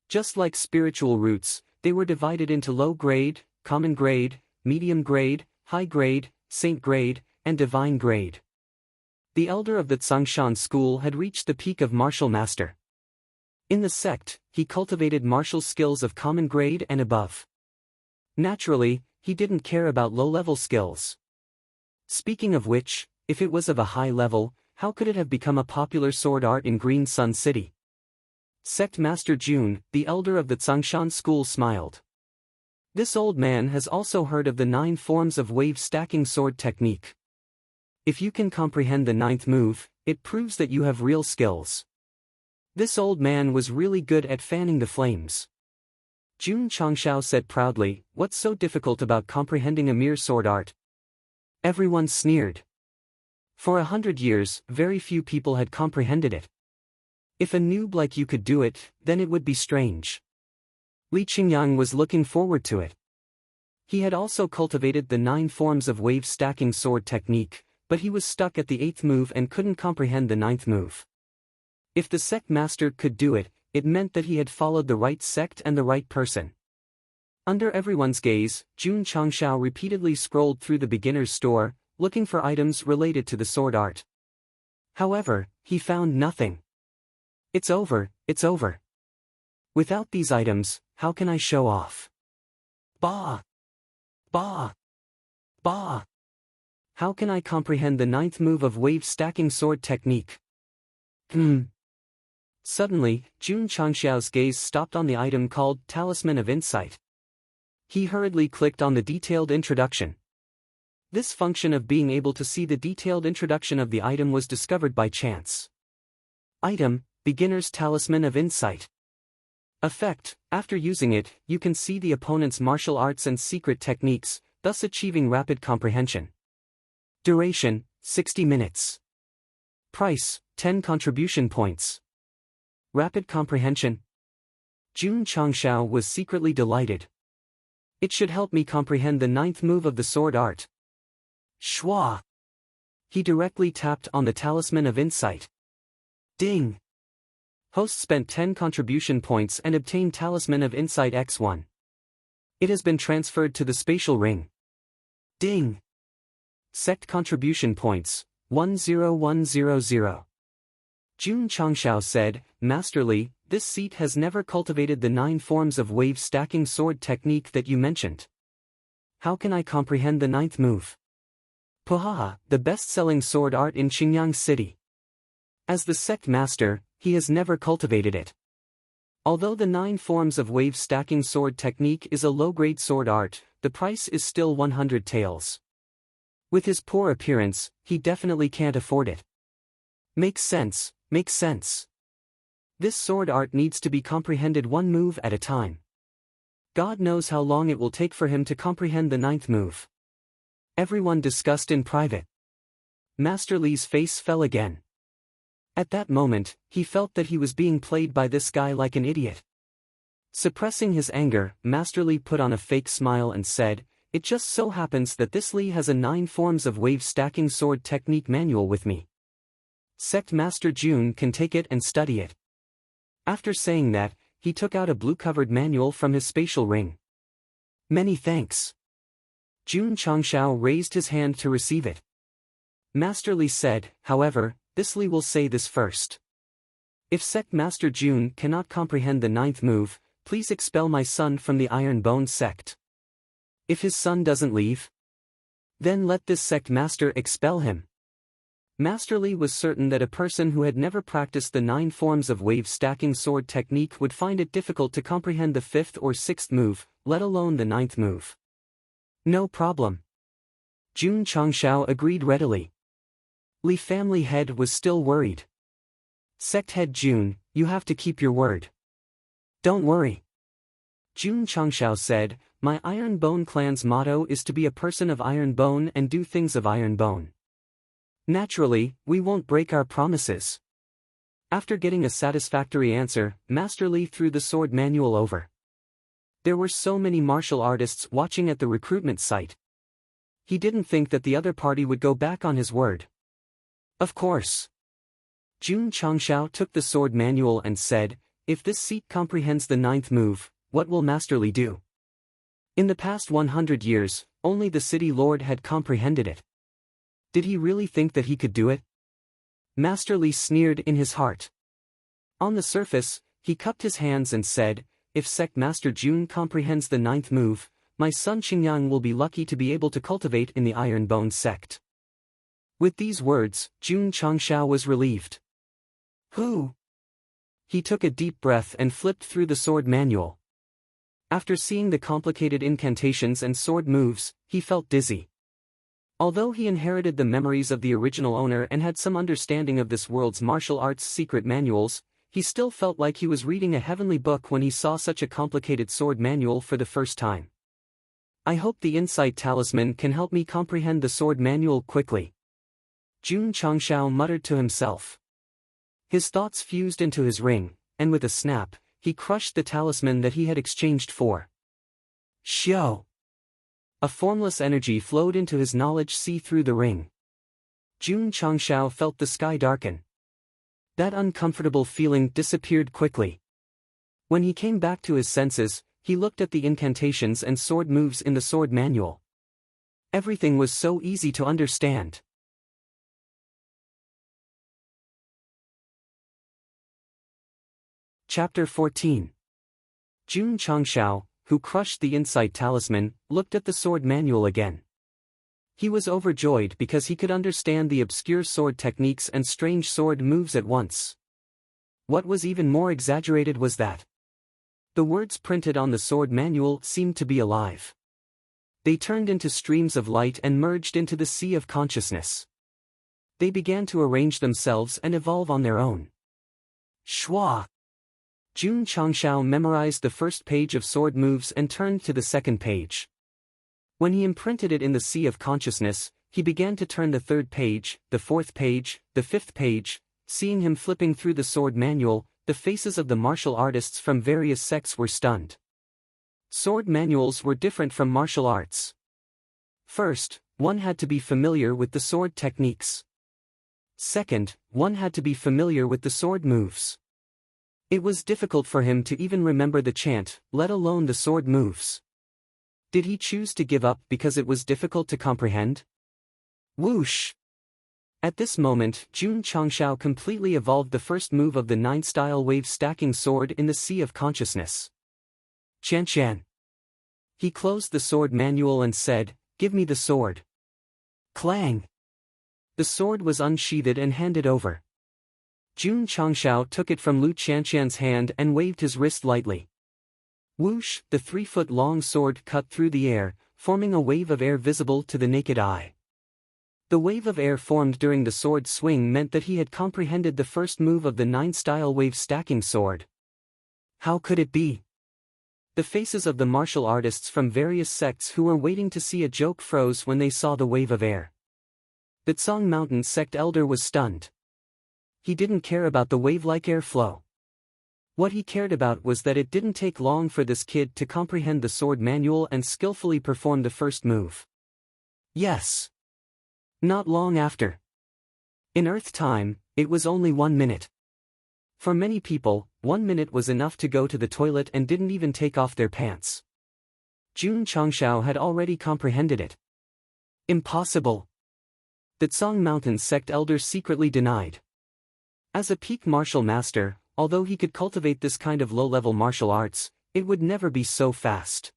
Just like spiritual roots, they were divided into low grade, common grade, medium grade, high grade, saint grade, and divine grade. The elder of the Tsangshan school had reached the peak of martial master. In the sect, he cultivated martial skills of common grade and above. Naturally, he didn't care about low-level skills. Speaking of which, if it was of a high level, how could it have become a popular sword art in Green Sun City? Sect Master Jun, the elder of the Tsangshan school, smiled. This old man has also heard of the 9 forms of wave stacking sword technique. If you can comprehend the 9th move, it proves that you have real skills. This old man was really good at fanning the flames. Jun Changshao said proudly, "What's so difficult about comprehending a mere sword art?" Everyone sneered. For 100 years, very few people had comprehended it. If a noob like you could do it, then it would be strange. Li Qingyang was looking forward to it. He had also cultivated the 9 forms of wave stacking sword technique, but he was stuck at the 8th move and couldn't comprehend the 9th move. If the sect master could do it, it meant that he had followed the right sect and the right person. Under everyone's gaze, Jun Changshao repeatedly scrolled through the beginner's store, looking for items related to the sword art. However, he found nothing. It's over, it's over. Without these items, how can I show off? Bah! Bah! Bah! How can I comprehend the ninth move of wave-stacking sword technique? Suddenly, Jun Changxiao's gaze stopped on the item called Talisman of Insight. He hurriedly clicked on the detailed introduction. This function of being able to see the detailed introduction of the item was discovered by chance. Item, Beginner's Talisman of Insight. Effect, after using it, you can see the opponent's martial arts and secret techniques, thus achieving rapid comprehension. Duration, 60 minutes. Price, 10 contribution points. Rapid comprehension. Jun Changxiao was secretly delighted. It should help me comprehend the ninth move of the sword art. Schwa! He directly tapped on the Talisman of Insight. Ding! Host spent 10 contribution points and obtained Talisman of Insight X1. It has been transferred to the spatial ring. Ding! Sect contribution points, 10100. Jun Changxiao said, Masterly, this seat has never cultivated the 9 forms of wave-stacking sword technique that you mentioned. How can I comprehend the ninth move? Puhaha, the best-selling sword art in Qingyang City. As the Sect master, he has never cultivated it. Although the 9 forms of wave-stacking sword technique is a low-grade sword art, the price is still 100 taels. With his poor appearance, he definitely can't afford it. Makes sense, makes sense. This sword art needs to be comprehended one move at a time. God knows how long it will take for him to comprehend the ninth move. Everyone discussed in private. Master Li's face fell again. At that moment, he felt that he was being played by this guy like an idiot. Suppressing his anger, Master Li put on a fake smile and said, It just so happens that this Li has a 9 forms of wave-stacking sword technique manual with me. Sect Master Jun can take it and study it. After saying that, he took out a blue-covered manual from his spatial ring. Many thanks. Jun Changxiao raised his hand to receive it. Master Li said, however, this Li will say this first. If Sect Master Jun cannot comprehend the ninth move, please expel my son from the Iron Bone sect. If his son doesn't leave, then let this sect master expel him. Master Li was certain that a person who had never practiced the 9 forms of wave-stacking sword technique would find it difficult to comprehend the 5th or 6th move, let alone the 9th move. No problem. Jun Changxiao agreed readily. Li family head was still worried. Sect head Jun, you have to keep your word. Don't worry. Jun Changxiao said, my Iron Bone clan's motto is to be a person of iron bone and do things of iron bone. Naturally, we won't break our promises. After getting a satisfactory answer, Master Li threw the sword manual over. There were so many martial artists watching at the recruitment site. He didn't think that the other party would go back on his word. Of course. Jun Changxiao took the sword manual and said, if this seat comprehends the ninth move, what will Master Li do? In the past 100 years, only the city lord had comprehended it. Did he really think that he could do it? Master Li sneered in his heart. On the surface, he cupped his hands and said, if Sect Master Jun comprehends the ninth move, my son Xingyang will be lucky to be able to cultivate in the Iron Bone sect. With these words, Jun Changxiao was relieved. Who? He took a deep breath and flipped through the sword manual. After seeing the complicated incantations and sword moves, he felt dizzy. Although he inherited the memories of the original owner and had some understanding of this world's martial arts secret manuals, he still felt like he was reading a heavenly book when he saw such a complicated sword manual for the first time. I hope the Insight Talisman can help me comprehend the sword manual quickly. Jun Changxiao muttered to himself. His thoughts fused into his ring, and with a snap, he crushed the talisman that he had exchanged for. Xiao! A formless energy flowed into his knowledge sea through the ring. Jun Changxiao felt the sky darken. That uncomfortable feeling disappeared quickly. When he came back to his senses, he looked at the incantations and sword moves in the sword manual. Everything was so easy to understand. Chapter 14. Jun Changshao, who crushed the insight talisman, looked at the sword manual again. He was overjoyed because he could understand the obscure sword techniques and strange sword moves at once. What was even more exaggerated was that the words printed on the sword manual seemed to be alive. They turned into streams of light and merged into the sea of consciousness. They began to arrange themselves and evolve on their own. Shwa! Jun Changshao memorized the first page of sword moves and turned to the second page. When he imprinted it in the sea of consciousness, he began to turn the third page, the fourth page, the fifth page. Seeing him flipping through the sword manual, the faces of the martial artists from various sects were stunned. Sword manuals were different from martial arts. First, one had to be familiar with the sword techniques. Second, one had to be familiar with the sword moves. It was difficult for him to even remember the chant, let alone the sword moves. Did he choose to give up because it was difficult to comprehend? Whoosh! At this moment, Jun Changshao completely evolved the first move of the 9-style wave stacking sword in the sea of consciousness. Qian. He closed the sword manual and said, "Give me the sword." Clang! The sword was unsheathed and handed over. Jun Changshao took it from Lu Qianqian's hand and waved his wrist lightly. Whoosh! The 3-foot-long sword cut through the air, forming a wave of air visible to the naked eye. The wave of air formed during the sword swing meant that he had comprehended the first move of the 9-style wave stacking sword. How could it be? The faces of the martial artists from various sects who were waiting to see a joke froze when they saw the wave of air. The Tsang Mountain sect elder was stunned. He didn't care about the wave-like airflow. What he cared about was that it didn't take long for this kid to comprehend the sword manual and skillfully perform the first move. Yes. Not long after. In Earth time, it was only 1 minute. For many people, 1 minute was enough to go to the toilet and didn't even take off their pants. Jun Changshao had already comprehended it. Impossible. The Tsang Mountain sect elder secretly denied. As a peak martial master, although he could cultivate this kind of low-level martial arts, it would never be so fast.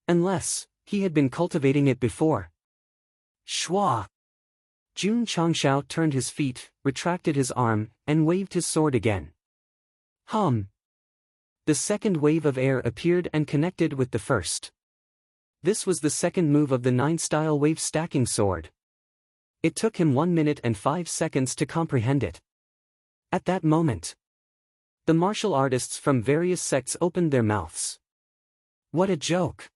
Unless he had been cultivating it before. Shwa! Jun Changshao turned his feet, retracted his arm, and waved his sword again. Hum! The second wave of air appeared and connected with the first. This was the second move of the 9-style wave stacking sword. It took him 1 minute and 5 seconds to comprehend it. At that moment, the martial artists from various sects opened their mouths. What a joke!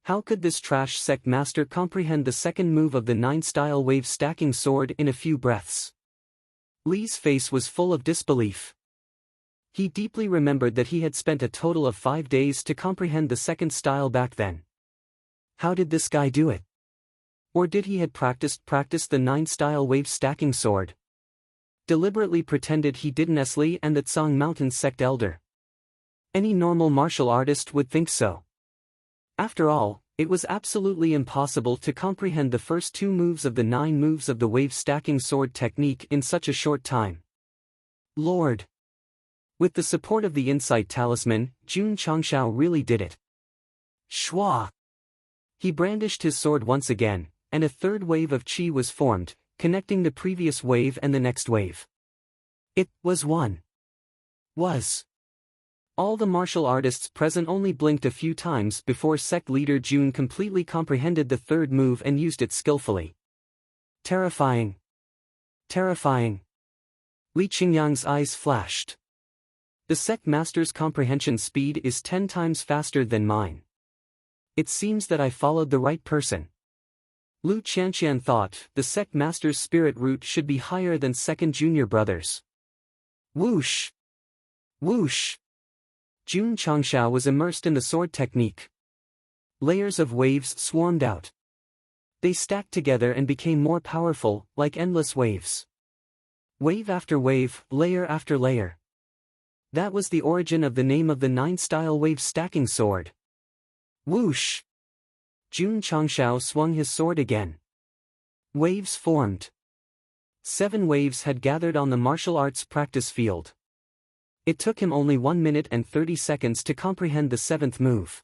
How could this trash sect master comprehend the second move of the 9-style wave stacking sword in a few breaths? Li's face was full of disbelief. He deeply remembered that he had spent a total of 5 days to comprehend the second style back then. How did this guy do it? Or did he had practiced the 9-style wave stacking sword? Deliberately pretended he didn't as Li and the Tsang Mountain sect elder. Any normal martial artist would think so. After all, it was absolutely impossible to comprehend the first 2 moves of the 9 moves of the wave stacking sword technique in such a short time. Lord! With the support of the insight talisman, Jun Changshao really did it. Shwa! He brandished his sword once again, and a third wave of qi was formed, connecting the previous wave and the next wave. It was one. All the martial artists present only blinked a few times before sect leader Jun completely comprehended the third move and used it skillfully. Terrifying. Terrifying. Li Qingyang's eyes flashed. The sect master's comprehension speed is 10 times faster than mine. It seems that I followed the right person. Lu Qianqian thought the sect master's spirit root should be higher than second junior brothers. Whoosh! Whoosh! Jun Changshao was immersed in the sword technique. Layers of waves swarmed out. They stacked together and became more powerful, like endless waves. Wave after wave, layer after layer. That was the origin of the name of the 9-style wave stacking sword. Whoosh! Jun Changshao swung his sword again. Waves formed. 7 waves had gathered on the martial arts practice field. It took him only 1 minute and 30 seconds to comprehend the 7th move.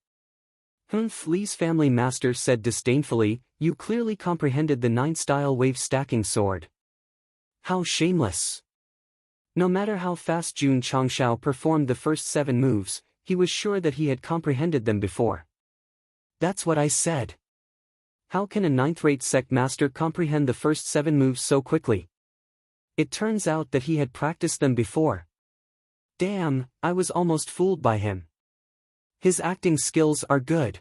Humph, Lee's family master said disdainfully, you clearly comprehended the 9-style wave stacking sword. How shameless. No matter how fast Jun Changshao performed the first 7 moves, he was sure that he had comprehended them before. That's what I said. How can a 9th-rate sect master comprehend the first 7 moves so quickly? It turns out that he had practiced them before. Damn, I was almost fooled by him. His acting skills are good.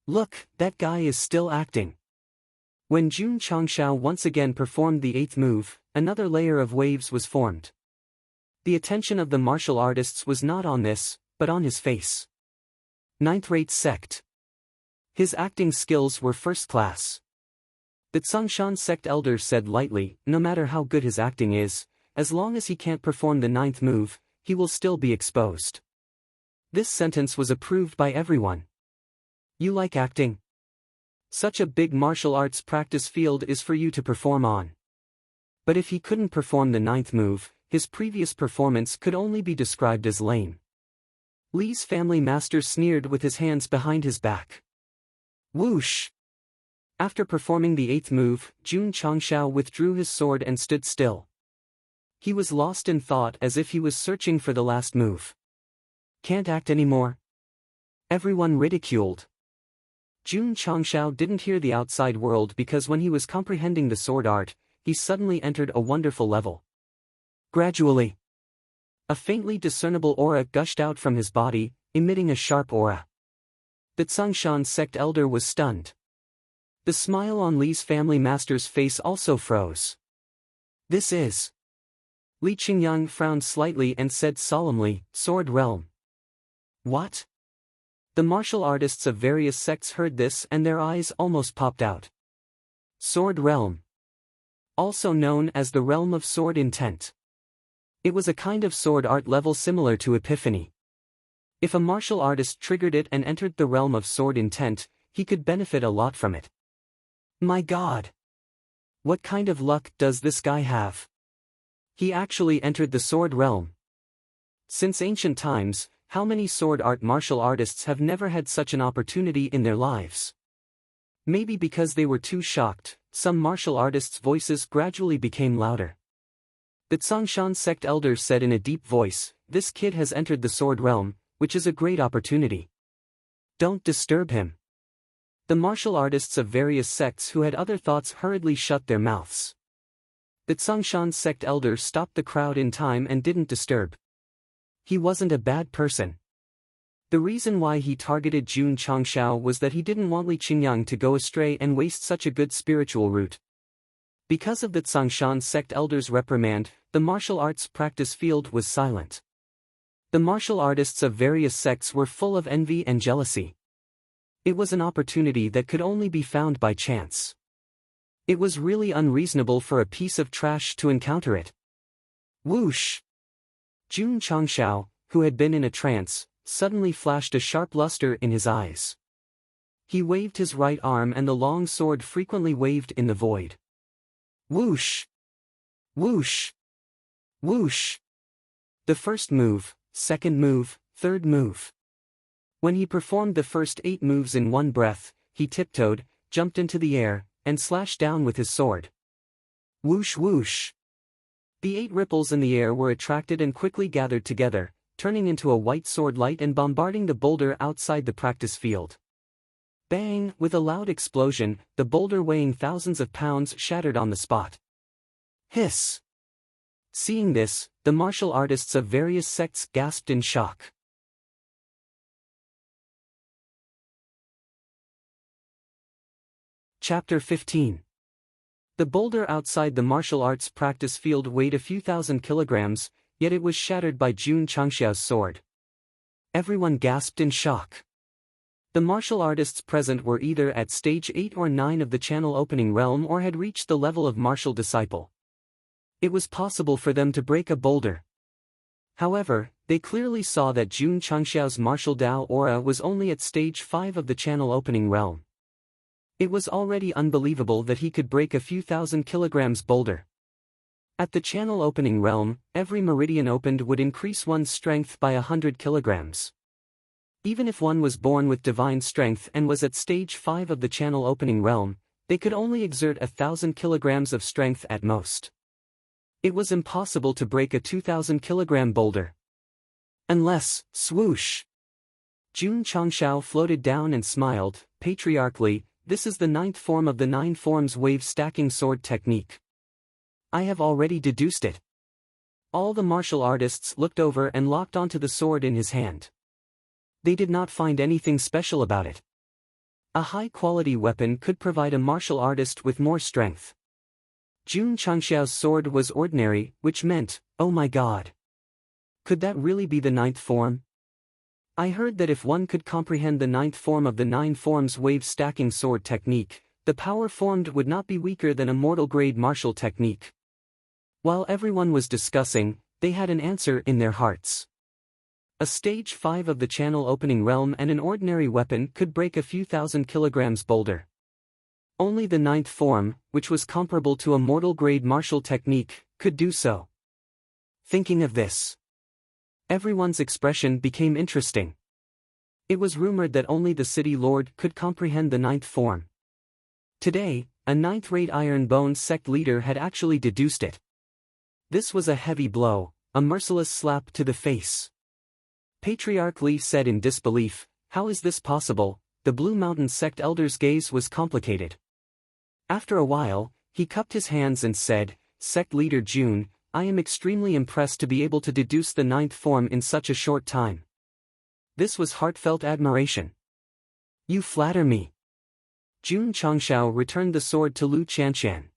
Look, that guy is still acting. When Jun Changshao once again performed the 8th move, another layer of waves was formed. The attention of the martial artists was not on this, but on his face. 9th-rate sect. His acting skills were first class. The Tsongshan sect elder said lightly, no matter how good his acting is, as long as he can't perform the 9th move, he will still be exposed. This sentence was approved by everyone. You like acting? Such a big martial arts practice field is for you to perform on. But if he couldn't perform the 9th move, his previous performance could only be described as lame. Lee's family master sneered with his hands behind his back. Whoosh! After performing the 8th move, Jun Changshao withdrew his sword and stood still. He was lost in thought as if he was searching for the last move. Can't act anymore? Everyone ridiculed. Jun Changshao didn't hear the outside world because when he was comprehending the sword art, he suddenly entered a wonderful level. Gradually, a faintly discernible aura gushed out from his body, emitting a sharp aura. The Tsongshan sect elder was stunned. The smile on Lee's family master's face also froze. This is... Li Qingyang frowned slightly and said solemnly, Sword Realm. What? The martial artists of various sects heard this and their eyes almost popped out. Sword Realm. Also known as the Realm of Sword Intent. It was a kind of sword art level similar to Epiphany. If a martial artist triggered it and entered the Realm of Sword Intent, he could benefit a lot from it. My God! What kind of luck does this guy have? He actually entered the Sword Realm. Since ancient times, how many sword art martial artists have never had such an opportunity in their lives? Maybe because they were too shocked, some martial artists' voices gradually became louder. The Tsongshan sect elder said in a deep voice, this kid has entered the Sword Realm, which is a great opportunity. Don't disturb him. The martial artists of various sects who had other thoughts hurriedly shut their mouths. The Tsongshan sect elder stopped the crowd in time and didn't disturb. He wasn't a bad person. The reason why he targeted Jun Changshao was that he didn't want Li Qingyang to go astray and waste such a good spiritual route. Because of the Tsongshan sect elder's reprimand, the martial arts practice field was silent. The martial artists of various sects were full of envy and jealousy. It was an opportunity that could only be found by chance. It was really unreasonable for a piece of trash to encounter it. Whoosh! Jun Changshao, who had been in a trance, suddenly flashed a sharp luster in his eyes. He waved his right arm and the long sword frequently waved in the void. Whoosh! Whoosh! Whoosh! The first move, second move, third move. When he performed the first 8 moves in one breath, he tiptoed, jumped into the air, and slashed down with his sword. Whoosh whoosh! The 8 ripples in the air were attracted and quickly gathered together, turning into a white sword light and bombarding the boulder outside the practice field. Bang! With a loud explosion, the boulder weighing thousands of pounds shattered on the spot. Hiss! Seeing this, the martial artists of various sects gasped in shock. Chapter 15. The boulder outside the martial arts practice field weighed a few thousand kilograms, yet it was shattered by Jun Changshao's sword. Everyone gasped in shock. The martial artists present were either at stage 8 or 9 of the channel opening realm or had reached the level of martial disciple. It was possible for them to break a boulder. However, they clearly saw that Jun Changshao's martial Dao aura was only at stage 5 of the channel opening realm. It was already unbelievable that he could break a few thousand kilograms boulder. At the channel opening realm, every meridian opened would increase one's strength by 100 kilograms. Even if one was born with divine strength and was at stage 5 of the channel opening realm, they could only exert 1,000 kilograms of strength at most. It was impossible to break a 2,000 kilogram boulder. Unless, swoosh! Jun Changshao floated down and smiled, patriarchally, this is the 9th form of the 9 forms wave stacking sword technique. I have already deduced it. All the martial artists looked over and locked onto the sword in his hand. They did not find anything special about it. A high-quality weapon could provide a martial artist with more strength. Jun Changshao's sword was ordinary, which meant, oh my god. Could that really be the 9th form? I heard that if one could comprehend the 9th form of the 9 forms wave stacking sword technique, the power formed would not be weaker than a mortal grade martial technique. While everyone was discussing, they had an answer in their hearts. A stage 5 of the channel opening realm and an ordinary weapon could break a few thousand kilograms boulder. Only the 9th form, which was comparable to a mortal grade martial technique, could do so. Thinking of this, everyone's expression became interesting. It was rumored that only the city lord could comprehend the 9th form. Today, a 9th-rate Iron Bones sect leader had actually deduced it. This was a heavy blow, a merciless slap to the face. Patriarch Li said in disbelief, how is this possible? The Blue Mountain sect elder's gaze was complicated. After a while, he cupped his hands and said, Sect leader Jun, I am extremely impressed to be able to deduce the 9th form in such a short time. This was heartfelt admiration. You flatter me. Jun Changshao returned the sword to Lu Qianshan.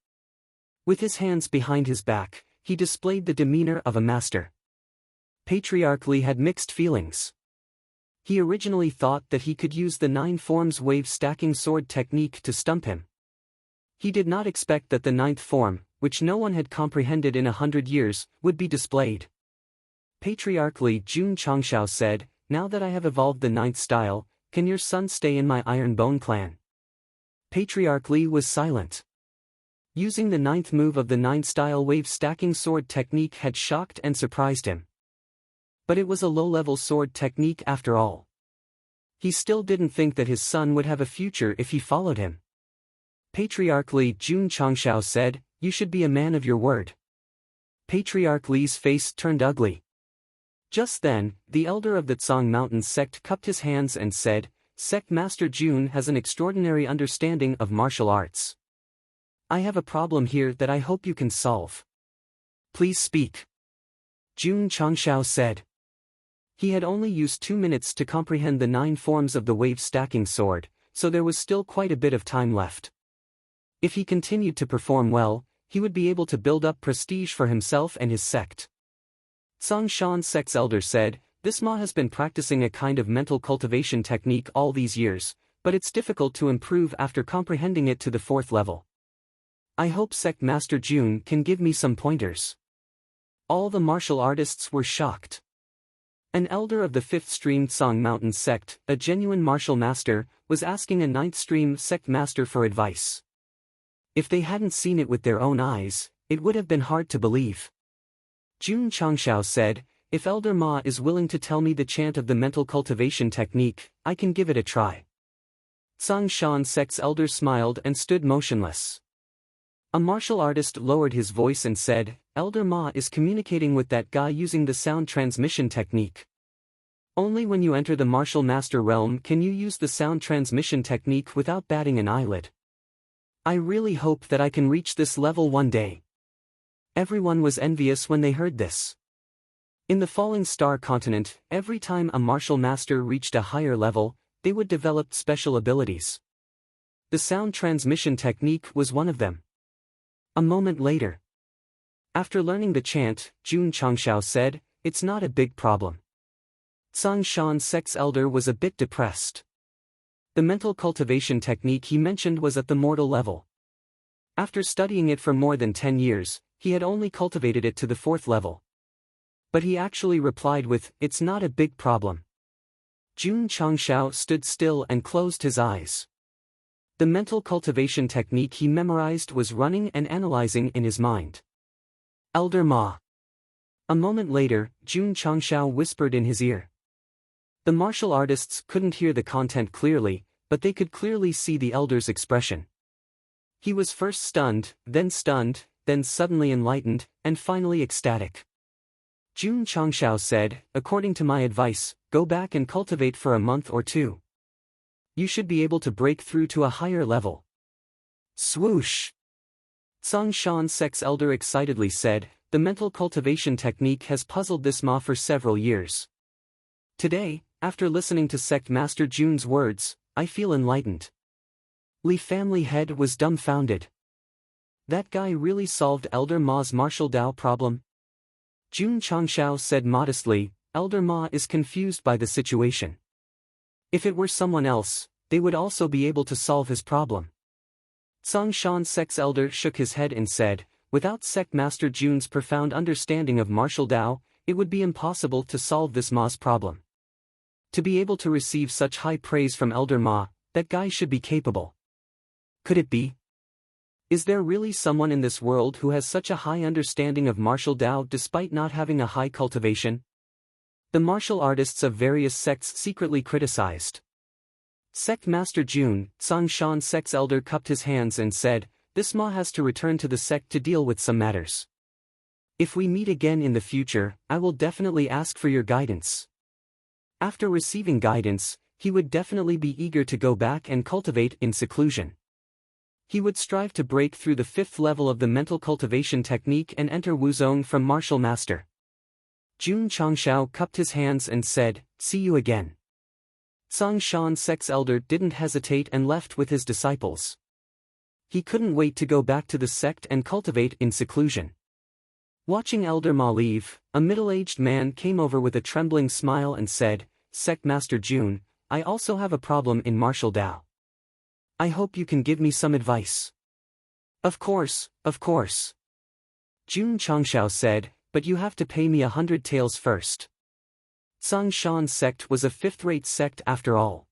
With his hands behind his back, he displayed the demeanor of a master. Patriarch Li had mixed feelings. He originally thought that he could use the 9 forms wave stacking sword technique to stump him. He did not expect that the 9th form, which no one had comprehended in 100 years, would be displayed. Patriarch Li Jun Changshao said, now that I have evolved the 9th style, can your son stay in my Iron Bone clan? Patriarch Li was silent. Using the 9th move of the 9th style wave stacking sword technique had shocked and surprised him. But it was a low-level sword technique after all. He still didn't think that his son would have a future if he followed him. Patriarch Li Jun Changshao said, you should be a man of your word. Patriarch Li's face turned ugly. Just then, the elder of the Tsang Mountain sect cupped his hands and said, Sect Master Jun has an extraordinary understanding of martial arts. I have a problem here that I hope you can solve. Please speak. Jun Changshao said. He had only used 2 minutes to comprehend the 9 forms of the wave stacking sword, so there was still quite a bit of time left. If he continued to perform well, he would be able to build up prestige for himself and his sect. Tsang Shan sect's elder said, this Ma has been practicing a kind of mental cultivation technique all these years, but it's difficult to improve after comprehending it to the 4th level. I hope Sect Master Jun can give me some pointers. All the martial artists were shocked. An elder of the 5th stream Tsang Mountain sect, a genuine martial master, was asking a 9th stream sect master for advice. If they hadn't seen it with their own eyes, it would have been hard to believe. Jun Changshao said, if Elder Ma is willing to tell me the chant of the mental cultivation technique, I can give it a try. Tsang Shan sect's elder smiled and stood motionless. A martial artist lowered his voice and said, Elder Ma is communicating with that guy using the sound transmission technique. Only when you enter the martial master realm can you use the sound transmission technique without batting an eyelid. I really hope that I can reach this level one day. Everyone was envious when they heard this. In the Falling Star continent, every time a martial master reached a higher level, they would develop special abilities. The sound transmission technique was one of them. A moment later, after learning the chant, Jun Changshao said, it's not a big problem. Tsang Shan sect's elder was a bit depressed. The mental cultivation technique he mentioned was at the mortal level. After studying it for more than 10 years, he had only cultivated it to the 4th level. But he actually replied with, it's not a big problem. Jun Changshao stood still and closed his eyes. The mental cultivation technique he memorized was running and analyzing in his mind. Elder Ma. A moment later, Jun Changshao whispered in his ear. The martial artists couldn't hear the content clearly, but they could clearly see the elder's expression. He was first stunned, then suddenly enlightened, and finally ecstatic. Jun Changshao said, according to my advice, go back and cultivate for a month or two. You should be able to break through to a higher level. Swoosh! Tsang Shan Sect's elder excitedly said, the mental cultivation technique has puzzled this Ma for several years. Today, after listening to Sect Master Jun's words, I feel enlightened. Li family head was dumbfounded. That guy really solved Elder Ma's martial Dao problem? Jun Changshao said modestly, Elder Ma is confused by the situation. If it were someone else, they would also be able to solve his problem. Tsang Shan Sect's elder shook his head and said, without Sect Master Jun's profound understanding of martial Dao, it would be impossible to solve this Ma's problem. To be able to receive such high praise from Elder Ma, that guy should be capable. Could it be? Is there really someone in this world who has such a high understanding of martial Dao despite not having a high cultivation? The martial artists of various sects secretly criticized. Sect Master Jun, Tsang Shan Sect's elder cupped his hands and said, this Ma has to return to the sect to deal with some matters. If we meet again in the future, I will definitely ask for your guidance. After receiving guidance, he would definitely be eager to go back and cultivate in seclusion. He would strive to break through the 5th level of the mental cultivation technique and enter Wuzong from martial master. Jun Changshao cupped his hands and said, see you again. Tsang Shan Sect's elder didn't hesitate and left with his disciples. He couldn't wait to go back to the sect and cultivate in seclusion. Watching Elder Ma leave, a middle-aged man came over with a trembling smile and said, Sect Master Jun, I also have a problem in martial Dao. I hope you can give me some advice. Of course, of course. Jun Changshao said, but you have to pay me 100 taels first. Tsang Shan Sect was a 5th-rate sect after all.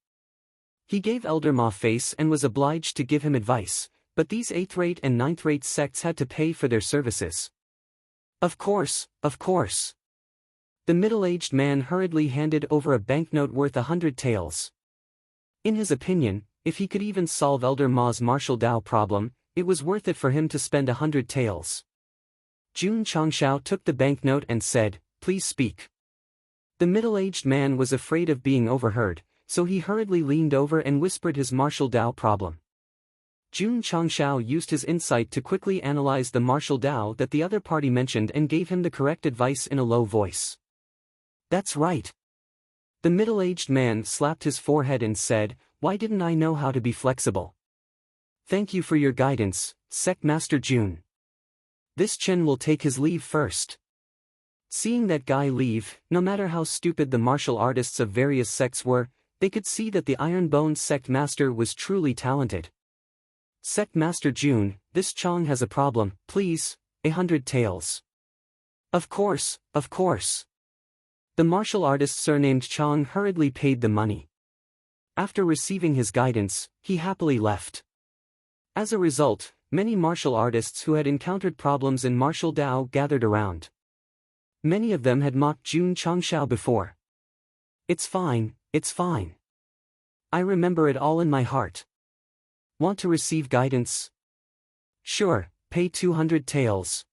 He gave Elder Ma face and was obliged to give him advice, but these 8th-rate and 9th-rate sects had to pay for their services. Of course, of course. The middle-aged man hurriedly handed over a banknote worth 100 taels. In his opinion, if he could even solve Elder Ma's martial Dao problem, it was worth it for him to spend 100 taels. Jun Changshao took the banknote and said, please speak. The middle-aged man was afraid of being overheard, so he hurriedly leaned over and whispered his martial Dao problem. Jun Changshao used his insight to quickly analyze the martial Dao that the other party mentioned and gave him the correct advice in a low voice. That's right. The middle-aged man slapped his forehead and said, why didn't I know how to be flexible? Thank you for your guidance, Sect Master Jun. This Chen will take his leave first. Seeing that guy leave, no matter how stupid the martial artists of various sects were, they could see that the Iron Bones Sect Master was truly talented. Sect Master Jun, this Chong has a problem, please, 100 taels. Of course, of course. The martial artist surnamed Chong hurriedly paid the money. After receiving his guidance, he happily left. As a result, many martial artists who had encountered problems in martial Dao gathered around. Many of them had mocked Jun Changshao before. It's fine, it's fine. I remember it all in my heart. Want to receive guidance? Sure, pay 200 taels.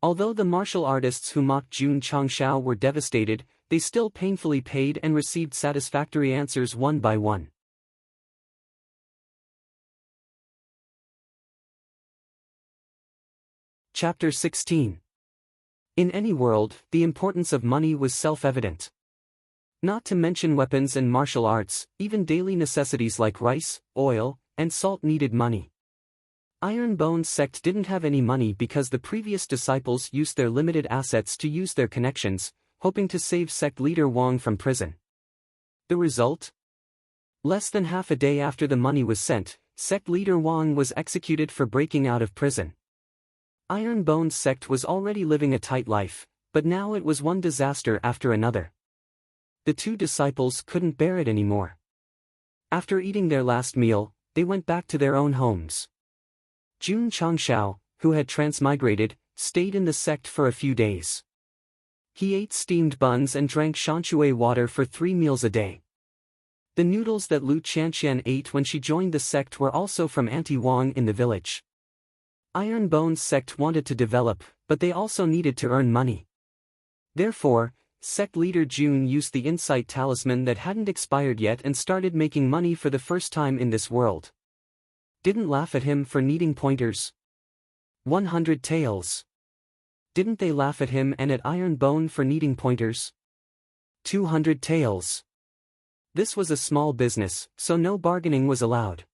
Although the martial artists who mocked Jun Changshao were devastated, they still painfully paid and received satisfactory answers one by one. Chapter 16. In any world, the importance of money was self-evident. Not to mention weapons and martial arts, even daily necessities like rice, oil, and salt needed money. Iron Bones Sect didn't have any money because the previous disciples used their limited assets to use their connections, hoping to save sect leader Wang from prison. The result? Less than half a day after the money was sent, sect leader Wang was executed for breaking out of prison. Iron Bones Sect was already living a tight life, but now it was one disaster after another. The two disciples couldn't bear it anymore. After eating their last meal, they went back to their own homes. Jun Changshao, who had transmigrated, stayed in the sect for a few days. He ate steamed buns and drank shanxue water for 3 meals a day. The noodles that Lu Qianqian ate when she joined the sect were also from Auntie Wang in the village. Iron Bones sect wanted to develop, but they also needed to earn money. Therefore, sect leader June used the insight talisman that hadn't expired yet and started making money for the first time in this world. Didn't laugh at him for needing pointers. 100 taels. Didn't they laugh at him and at Iron Bone for needing pointers? 200 taels. This was a small business, so no bargaining was allowed.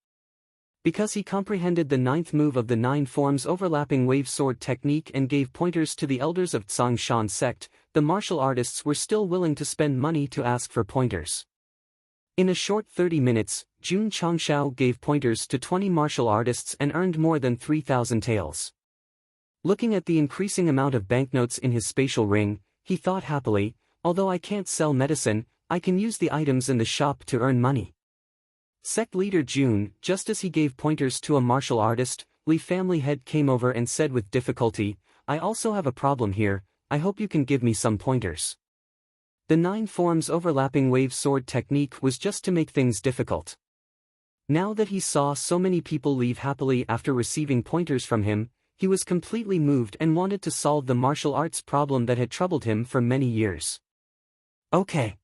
Because he comprehended the 9th move of the 9 forms overlapping wave sword technique and gave pointers to the elders of Tsangshan sect, the martial artists were still willing to spend money to ask for pointers. In a short 30 minutes, Jun Changshao gave pointers to 20 martial artists and earned more than 3,000 taels. Looking at the increasing amount of banknotes in his spatial ring, he thought happily, although I can't sell medicine, I can use the items in the shop to earn money. Sect leader June, just as he gave pointers to a martial artist, Li family head came over and said with difficulty, I also have a problem here, I hope you can give me some pointers. The 9 forms overlapping wave sword technique was just to make things difficult. Now that he saw so many people leave happily after receiving pointers from him, he was completely moved and wanted to solve the martial arts problem that had troubled him for many years. Okay.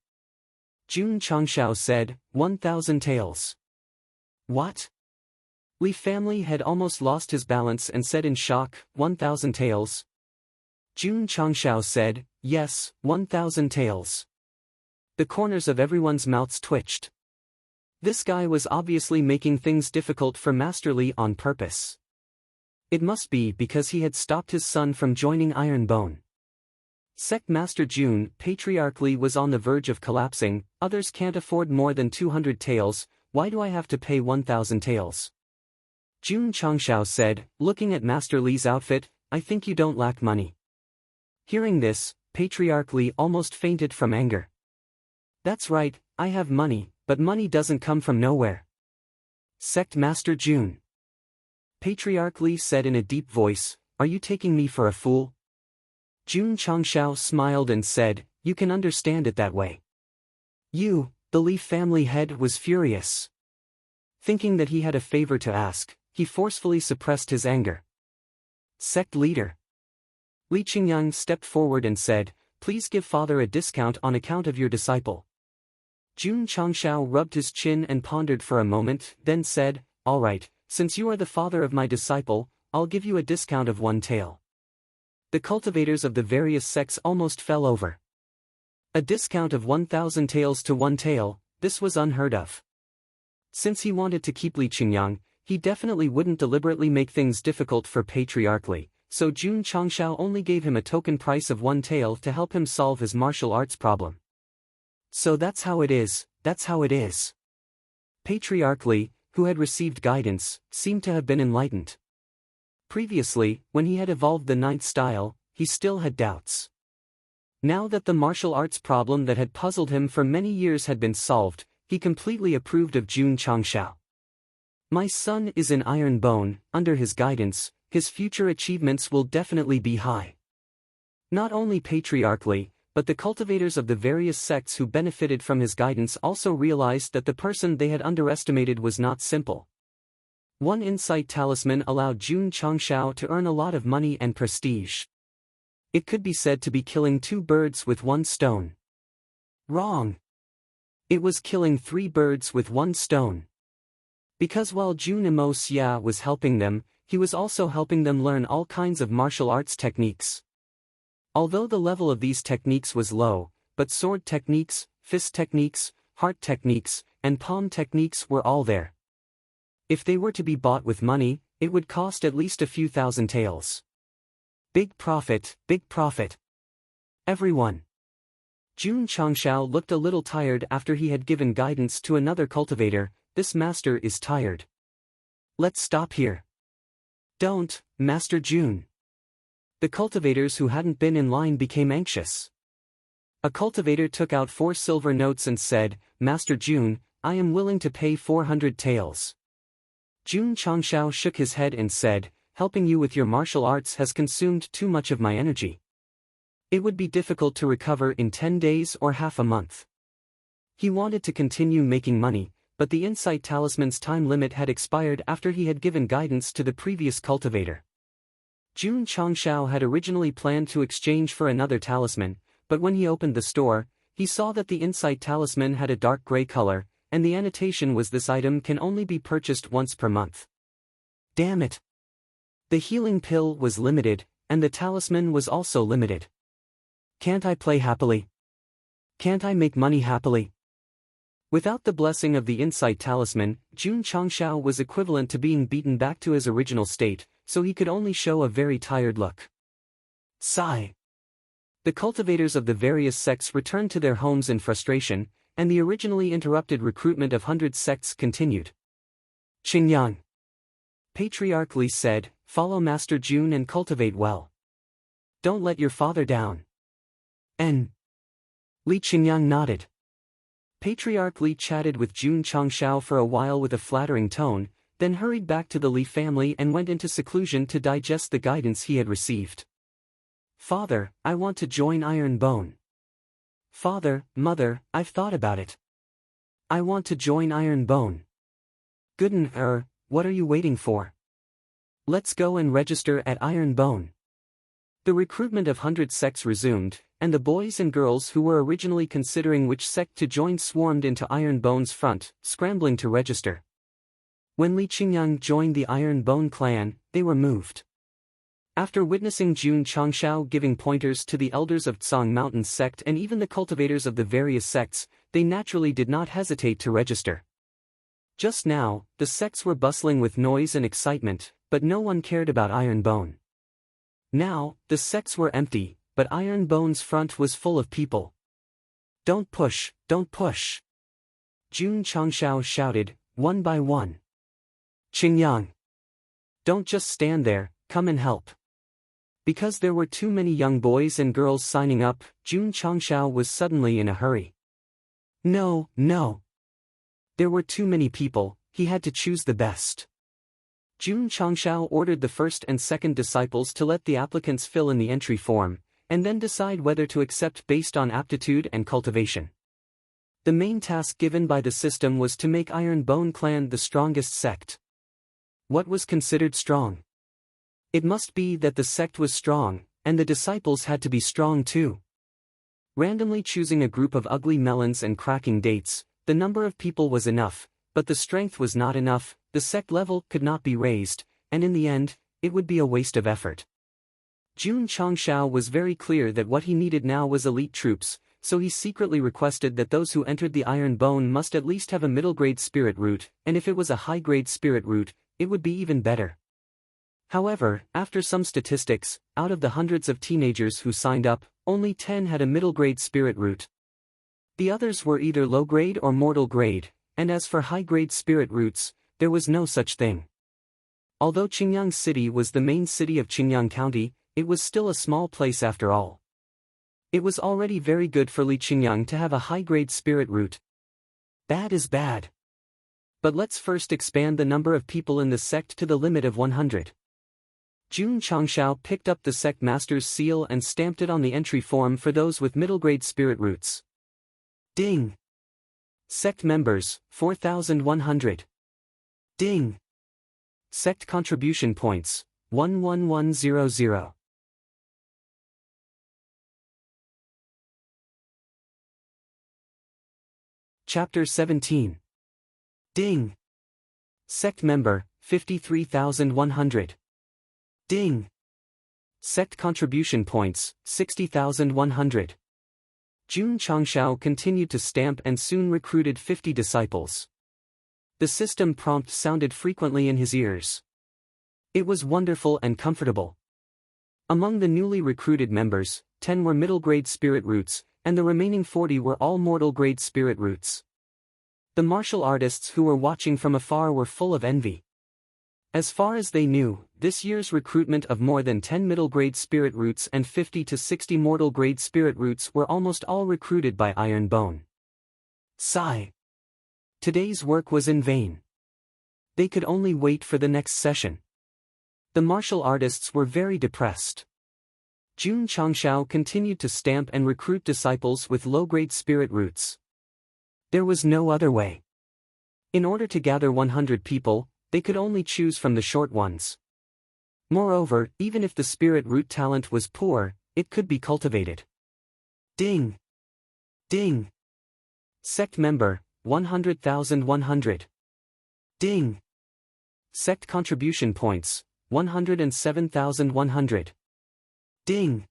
Jun Changshao said, 1,000 taels. What? Li family had almost lost his balance and said in shock, 1,000 taels. Jun Changshao said, yes, 1,000 taels. The corners of everyone's mouths twitched. This guy was obviously making things difficult for Master Li on purpose. It must be because he had stopped his son from joining Iron Bone. Sect Master June, Patriarch Li was on the verge of collapsing, others can't afford more than 200 taels, why do I have to pay 1,000 taels? Jun Changshao said, looking at Master Li's outfit, I think you don't lack money. Hearing this, Patriarch Li almost fainted from anger. That's right, I have money, but money doesn't come from nowhere. Sect Master June. Patriarch Li said in a deep voice, are you taking me for a fool? Jun Changshao smiled and said, you can understand it that way. You, the Li family head was furious. Thinking that he had a favor to ask, he forcefully suppressed his anger. Sect leader. Li Qingyang stepped forward and said, please give father a discount on account of your disciple. Jun Changshao rubbed his chin and pondered for a moment, then said, all right, since you are the father of my disciple, I'll give you a discount of 1 tael. The cultivators of the various sects almost fell over. A discount of 1,000 taels to 1 tael, this was unheard of. Since he wanted to keep Li Qingyang, he definitely wouldn't deliberately make things difficult for Patriarch Li, so Jun Changshao only gave him a token price of 1 tael to help him solve his martial arts problem. So that's how it is, that's how it is. Patriarch Li, who had received guidance, seemed to have been enlightened. Previously, when he had evolved the 9th style, he still had doubts. Now that the martial arts problem that had puzzled him for many years had been solved, he completely approved of Jun Changshao. My son is in Iron Bone, under his guidance, his future achievements will definitely be high. Not only Patriarch Li, but the cultivators of the various sects who benefited from his guidance also realized that the person they had underestimated was not simple. 1 insight talisman allowed Jun Changshao to earn a lot of money and prestige. It could be said to be killing 2 birds with 1 stone. Wrong. It was killing 3 birds with 1 stone. Because while Jun Imo Xia was helping them, he was also helping them learn all kinds of martial arts techniques. Although the level of these techniques was low, but sword techniques, fist techniques, heart techniques, and palm techniques were all there. If they were to be bought with money, it would cost at least a few thousand taels. Big profit, big profit. Everyone. Jun Changshao looked a little tired after he had given guidance to another cultivator, this master is tired. Let's stop here. Don't, Master Jun. The cultivators who hadn't been in line became anxious. A cultivator took out 4 silver notes and said, Master Jun, I am willing to pay 400 taels. Jun Changshao shook his head and said, helping you with your martial arts has consumed too much of my energy. It would be difficult to recover in 10 days or half a month. He wanted to continue making money, but the insight talisman's time limit had expired after he had given guidance to the previous cultivator. Jun Changshao had originally planned to exchange for another talisman, but when he opened the store, he saw that the insight talisman had a dark gray color, and the annotation was this item can only be purchased once per month. Damn it! The healing pill was limited, and the talisman was also limited. Can't I play happily? Can't I make money happily? Without the blessing of the insight talisman, Jun Changshao was equivalent to being beaten back to his original state, so he could only show a very tired look. Sigh. The cultivators of the various sects returned to their homes in frustration, and the originally interrupted recruitment of 100 sects continued. Qingyang. Patriarch Li said, "Follow Master Jun and cultivate well. Don't let your father down." Li Qingyang nodded. Patriarch Li chatted with Jun Changshao for a while with a flattering tone, then hurried back to the Li family and went into seclusion to digest the guidance he had received. "Father, I want to join Iron Bone." "Father, Mother, I've thought about it. I want to join Iron Bone." "Gooden, what are you waiting for? Let's go and register at Iron Bone." The recruitment of 100 sects resumed, and the boys and girls who were originally considering which sect to join swarmed into Iron Bone's front, scrambling to register. When Li Qingyang joined the Iron Bone clan, they were moved. After witnessing Jun Changshao giving pointers to the elders of Tsang Mountain sect and even the cultivators of the various sects, they naturally did not hesitate to register. Just now, the sects were bustling with noise and excitement, but no one cared about Iron Bone. Now, the sects were empty, but Iron Bone's front was full of people. "Don't push, don't push!" Jun Changshao shouted, one by one. "Qingyang! Don't just stand there, come and help." Because there were too many young boys and girls signing up, Jun Changshao was suddenly in a hurry. No. There were too many people, he had to choose the best. Jun Changshao ordered the first and second disciples to let the applicants fill in the entry form, and then decide whether to accept based on aptitude and cultivation. The main task given by the system was to make Iron Bone Clan the strongest sect. What was considered strong? It must be that the sect was strong, and the disciples had to be strong too. Randomly choosing a group of ugly melons and cracking dates, the number of people was enough, but the strength was not enough, the sect level could not be raised, and in the end, it would be a waste of effort. Jun Changshao was very clear that what he needed now was elite troops, so he secretly requested that those who entered the Iron Bone must at least have a middle-grade spirit root, and if it was a high-grade spirit root, it would be even better. However, after some statistics, out of the hundreds of teenagers who signed up, only 10 had a middle-grade spirit root. The others were either low-grade or mortal grade, and as for high-grade spirit roots, there was no such thing. Although Qingyang City was the main city of Qingyang County, it was still a small place after all. It was already very good for Li Qingyang to have a high-grade spirit root. Bad is bad. But let's first expand the number of people in the sect to the limit of 100. Jun Changshao picked up the sect master's seal and stamped it on the entry form for those with middle-grade spirit roots. Ding! Sect members, 4,100. Ding! Sect contribution points, 11100. Chapter 17. Ding! Sect member, 53,100. Ding! Sect contribution points, 60,100. Jun Changshao continued to stamp and soon recruited 50 disciples. The system prompt sounded frequently in his ears. It was wonderful and comfortable. Among the newly recruited members, 10 were middle-grade spirit roots, and the remaining 40 were all mortal-grade spirit roots. The martial artists who were watching from afar were full of envy. As far as they knew, this year's recruitment of more than 10 middle-grade spirit roots and 50 to 60 mortal-grade spirit roots were almost all recruited by Iron Bone. Sigh. Today's work was in vain. They could only wait for the next session. The martial artists were very depressed. Jun Changshao continued to stamp and recruit disciples with low-grade spirit roots. There was no other way. In order to gather 100 people, they could only choose from the short ones. Moreover, even if the spirit root talent was poor, it could be cultivated. Ding! Ding! Sect member, 100,100. Ding! Sect contribution points, 107,100. Ding!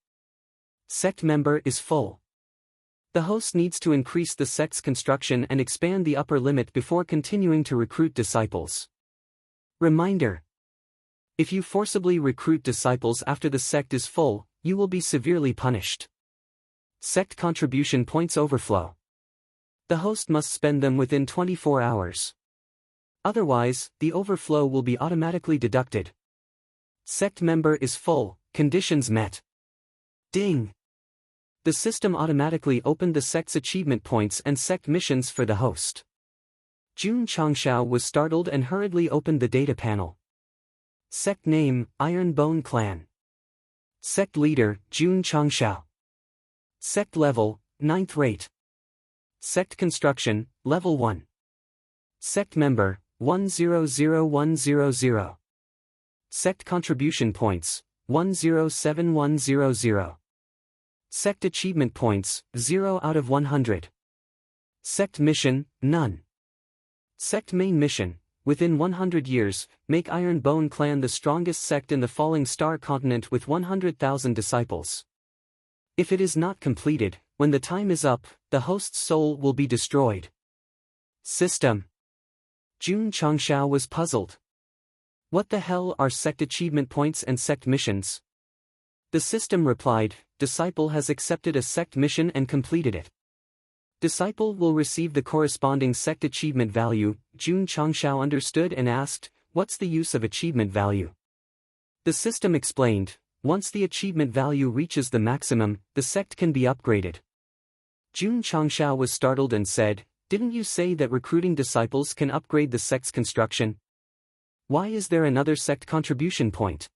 Sect member is full. The host needs to increase the sect's construction and expand the upper limit before continuing to recruit disciples. Reminder: if you forcibly recruit disciples after the sect is full, you will be severely punished. Sect contribution points overflow. The host must spend them within 24 hours. Otherwise, the overflow will be automatically deducted. Sect member is full, conditions met. Ding! The system automatically opened the sect's achievement points and sect missions for the host. Jun Changshao was startled and hurriedly opened the data panel. Sect name, Iron Bone Clan. Sect leader, Jun Changshao. Sect level, 9th rate. Sect construction, level 1. Sect member, 100100. Sect contribution points, 107100. Sect achievement points, 0 out of 100. Sect mission, none. Sect main mission: within 100 years, make Iron Bone Clan the strongest sect in the Falling Star continent with 100,000 disciples. If it is not completed, when the time is up, the host's soul will be destroyed. System. Jun Changshao was puzzled. What the hell are sect achievement points and sect missions? The system replied, disciple has accepted a sect mission and completed it. Disciple will receive the corresponding sect achievement value. Jun Changshao understood and asked, what's the use of achievement value? The system explained, once the achievement value reaches the maximum, the sect can be upgraded. Jun Changshao was startled and said, didn't you say that recruiting disciples can upgrade the sect's construction? Why is there another sect contribution point?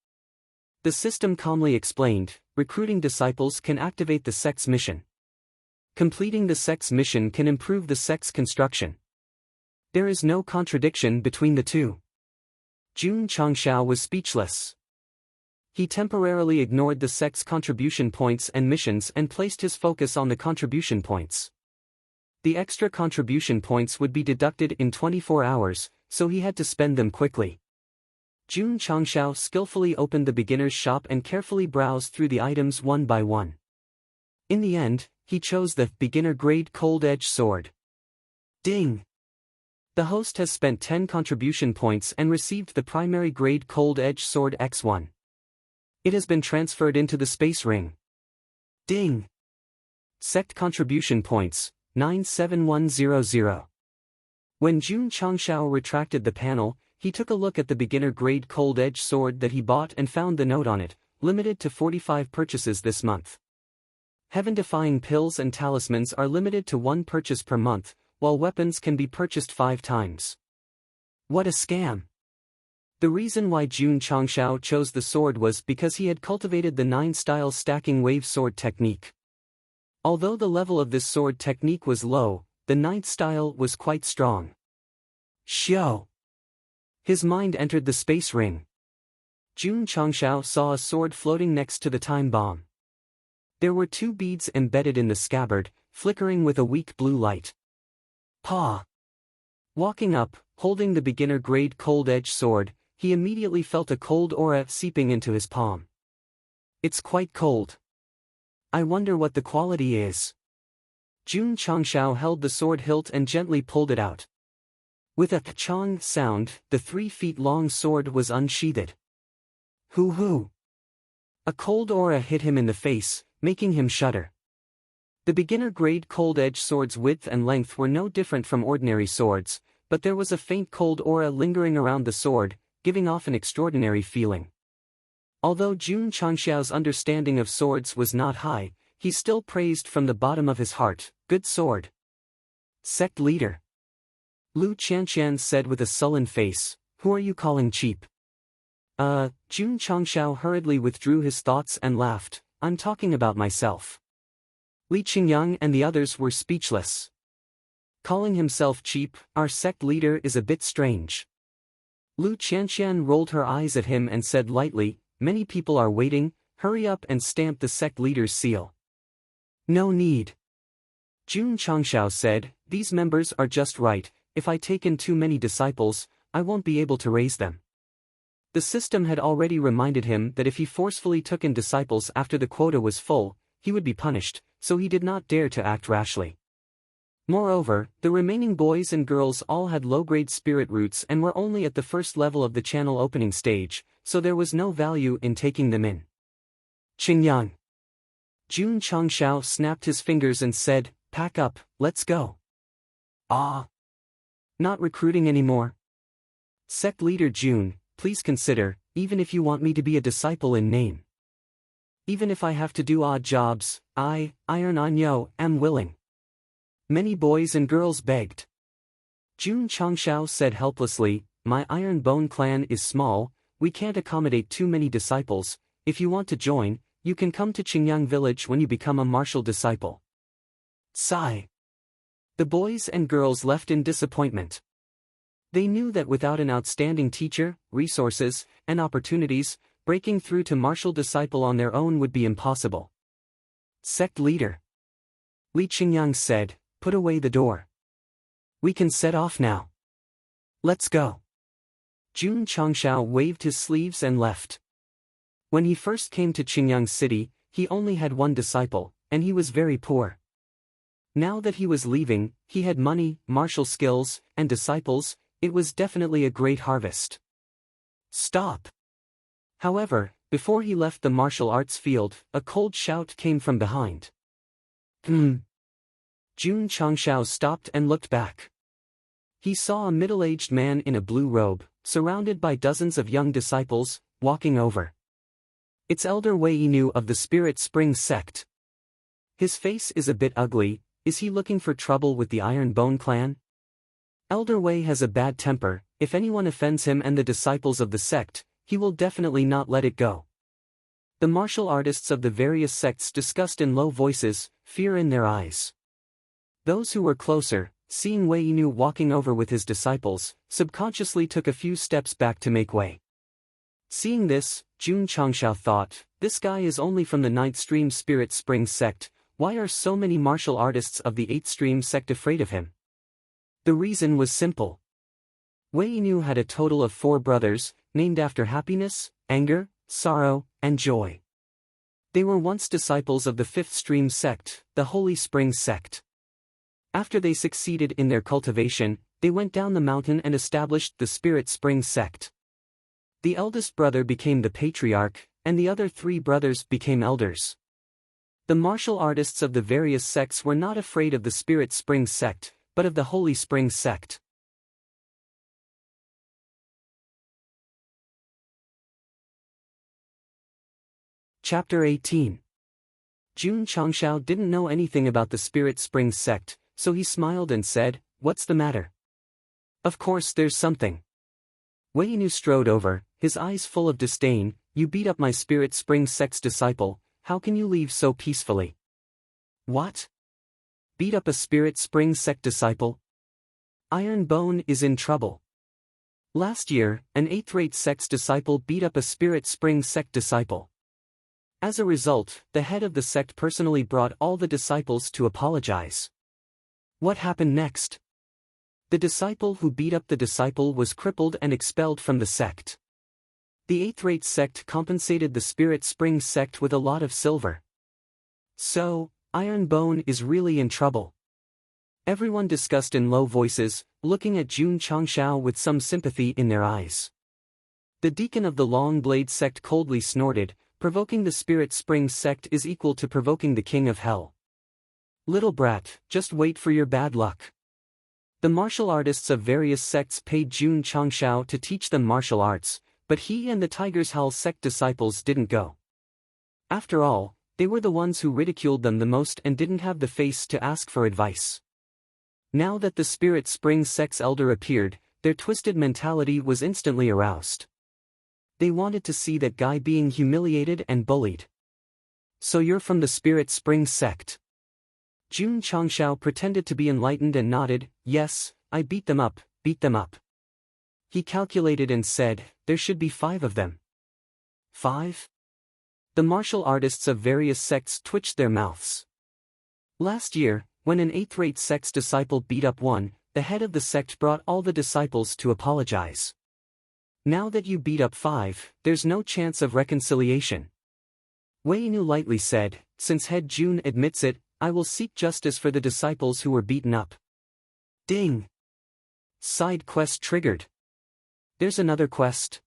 The system calmly explained, recruiting disciples can activate the sect's mission. Completing the sect's mission can improve the sect's construction. There is no contradiction between the two. Jun Changshao was speechless. He temporarily ignored the sect's contribution points and missions and placed his focus on the contribution points. The extra contribution points would be deducted in 24 hours, so he had to spend them quickly. Jun Changshao skillfully opened the beginner's shop and carefully browsed through the items one by one. In the end, he chose the beginner-grade cold-edge sword. Ding! The host has spent 10 contribution points and received the primary grade cold-edge sword X1. It has been transferred into the space ring. Ding! Sect contribution points, 97100. When Jun Changshao retracted the panel, he took a look at the beginner-grade cold-edge sword that he bought and found the note on it, limited to 45 purchases this month. Heaven-defying pills and talismans are limited to 1 purchase per month, while weapons can be purchased 5 times. What a scam! The reason why Jun Changshao chose the sword was because he had cultivated the 9-style stacking wave sword technique. Although the level of this sword technique was low, the 9th style was quite strong. Xiao! His mind entered the space ring. Jun Changshao saw a sword floating next to the time bomb. There were 2 beads embedded in the scabbard, flickering with a weak blue light. Paw! Walking up, holding the beginner-grade cold-edge sword, he immediately felt a cold aura seeping into his palm. It's quite cold. I wonder what the quality is. Jun Changshao held the sword hilt and gently pulled it out. With a ka-chong sound, the 3-feet-long sword was unsheathed. Hoo-hoo! A cold aura hit him in the face, making him shudder. The beginner-grade cold-edge sword's width and length were no different from ordinary swords, but there was a faint cold aura lingering around the sword, giving off an extraordinary feeling. Although Jun Changshao's understanding of swords was not high, he still praised from the bottom of his heart, good sword. Sect leader. Lu Qianqian said with a sullen face, who are you calling cheap? Jun Changshao hurriedly withdrew his thoughts and laughed. I'm talking about myself. Li Qingyang and the others were speechless. Calling himself cheap, our sect leader is a bit strange. Lu Qianqian rolled her eyes at him and said lightly, many people are waiting, hurry up and stamp the sect leader's seal. No need. Jun Changshao said, these members are just right, if I take in too many disciples, I won't be able to raise them. The system had already reminded him that if he forcefully took in disciples after the quota was full, he would be punished, so he did not dare to act rashly. Moreover, the remaining boys and girls all had low-grade spirit roots and were only at the first level of the channel opening stage, so there was no value in taking them in. Qingyang. Jun Changshao snapped his fingers and said, pack up, let's go. Ah. Not recruiting anymore? Sect leader Jun, please consider, even if you want me to be a disciple in name. Even if I have to do odd jobs, I, Iron Anyo, am willing. Many boys and girls begged. Jun Changshao said helplessly, my Iron Bone clan is small, we can't accommodate too many disciples, if you want to join, you can come to Qingyang village when you become a martial disciple. Sigh. The boys and girls left in disappointment. They knew that without an outstanding teacher, resources, and opportunities, breaking through to martial disciple on their own would be impossible. Sect leader. Li Qingyang said, put away the door. We can set off now. Let's go. Jun Changshao waved his sleeves and left. When he first came to Qingyang City, he only had one disciple, and he was very poor. Now that he was leaving, he had money, martial skills, and disciples. It was definitely a great harvest. Stop! However, before he left the martial arts field, a cold shout came from behind. Jun Changshao stopped and looked back. He saw a middle-aged man in a blue robe, surrounded by dozens of young disciples, walking over. It's Elder Wei Yinu of the Spirit Spring Sect. His face is a bit ugly, is he looking for trouble with the Iron Bone clan? Elder Wei has a bad temper, if anyone offends him and the disciples of the sect, he will definitely not let it go. The martial artists of the various sects discussed in low voices, fear in their eyes. Those who were closer, seeing Wei Yinu walking over with his disciples, subconsciously took a few steps back to make way. Seeing this, Jun Changshao thought, this guy is only from the 9th Stream Spirit Spring Sect, why are so many martial artists of the 8th Stream Sect afraid of him? The reason was simple. Wei Yinu had a total of 4 brothers, named after happiness, anger, sorrow, and joy. They were once disciples of the 5th Stream Sect, the Holy Spring Sect. After they succeeded in their cultivation, they went down the mountain and established the Spirit Spring Sect. The eldest brother became the patriarch, and the other 3 brothers became elders. The martial artists of the various sects were not afraid of the Spirit Spring Sect, but of the Holy Spring Sect. Chapter 18. Jun Changshao didn't know anything about the Spirit Spring Sect, so he smiled and said, what's the matter? Of course there's something. Wei Yinu strode over, his eyes full of disdain, you beat up my Spirit Spring Sect's disciple, how can you leave so peacefully? What? Beat up a Spirit Spring Sect disciple? Iron Bone is in trouble. Last year, an 8th-rate sect's disciple beat up a Spirit Spring Sect disciple. As a result, the head of the sect personally brought all the disciples to apologize. What happened next? The disciple who beat up the disciple was crippled and expelled from the sect. The 8th-rate sect compensated the Spirit Spring Sect with a lot of silver. So, Iron Bone is really in trouble. Everyone discussed in low voices, looking at Jun Changshao with some sympathy in their eyes. The deacon of the Long Blade Sect coldly snorted, provoking the Spirit Spring Sect is equal to provoking the King of Hell. Little brat, just wait for your bad luck. The martial artists of various sects paid Jun Changshao to teach them martial arts, but he and the Tiger's Howl sect disciples didn't go. After all, they were the ones who ridiculed them the most and didn't have the face to ask for advice. Now that the Spirit Spring Sect's elder appeared, their twisted mentality was instantly aroused. They wanted to see that guy being humiliated and bullied. So you're from the Spirit Spring Sect? Jun Changshao pretended to be enlightened and nodded. Yes, I beat them up, beat them up. He calculated and said, there should be 5 of them. 5? The martial artists of various sects twitched their mouths. Last year, when an 8th-rate sect's disciple beat up one, the head of the sect brought all the disciples to apologize. Now that you beat up 5, there's no chance of reconciliation. Wei Inu lightly said, since head Jun admits it, I will seek justice for the disciples who were beaten up. Ding! Side quest triggered. There's another quest.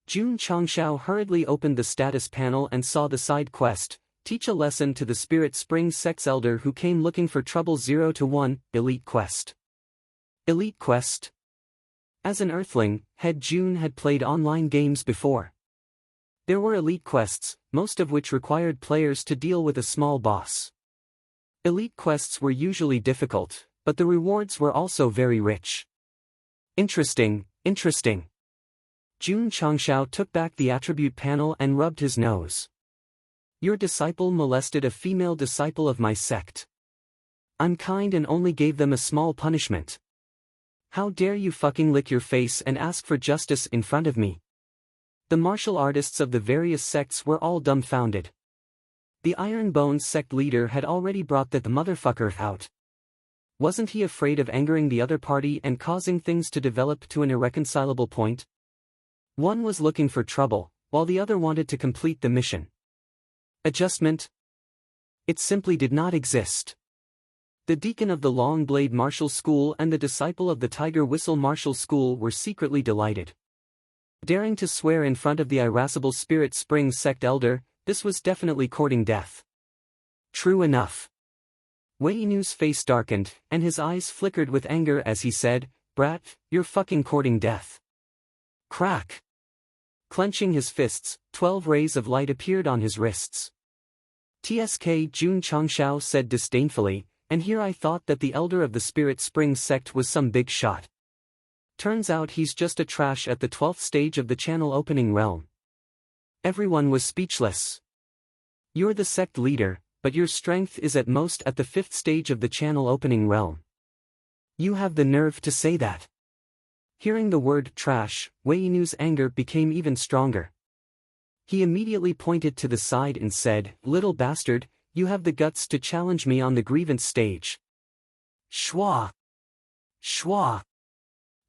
Jun Changshao hurriedly opened the status panel and saw the side quest, teach a lesson to the Spirit Spring Sect's elder who came looking for trouble 0 to 1, elite quest. Elite quest? As an earthling, head Jun had played online games before. There were elite quests, most of which required players to deal with a small boss. Elite quests were usually difficult, but the rewards were also very rich. Interesting, interesting. Jun Changshao took back the attribute panel and rubbed his nose. Your disciple molested a female disciple of my sect. I'm kind and only gave them a small punishment. How dare you fucking lick your face and ask for justice in front of me? The martial artists of the various sects were all dumbfounded. The Iron Bones sect leader had already brought that motherfucker out. Wasn't he afraid of angering the other party and causing things to develop to an irreconcilable point? One was looking for trouble, while the other wanted to complete the mission. Adjustment? It simply did not exist. The deacon of the Long Blade Martial School and the disciple of the Tiger Whistle Martial School were secretly delighted. Daring to swear in front of the irascible Spirit Spring Sect elder, this was definitely courting death. True enough. Wei Inu's face darkened, and his eyes flickered with anger as he said, Brat, you're fucking courting death. Crack! Clenching his fists, 12 rays of light appeared on his wrists. TSK Jun Changshao said disdainfully, and here I thought that the elder of the Spirit Spring Sect was some big shot. Turns out he's just a trash at the 12th stage of the channel opening realm. Everyone was speechless. You're the sect leader, but your strength is at most at the 5th stage of the channel opening realm. You have the nerve to say that. Hearing the word trash, Wei Inu's anger became even stronger. He immediately pointed to the side and said, Little bastard, you have the guts to challenge me on the grievance stage. Shwa! Shwa!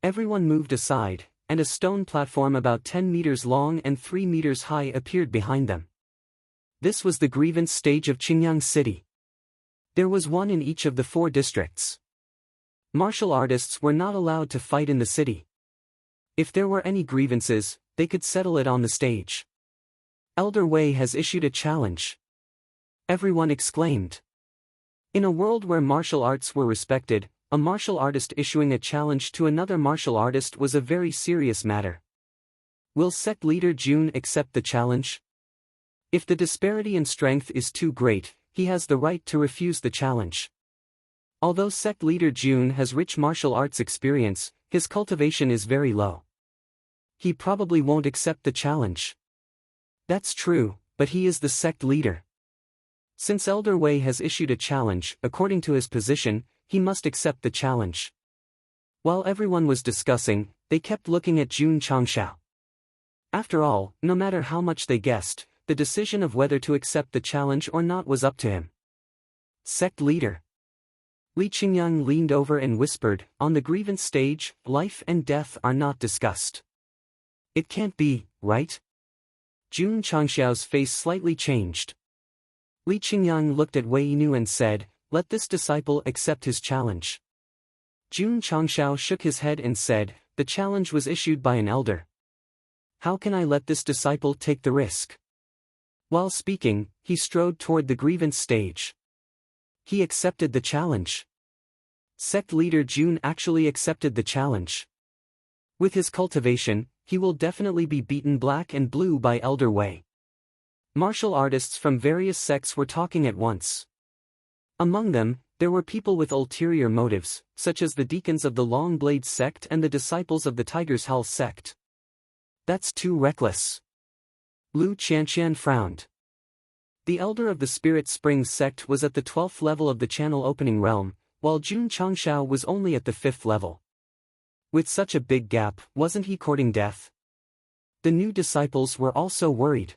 Everyone moved aside, and a stone platform about 10 meters long and 3 meters high appeared behind them. This was the grievance stage of Qingyang City. There was one in each of the 4 districts. Martial artists were not allowed to fight in the city. If there were any grievances, they could settle it on the stage. Elder Wei has issued a challenge. Everyone exclaimed. In a world where martial arts were respected, a martial artist issuing a challenge to another martial artist was a very serious matter. Will sect leader Jun accept the challenge? If the disparity in strength is too great, he has the right to refuse the challenge. Although sect leader Jun has rich martial arts experience, his cultivation is very low. He probably won't accept the challenge. That's true, but he is the sect leader. Since Elder Wei has issued a challenge, according to his position, he must accept the challenge. While everyone was discussing, they kept looking at Jun Changshao. After all, no matter how much they guessed, the decision of whether to accept the challenge or not was up to him. Sect leader. Li Qingyang leaned over and whispered, on the grievance stage, life and death are not discussed. It can't be, right? Jun Changshao's face slightly changed. Li Qingyang looked at Wei Inu and said, let this disciple accept his challenge. Jun Changshao shook his head and said, the challenge was issued by an elder. How can I let this disciple take the risk? While speaking, he strode toward the grievance stage. He accepted the challenge. Sect leader Jun actually accepted the challenge. With his cultivation, he will definitely be beaten black and blue by Elder Wei. Martial artists from various sects were talking at once. Among them, there were people with ulterior motives, such as the deacons of the Long Blade sect and the disciples of the Tiger's Hull sect. That's too reckless. Lu Qianqian frowned. The elder of the Spirit Springs sect was at the 12th level of the channel opening realm, while Jun Changshao was only at the 5th level. With such a big gap, wasn't he courting death? The new disciples were also worried.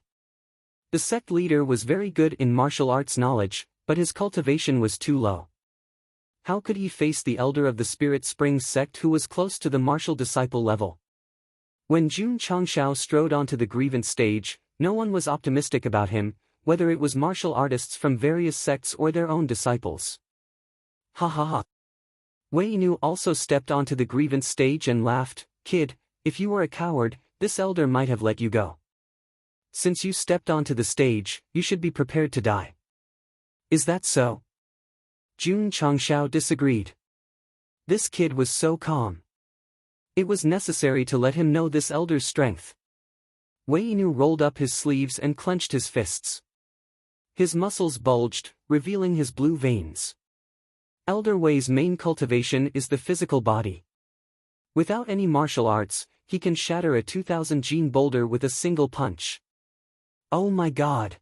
The sect leader was very good in martial arts knowledge, but his cultivation was too low. How could he face the elder of the Spirit Springs sect who was close to the martial disciple level? When Jun Changshao strode onto the grievance stage, no one was optimistic about him, whether it was martial artists from various sects or their own disciples. Ha ha ha. Wei Yinu also stepped onto the grievance stage and laughed. Kid, if you were a coward, this elder might have let you go. Since you stepped onto the stage, you should be prepared to die. Is that so? Jun Changshao disagreed. This kid was so calm. It was necessary to let him know this elder's strength. Wei Yinu rolled up his sleeves and clenched his fists. His muscles bulged, revealing his blue veins. Elder Wei's main cultivation is the physical body. Without any martial arts, he can shatter a 2000 gene boulder with a single punch. Oh my god!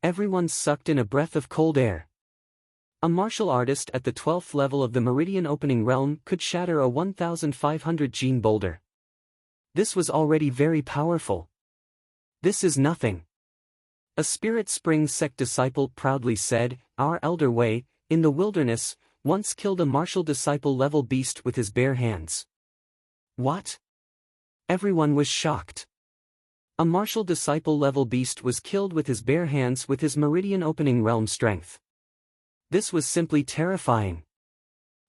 Everyone sucked in a breath of cold air. A martial artist at the 12th level of the Meridian Opening Realm could shatter a 1500 gene boulder. This was already very powerful. This is nothing. A Spirit Springs sect disciple proudly said, "Our elder Wei, in the wilderness, once killed a martial disciple-level beast with his bare hands." What? Everyone was shocked. A martial disciple-level beast was killed with his bare hands with his Meridian Opening Realm strength. This was simply terrifying.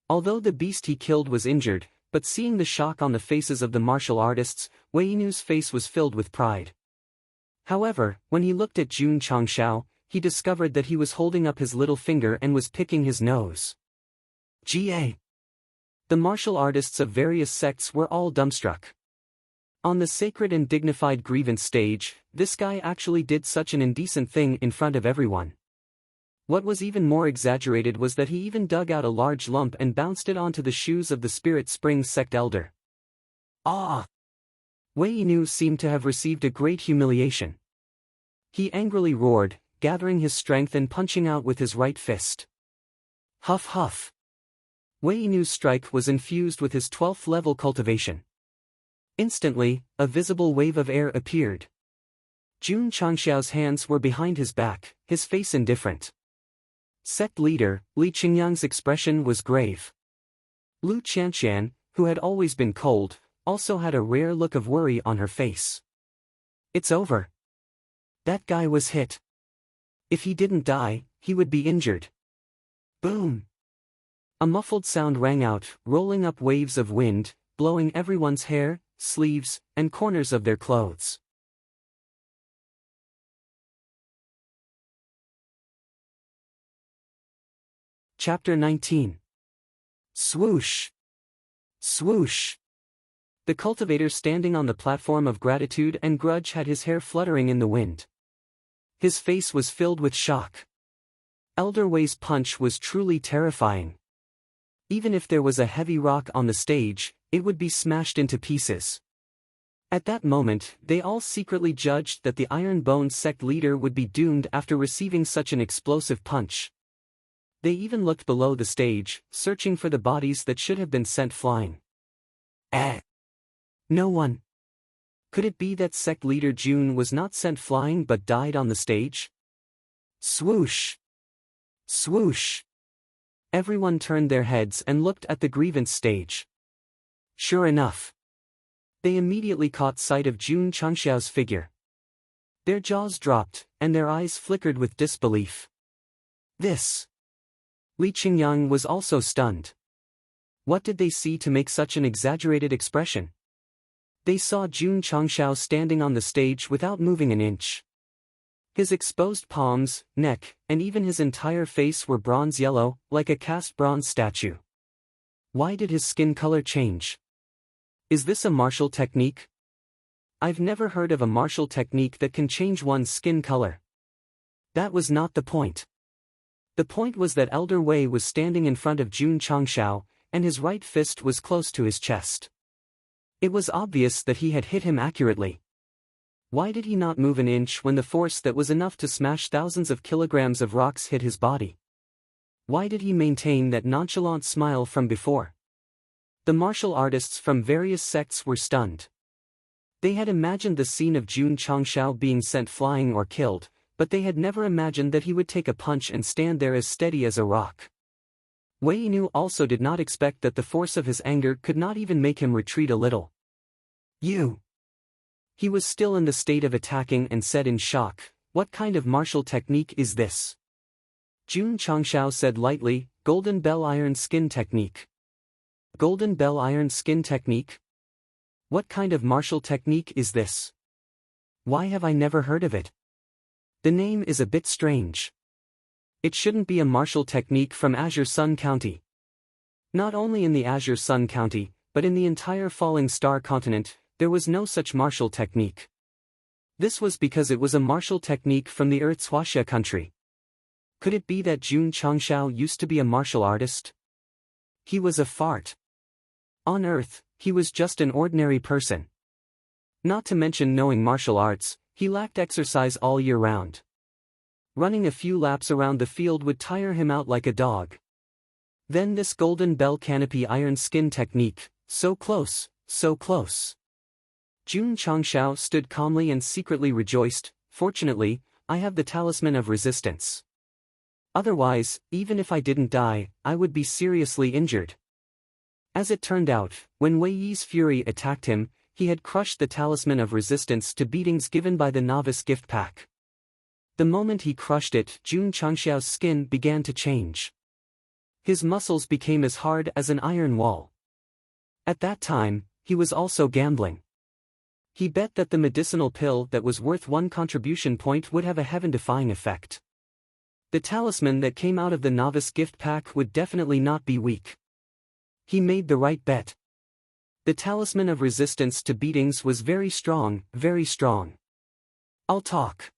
Although the beast he killed was injured, but seeing the shock on the faces of the martial artists, Wei Yinu's face was filled with pride. However, when he looked at Jun Changshao, he discovered that he was holding up his little finger and was picking his nose. Ga. The martial artists of various sects were all dumbstruck. On the sacred and dignified grievance stage, this guy actually did such an indecent thing in front of everyone. What was even more exaggerated was that he even dug out a large lump and bounced it onto the shoes of the Spirit Springs sect elder. Ah! Wei Yinu seemed to have received a great humiliation. He angrily roared, gathering his strength and punching out with his right fist. Huff huff. Wei Yinu's strike was infused with his 12th level cultivation. Instantly, a visible wave of air appeared. Jun Changshao's hands were behind his back, his face indifferent. Sect leader, Li Qingyang's expression was grave. Lu Qianqian, who had always been cold, also had a rare look of worry on her face. It's over. That guy was hit. If he didn't die, he would be injured. Boom! A muffled sound rang out, rolling up waves of wind, blowing everyone's hair, sleeves, and corners of their clothes. Chapter 19. Swoosh! Swoosh! The cultivator standing on the platform of gratitude and grudge had his hair fluttering in the wind. His face was filled with shock. Elder Wei's punch was truly terrifying. Even if there was a heavy rock on the stage, it would be smashed into pieces. At that moment, they all secretly judged that the Iron Bone sect leader would be doomed after receiving such an explosive punch. They even looked below the stage, searching for the bodies that should have been sent flying. No one. Could it be that sect leader Jun was not sent flying but died on the stage? Swoosh! Swoosh! Everyone turned their heads and looked at the grievance stage. Sure enough. They immediately caught sight of Jun Changshao's figure. Their jaws dropped, and their eyes flickered with disbelief. This! Li Qingyang was also stunned. What did they see to make such an exaggerated expression? They saw Jun Changshao standing on the stage without moving an inch. His exposed palms, neck, and even his entire face were bronze yellow, like a cast bronze statue. Why did his skin color change? Is this a martial technique? I've never heard of a martial technique that can change one's skin color. That was not the point. The point was that Elder Wei was standing in front of Jun Changshao, and his right fist was close to his chest. It was obvious that he had hit him accurately. Why did he not move an inch when the force that was enough to smash thousands of kilograms of rocks hit his body? Why did he maintain that nonchalant smile from before? The martial artists from various sects were stunned. They had imagined the scene of Jun Changshao being sent flying or killed, but they had never imagined that he would take a punch and stand there as steady as a rock. Wei Yinu also did not expect that the force of his anger could not even make him retreat a little. You! He was still in the state of attacking and said in shock, "What kind of martial technique is this?" Jun Changshao said lightly, "Golden Bell Iron Skin Technique." Golden Bell Iron Skin Technique? What kind of martial technique is this? Why have I never heard of it? The name is a bit strange. It shouldn't be a martial technique from Azure Sun County. Not only in the Azure Sun County, but in the entire Falling Star continent, there was no such martial technique. This was because it was a martial technique from the Earth's Huaxia country. Could it be that Jun Changshao used to be a martial artist? He was a fart. On Earth, he was just an ordinary person. Not to mention knowing martial arts, he lacked exercise all year round. Running a few laps around the field would tire him out like a dog. Then this golden bell canopy iron skin technique, so close, so close. Jun Changshao stood calmly and secretly rejoiced, "Fortunately, I have the talisman of resistance. Otherwise, even if I didn't die, I would be seriously injured." As it turned out, when Wei Yi's fury attacked him, he had crushed the talisman of resistance to beatings given by the novice gift pack. The moment he crushed it, Jun Changshao's skin began to change. His muscles became as hard as an iron wall. At that time, he was also gambling. He bet that the medicinal pill that was worth 1 contribution point would have a heaven-defying effect. The talisman that came out of the novice gift pack would definitely not be weak. He made the right bet. The talisman of resistance to beatings was very strong, very strong. "I'll talk."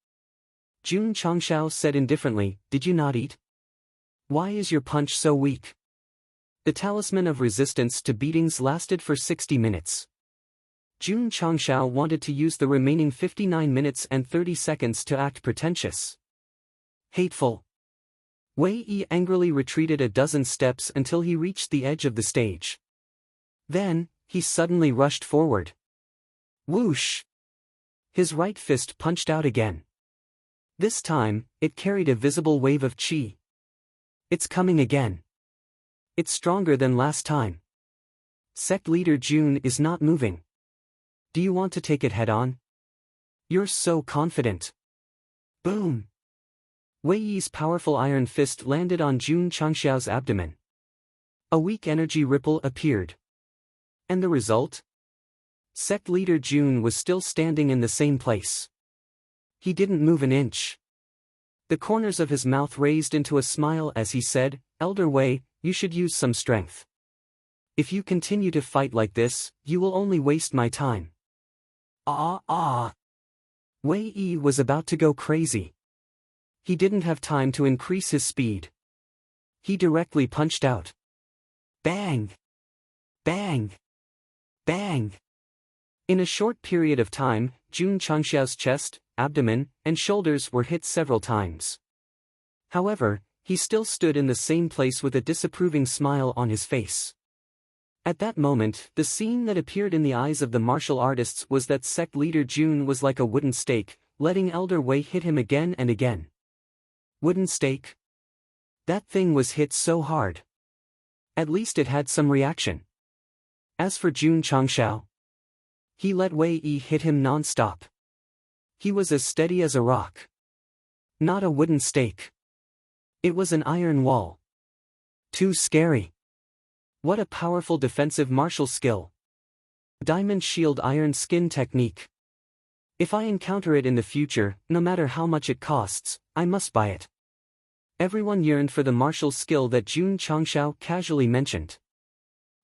Jun Changshao said indifferently, "Did you not eat? Why is your punch so weak?" The talisman of resistance to beatings lasted for 60 minutes. Jun Changshao wanted to use the remaining 59 minutes and 30 seconds to act pretentious. Hateful. Wei Yi angrily retreated a dozen steps until he reached the edge of the stage. Then, he suddenly rushed forward. Whoosh! His right fist punched out again. This time, it carried a visible wave of qi. It's coming again. It's stronger than last time. Sect leader Jun is not moving. Do you want to take it head-on? You're so confident. Boom! Wei Yi's powerful iron fist landed on Jun Changshao's abdomen. A weak energy ripple appeared. And the result? Sect leader Jun was still standing in the same place. He didn't move an inch. The corners of his mouth raised into a smile as he said, "Elder Wei, you should use some strength. If you continue to fight like this, you will only waste my time." Wei Yi was about to go crazy. He didn't have time to increase his speed. He directly punched out. Bang! Bang! Bang! In a short period of time, Jun Changshao's chest, abdomen, and shoulders were hit several times. However, he still stood in the same place with a disapproving smile on his face. At that moment, the scene that appeared in the eyes of the martial artists was that sect leader Jun was like a wooden stake, letting Elder Wei hit him again and again. Wooden stake? That thing was hit so hard. At least it had some reaction. As for Jun Changshao, he let Wei Yi hit him non-stop. He was as steady as a rock. Not a wooden stake. It was an iron wall. Too scary. What a powerful defensive martial skill. Diamond Shield Iron Skin Technique. If I encounter it in the future, no matter how much it costs, I must buy it. Everyone yearned for the martial skill that Jun Changshao casually mentioned.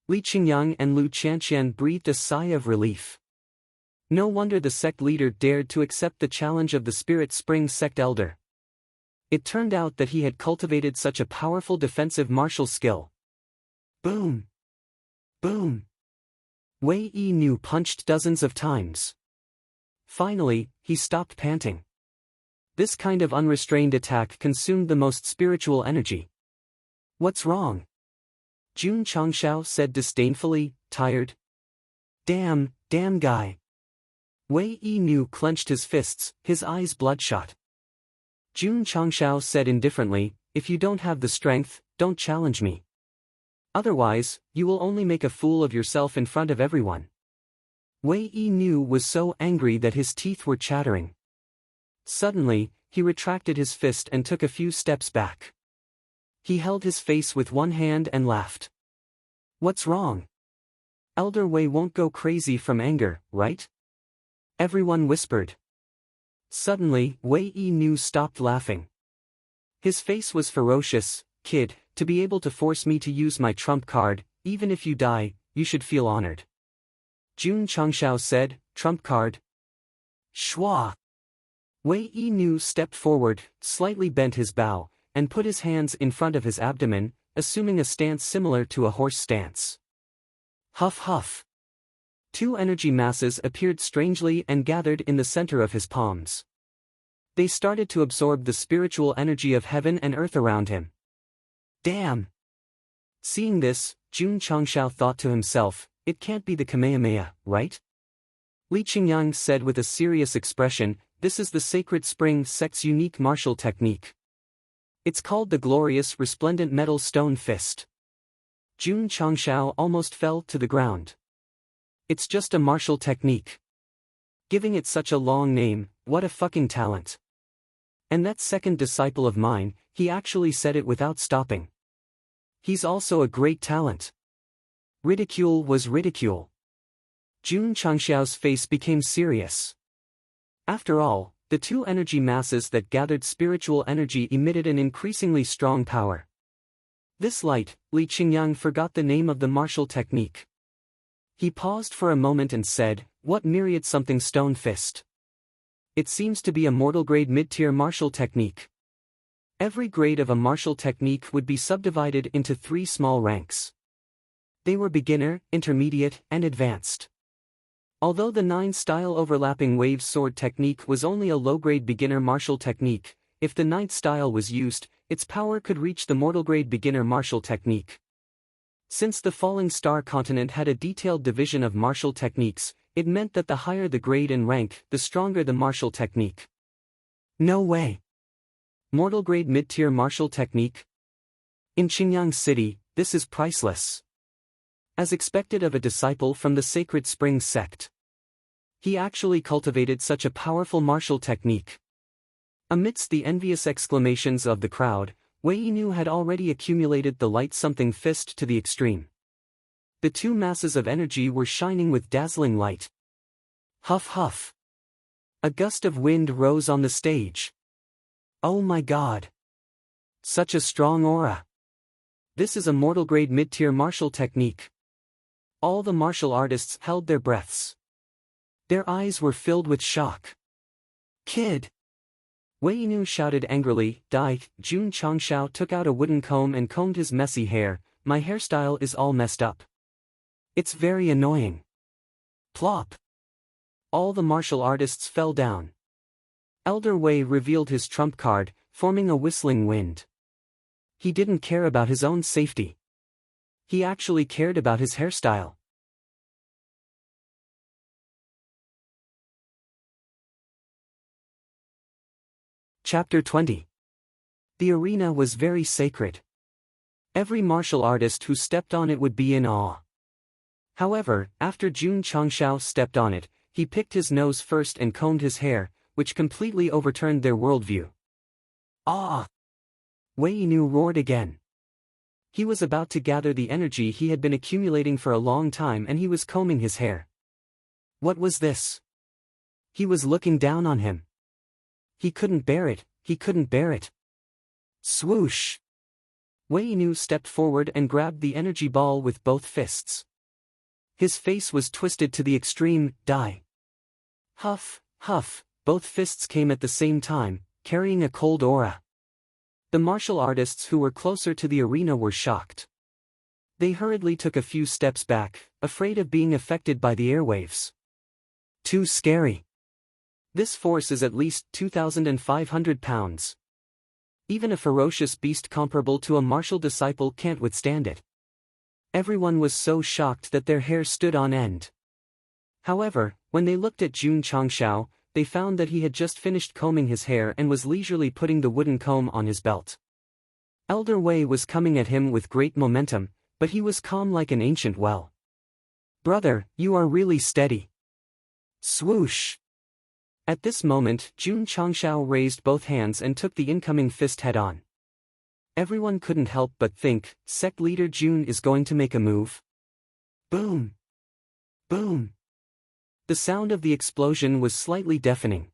Li Qingyang and Lu Qianqian breathed a sigh of relief. No wonder the sect leader dared to accept the challenge of the Spirit Spring sect elder. It turned out that he had cultivated such a powerful defensive martial skill. Boom! Boom! Wei Yi punched dozens of times. Finally, he stopped panting. This kind of unrestrained attack consumed the most spiritual energy. What's wrong? Jun Changshao said disdainfully, tired. Damn guy. Wei Yi clenched his fists, his eyes bloodshot. Jun Changshao said indifferently, if you don't have the strength, don't challenge me. Otherwise, you will only make a fool of yourself in front of everyone. Wei Yi was so angry that his teeth were chattering. Suddenly, he retracted his fist and took a few steps back. He held his face with one hand and laughed. What's wrong? Elder Wei won't go crazy from anger, right? Everyone whispered. Suddenly, Wei Yi stopped laughing. His face was ferocious. Kid, to be able to force me to use my trump card, even if you die, you should feel honored. Jun Changshao said, trump card. Shwa. Wei Yi stepped forward, slightly bent his bow, and put his hands in front of his abdomen, assuming a stance similar to a horse stance. Huff huff. Two energy masses appeared strangely and gathered in the center of his palms. They started to absorb the spiritual energy of heaven and earth around him. Damn! Seeing this, Jun Changshao thought to himself, it can't be the Kamehameha, right? Li Qingyang said with a serious expression, this is the Sacred Spring Sect's unique martial technique. It's called the glorious resplendent metal stone fist. Jun Changshao almost fell to the ground. It's just a martial technique. Giving it such a long name, what a fucking talent. And that second disciple of mine, he actually said it without stopping. He's also a great talent. Ridicule was ridicule. Jun Changshao's face became serious. After all, the two energy masses that gathered spiritual energy emitted an increasingly strong power. This light, Li Qingyang forgot the name of the martial technique. He paused for a moment and said, what myriad something stone fist? It seems to be a mortal grade mid-tier martial technique. Every grade of a martial technique would be subdivided into 3 small ranks. They were beginner, intermediate, and advanced. Although the 9-style overlapping wave sword technique was only a low-grade beginner martial technique, if the 9th style was used, its power could reach the mortal-grade beginner martial technique. Since the Falling Star continent had a detailed division of martial techniques, it meant that the higher the grade and rank, the stronger the martial technique. No way! Mortal grade mid-tier martial technique? In Qingyang City, this is priceless. As expected of a disciple from the Sacred Spring Sect. He actually cultivated such a powerful martial technique. Amidst the envious exclamations of the crowd, Wei Yinu had already accumulated the light something fist to the extreme. The two masses of energy were shining with dazzling light. Huff huff. A gust of wind rose on the stage. Oh my god. Such a strong aura. This is a mortal grade mid-tier martial technique. All the martial artists held their breaths. Their eyes were filled with shock. Kid! Wei Yinu shouted angrily. Dai, Jun Changshao took out a wooden comb and combed his messy hair. My hairstyle is all messed up. It's very annoying. Plop. All the martial artists fell down. Elder Wei revealed his trump card, forming a whistling wind. He didn't care about his own safety. He actually cared about his hairstyle. Chapter 20. The arena was very sacred. Every martial artist who stepped on it would be in awe. However, after Jun Changshao stepped on it, he picked his nose first and combed his hair, which completely overturned their worldview. Ah! Wei Yinu roared again. He was about to gather the energy he had been accumulating for a long time and he was combing his hair. What was this? He was looking down on him. He couldn't bear it, he couldn't bear it. Swoosh! Wei Yinu stepped forward and grabbed the energy ball with both fists. His face was twisted to the extreme. Die. Huff, huff, both fists came at the same time, carrying a cold aura. The martial artists who were closer to the arena were shocked. They hurriedly took a few steps back, afraid of being affected by the airwaves. Too scary. This force is at least 2,500 pounds. Even a ferocious beast comparable to a martial disciple can't withstand it. Everyone was so shocked that their hair stood on end. However, when they looked at Jun Changshao, they found that he had just finished combing his hair and was leisurely putting the wooden comb on his belt. Elder Wei was coming at him with great momentum, but he was calm like an ancient well. "Brother, you are really steady." Swoosh! At this moment, Jun Changshao raised both hands and took the incoming fist head-on. Everyone couldn't help but think, sect leader Jun is going to make a move. Boom! Boom! The sound of the explosion was slightly deafening.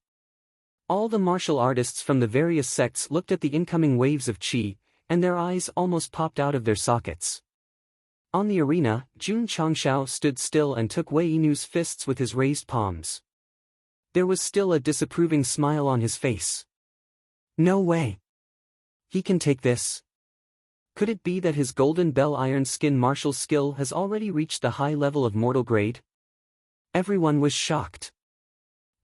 All the martial artists from the various sects looked at the incoming waves of qi, and their eyes almost popped out of their sockets. On the arena, Jun Changshao stood still and took Wei Yinu's fists with his raised palms. There was still a disapproving smile on his face. No way. He can take this. Could it be that his golden bell iron skin martial skill has already reached the high level of mortal grade? Everyone was shocked.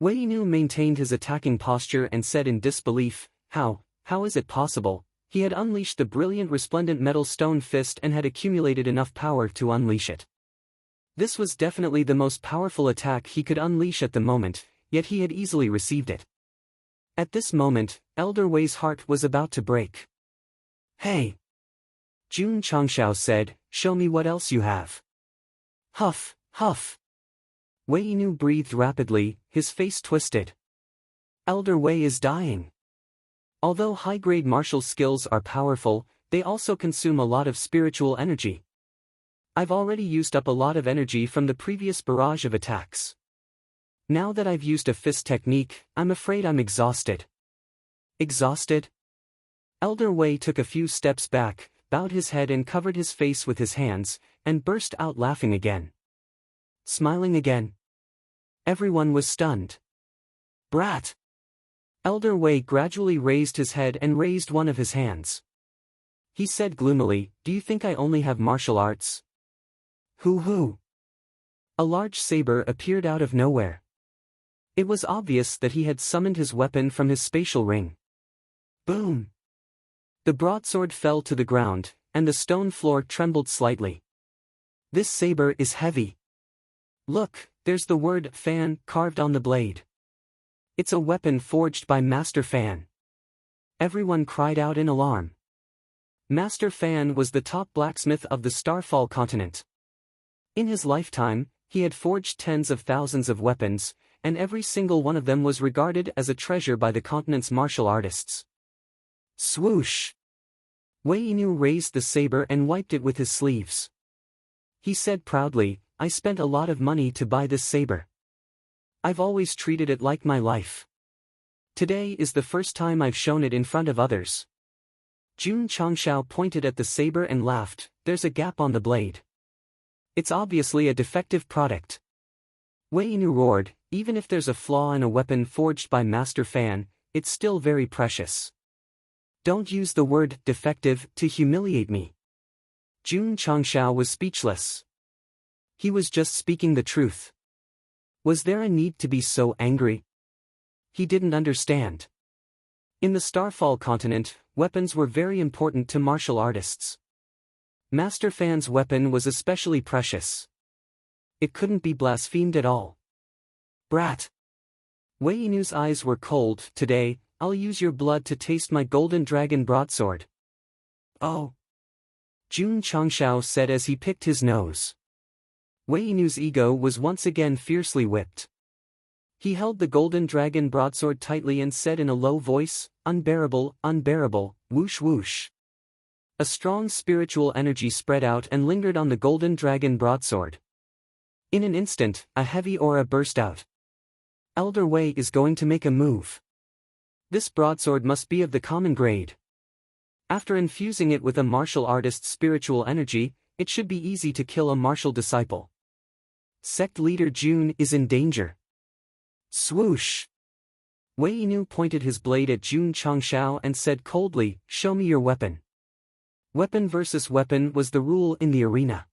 Wei Yinu maintained his attacking posture and said in disbelief, How is it possible? He had unleashed the brilliant resplendent metal stone fist and had accumulated enough power to unleash it. This was definitely the most powerful attack he could unleash at the moment, yet he had easily received it. At this moment, Elder Wei's heart was about to break. Hey! Jun Changshao said, show me what else you have. Huff, huff. Wei Yinu breathed rapidly, his face twisted. Elder Wei is dying. Although high-grade martial skills are powerful, they also consume a lot of spiritual energy. I've already used up a lot of energy from the previous barrage of attacks. Now that I've used a fist technique, I'm afraid I'm exhausted. Exhausted? Elder Wei took a few steps back, bowed his head and covered his face with his hands, and burst out laughing again. Smiling again. Everyone was stunned. Brat! Elder Wei gradually raised his head and raised one of his hands. He said gloomily, Do you think I only have martial arts? Hoo-hoo! A large saber appeared out of nowhere. It was obvious that he had summoned his weapon from his spatial ring. Boom! The broadsword fell to the ground, and the stone floor trembled slightly. This saber is heavy. Look, there's the word Fan carved on the blade. It's a weapon forged by Master Fan. Everyone cried out in alarm. Master Fan was the top blacksmith of the Starfall continent. In his lifetime, he had forged tens of thousands of weapons, and every single one of them was regarded as a treasure by the continent's martial artists. Swoosh! Wei Yinu raised the saber and wiped it with his sleeves. He said proudly, I spent a lot of money to buy this saber. I've always treated it like my life. Today is the first time I've shown it in front of others. Jun Changshao pointed at the saber and laughed, there's a gap on the blade. It's obviously a defective product. Wei Yinu roared, even if there's a flaw in a weapon forged by Master Fan, it's still very precious. Don't use the word defective to humiliate me. Jun Changshao was speechless. He was just speaking the truth. Was there a need to be so angry? He didn't understand. In the Starfall continent, weapons were very important to martial artists. Master Fan's weapon was especially precious. It couldn't be blasphemed at all. Brat! Wei Yinu's eyes were cold. Today, I'll use your blood to taste my golden dragon broadsword. Oh! Jun Changshao said as he picked his nose. Wei Yinu's ego was once again fiercely whipped. He held the golden dragon broadsword tightly and said in a low voice, Unbearable, unbearable, whoosh whoosh. A strong spiritual energy spread out and lingered on the golden dragon broadsword. In an instant, a heavy aura burst out. Elder Wei is going to make a move. This broadsword must be of the common grade. After infusing it with a martial artist's spiritual energy, it should be easy to kill a martial disciple. Sect leader Jun is in danger. Swoosh! Wei Yinu pointed his blade at Jun Changshao and said coldly, Show me your weapon. Weapon versus weapon was the rule in the arena.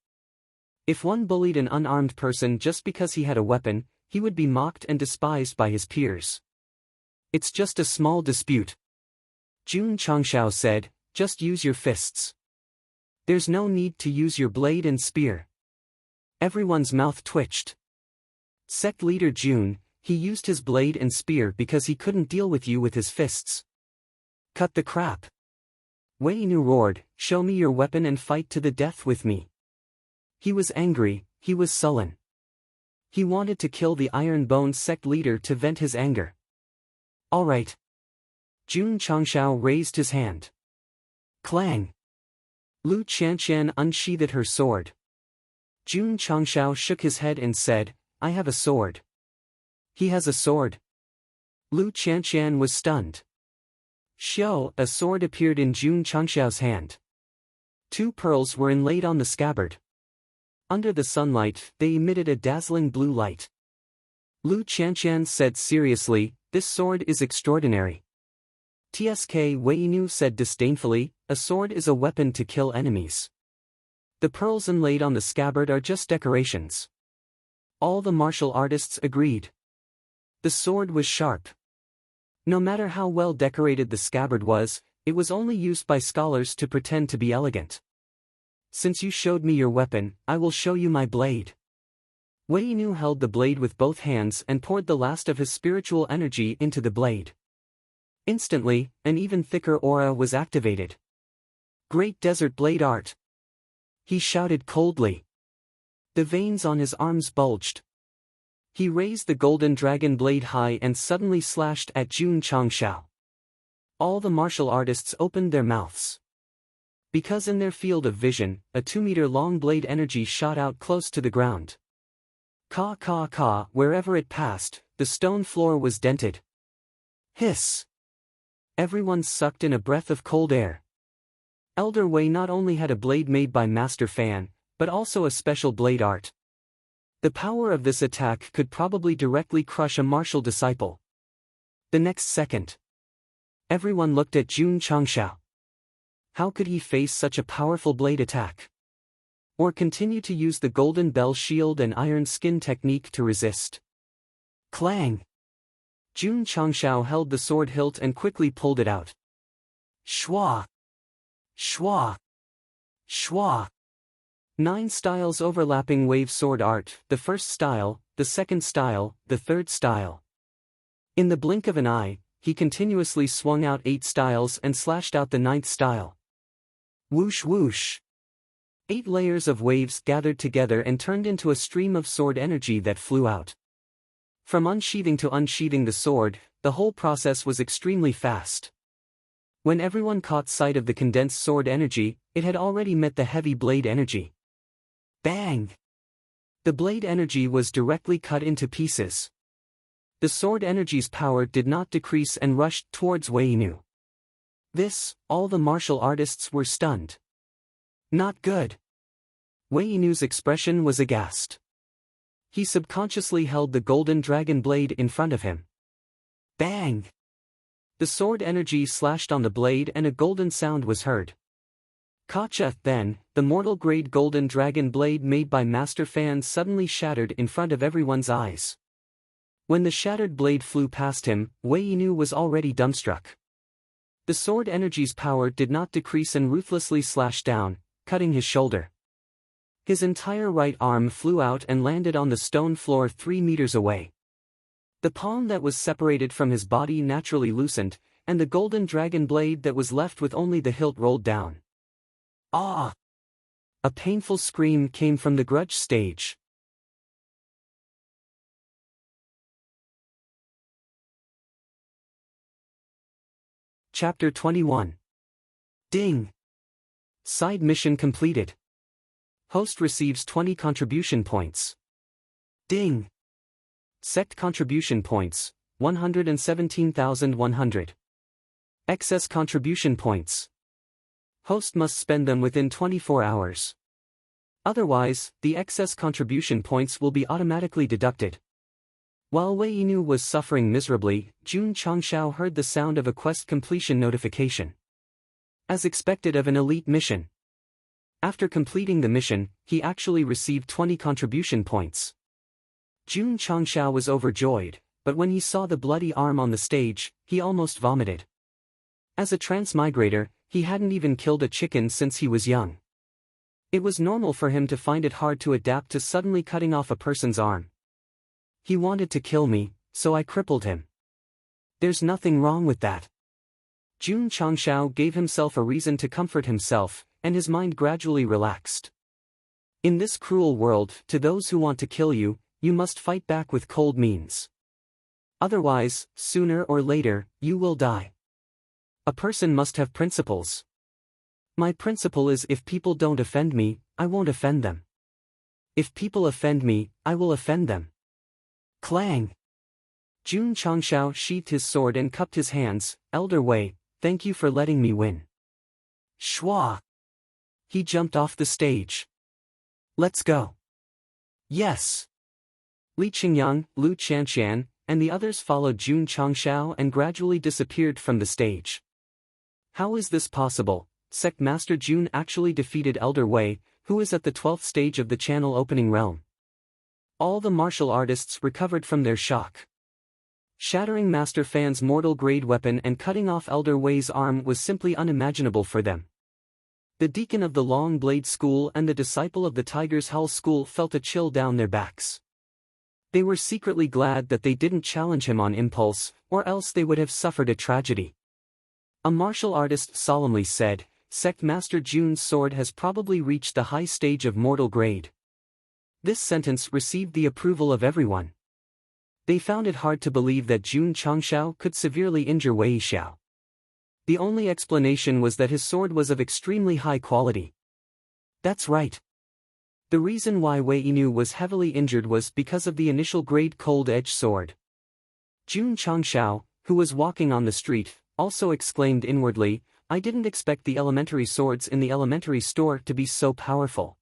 If one bullied an unarmed person just because he had a weapon, he would be mocked and despised by his peers. It's just a small dispute. Jun Changshao said, just use your fists. There's no need to use your blade and spear. Everyone's mouth twitched. Sect leader Jun, he used his blade and spear because he couldn't deal with you with his fists. Cut the crap. Wei Nu roared, show me your weapon and fight to the death with me. He was angry, he was sullen. He wanted to kill the Iron Bone sect leader to vent his anger. All right. Jun Changshao raised his hand. Clang. Lu Qianqian unsheathed her sword. Jun Changshao shook his head and said, I have a sword. He has a sword. Lu Qianqian was stunned. Xiao, a sword appeared in Jun Changshao's hand. 2 pearls were inlaid on the scabbard. Under the sunlight, they emitted a dazzling blue light. Lu Qianqian said seriously, this sword is extraordinary. TSK Weinu said disdainfully, a sword is a weapon to kill enemies. The pearls inlaid on the scabbard are just decorations. All the martial artists agreed. The sword was sharp. No matter how well decorated the scabbard was, it was only used by scholars to pretend to be elegant. Since you showed me your weapon, I will show you my blade. Wei Nu held the blade with both hands and poured the last of his spiritual energy into the blade. Instantly, an even thicker aura was activated. Great Desert Blade Art! He shouted coldly. The veins on his arms bulged. He raised the golden dragon blade high and suddenly slashed at Jun Changshao. All the martial artists opened their mouths. Because in their field of vision, a 2-meter-long blade energy shot out close to the ground. Ka ka ka, wherever it passed, the stone floor was dented. Hiss! Everyone sucked in a breath of cold air. Elder Wei not only had a blade made by Master Fan, but also a special blade art. The power of this attack could probably directly crush a martial disciple. The next second, everyone looked at Jun Changshao. How could he face such a powerful blade attack? Or continue to use the golden bell shield and iron skin technique to resist? Clang! Jun Changshao held the sword hilt and quickly pulled it out. Shwa! Shwa! Shwa! 9 styles overlapping wave sword art, the first style, the second style, the third style. In the blink of an eye, he continuously swung out 8 styles and slashed out the 9th style. Whoosh whoosh! 8 layers of waves gathered together and turned into a stream of sword energy that flew out. From unsheathing to unsheathing the sword, the whole process was extremely fast. When everyone caught sight of the condensed sword energy, it had already met the heavy blade energy. Bang! The blade energy was directly cut into pieces. The sword energy's power did not decrease and rushed towards Wei Nu. All the martial artists were stunned. Not good. Wei Nu's expression was aghast. He subconsciously held the golden dragon blade in front of him. Bang! The sword energy slashed on the blade and a golden sound was heard. Kacha, then, the mortal-grade golden dragon blade made by Master Fan suddenly shattered in front of everyone's eyes. When the shattered blade flew past him, Wei Nu was already dumbstruck. The sword energy's power did not decrease and ruthlessly slashed down, cutting his shoulder. His entire right arm flew out and landed on the stone floor 3 meters away. The palm that was separated from his body naturally loosened, and the golden dragon blade that was left with only the hilt rolled down. Ah! A painful scream came from the grudge stage. Chapter 21. Ding! Side mission completed. Host receives 20 contribution points. Ding! Sect contribution points, 117,100. Excess contribution points. Host must spend them within 24 hours. Otherwise, the excess contribution points will be automatically deducted. While Wei Nu was suffering miserably, Jun Changshao heard the sound of a quest completion notification. as expected of an elite mission. After completing the mission, he actually received 20 contribution points. Jun Changshao was overjoyed, but when he saw the bloody arm on the stage, he almost vomited. As a transmigrator, he hadn't even killed a chicken since he was young. It was normal for him to find it hard to adapt to suddenly cutting off a person's arm. He wanted to kill me, so I crippled him. There's nothing wrong with that. Jun Changshao gave himself a reason to comfort himself, and his mind gradually relaxed. In this cruel world, to those who want to kill you, you must fight back with cold means. Otherwise, sooner or later, you will die. A person must have principles. My principle is if people don't offend me, I won't offend them. If people offend me, I will offend them. Clang! Jun Changshao sheathed his sword and cupped his hands. Elder Wei, thank you for letting me win. Shwa! He jumped off the stage. Let's go. Yes. Li Qingyang, Lu Qianqian, and the others followed Jun Changshao and gradually disappeared from the stage. How is this possible? Sect Master Jun actually defeated Elder Wei, who is at the 12th stage of the channel opening realm. All the martial artists recovered from their shock. Shattering Master Fan's mortal grade weapon and cutting off Elder Wei's arm was simply unimaginable for them. The deacon of the Long Blade School and the disciple of the Tiger's Hull School felt a chill down their backs. They were secretly glad that they didn't challenge him on impulse, or else they would have suffered a tragedy. A martial artist solemnly said, Sect Master Jun's sword has probably reached the high stage of mortal grade. This sentence received the approval of everyone. They found it hard to believe that Jun Changshao could severely injure Wei Xiao. The only explanation was that his sword was of extremely high quality. That's right. The reason why Wei Inu was heavily injured was because of the initial grade cold edge sword. Jun Changshao, who was walking on the street, also exclaimed inwardly, I didn't expect the elementary swords in the elementary store to be so powerful.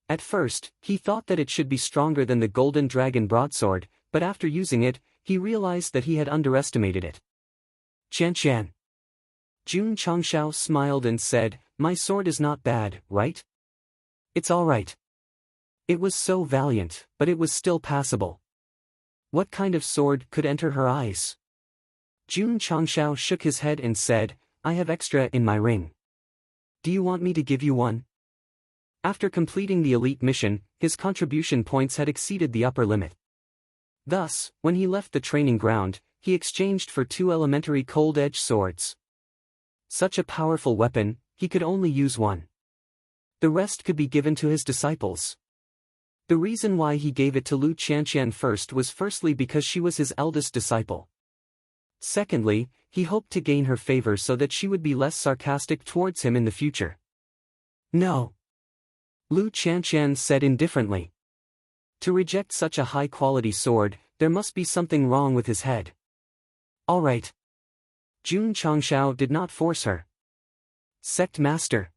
At first, he thought that it should be stronger than the Golden Dragon broadsword, but after using it, he realized that he had underestimated it. Qian. Jun Changshao smiled and said, my sword is not bad, right? It's all right. It was so valiant, but it was still passable. What kind of sword could enter her eyes? Jun Changshao shook his head and said, I have extra in my ring. Do you want me to give you one? After completing the elite mission, his contribution points had exceeded the upper limit. Thus, when he left the training ground, he exchanged for 2 elementary cold-edge swords. Such a powerful weapon, he could only use one. The rest could be given to his disciples. The reason why he gave it to Lu Qianqian first was firstly because she was his eldest disciple. Secondly, he hoped to gain her favor so that she would be less sarcastic towards him in the future. No. Lu Qianqian said indifferently. To reject such a high-quality sword, there must be something wrong with his head. All right. Jun Changshao did not force her. Sect Master.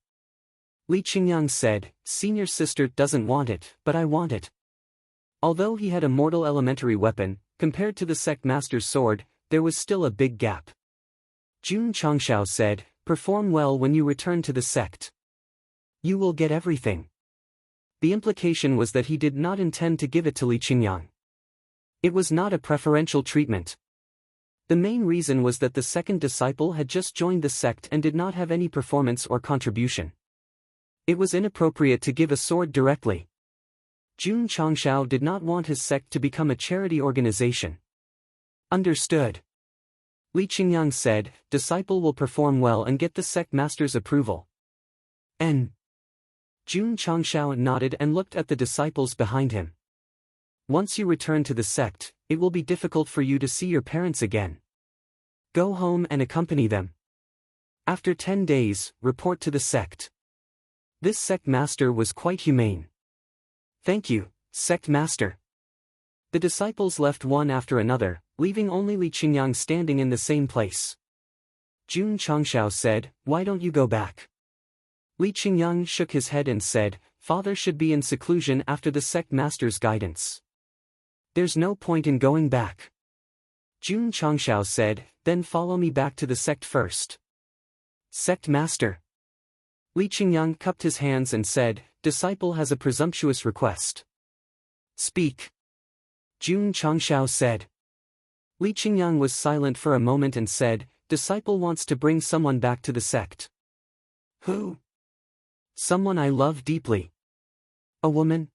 Li Qingyang said, Senior sister doesn't want it, but I want it. Although he had a mortal elementary weapon, compared to the Sect Master's sword, there was still a big gap. Jun Changshao said, perform well when you return to the sect. You will get everything. The implication was that he did not intend to give it to Li Qingyang. It was not a preferential treatment. The main reason was that the second disciple had just joined the sect and did not have any performance or contribution. It was inappropriate to give a sword directly. Jun Changshao did not want his sect to become a charity organization. Understood. Li Qingyang said, disciple will perform well and get the sect master's approval. N. Jun Changshao nodded and looked at the disciples behind him. Once you return to the sect, it will be difficult for you to see your parents again. Go home and accompany them. After 10 days, report to the sect. This sect master was quite humane. Thank you, sect master. The disciples left one after another, leaving only Li Qingyang standing in the same place. Jun Changshao said, why don't you go back? Li Qingyang shook his head and said, father should be in seclusion after the sect master's guidance. There's no point in going back. Jun Changshao said, then follow me back to the sect first. Sect Master. Li Qingyang cupped his hands and said, Disciple has a presumptuous request. Speak. Jun Changshao said. Li Qingyang was silent for a moment and said, Disciple wants to bring someone back to the sect. Who? Someone I love deeply. A woman?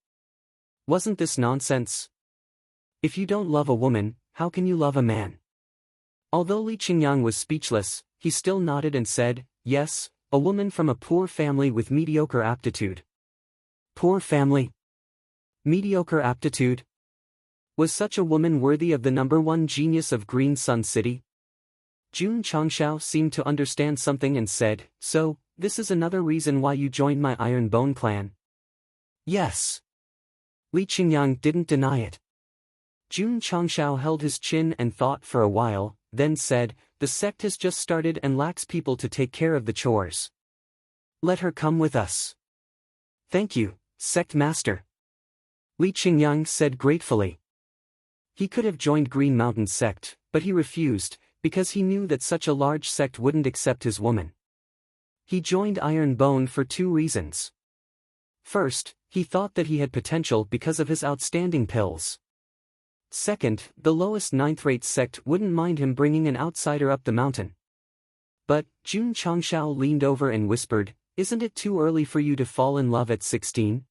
Wasn't this nonsense? If you don't love a woman, how can you love a man? Although Li Qingyang was speechless, he still nodded and said, Yes, a woman from a poor family with mediocre aptitude. Poor family? Mediocre aptitude? Was such a woman worthy of the #1 genius of Green Sun City? Jun Changshao seemed to understand something and said, So, this is another reason why you joined my Iron Bone clan? Yes. Li Qingyang didn't deny it. Jun Changshao held his chin and thought for a while, then said, The sect has just started and lacks people to take care of the chores. Let her come with us. Thank you, Sect Master. Li Qingyang said gratefully. He could have joined Green Mountain Sect, but he refused, because he knew that such a large sect wouldn't accept his woman. He joined Iron Bone for 2 reasons. First, he thought that he had potential because of his outstanding pills. Second, the lowest 9th-rate sect wouldn't mind him bringing an outsider up the mountain. But, Jun Changshao leaned over and whispered, Isn't it too early for you to fall in love at 16?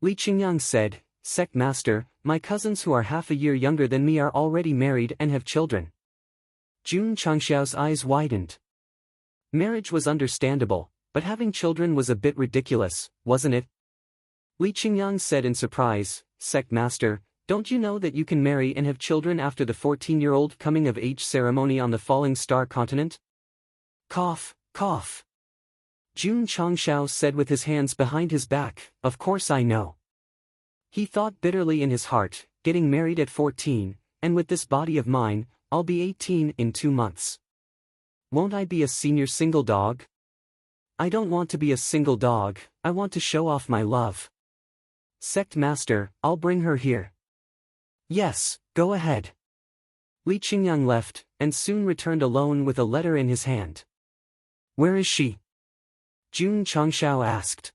Li Qingyang said, Sect Master, my cousins who are half a year younger than me are already married and have children. Jun Changshao's eyes widened. Marriage was understandable, but having children was a bit ridiculous, wasn't it? Li Qingyang said in surprise, Sect Master, don't you know that you can marry and have children after the 14-year-old coming-of-age ceremony on the Falling Star continent? Cough, cough. Jun Changshao said with his hands behind his back, Of course I know. He thought bitterly in his heart, getting married at 14, and with this body of mine, I'll be 18 in 2 months. Won't I be a senior single dog? I don't want to be a single dog, I want to show off my love. Sect Master, I'll bring her here. Yes, go ahead. Li Qingyang left, and soon returned alone with a letter in his hand. Where is she? Jun Changshao asked.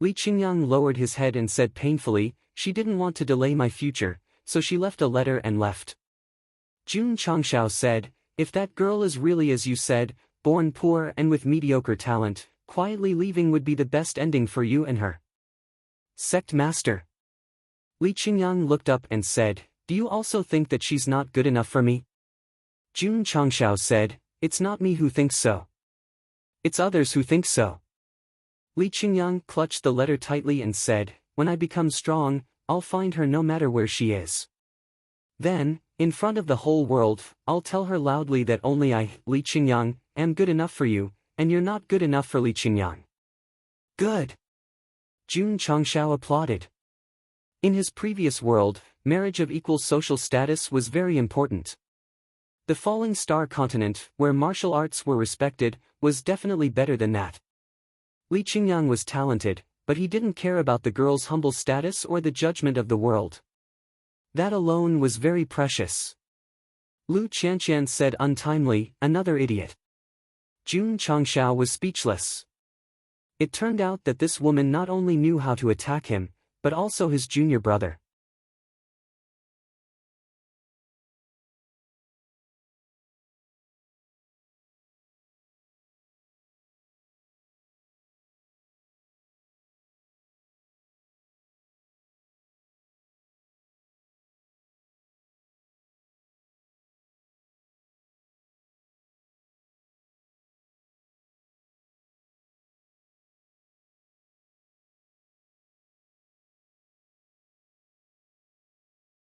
Li Qingyang lowered his head and said painfully, She didn't want to delay my future, so she left a letter and left. Jun Changshao said, If that girl is really as you said, born poor and with mediocre talent, quietly leaving would be the best ending for you and her. Sect Master. Li Qingyang looked up and said, Do you also think that she's not good enough for me? Jun Changshao said, It's not me who thinks so. It's others who think so. Li Qingyang clutched the letter tightly and said, When I become strong, I'll find her no matter where she is. Then, in front of the whole world, I'll tell her loudly that only I, Li Qingyang, am good enough for you, and you're not good enough for Li Qingyang. Good. Jun Changshao applauded. In his previous world, marriage of equal social status was very important. The Falling Star continent, where martial arts were respected, was definitely better than that. Li Qingyang was talented, but he didn't care about the girl's humble status or the judgment of the world. That alone was very precious. Lu Qianqian said untimely, Another idiot. Jun Changshao was speechless. It turned out that this woman not only knew how to attack him, but also his junior brother.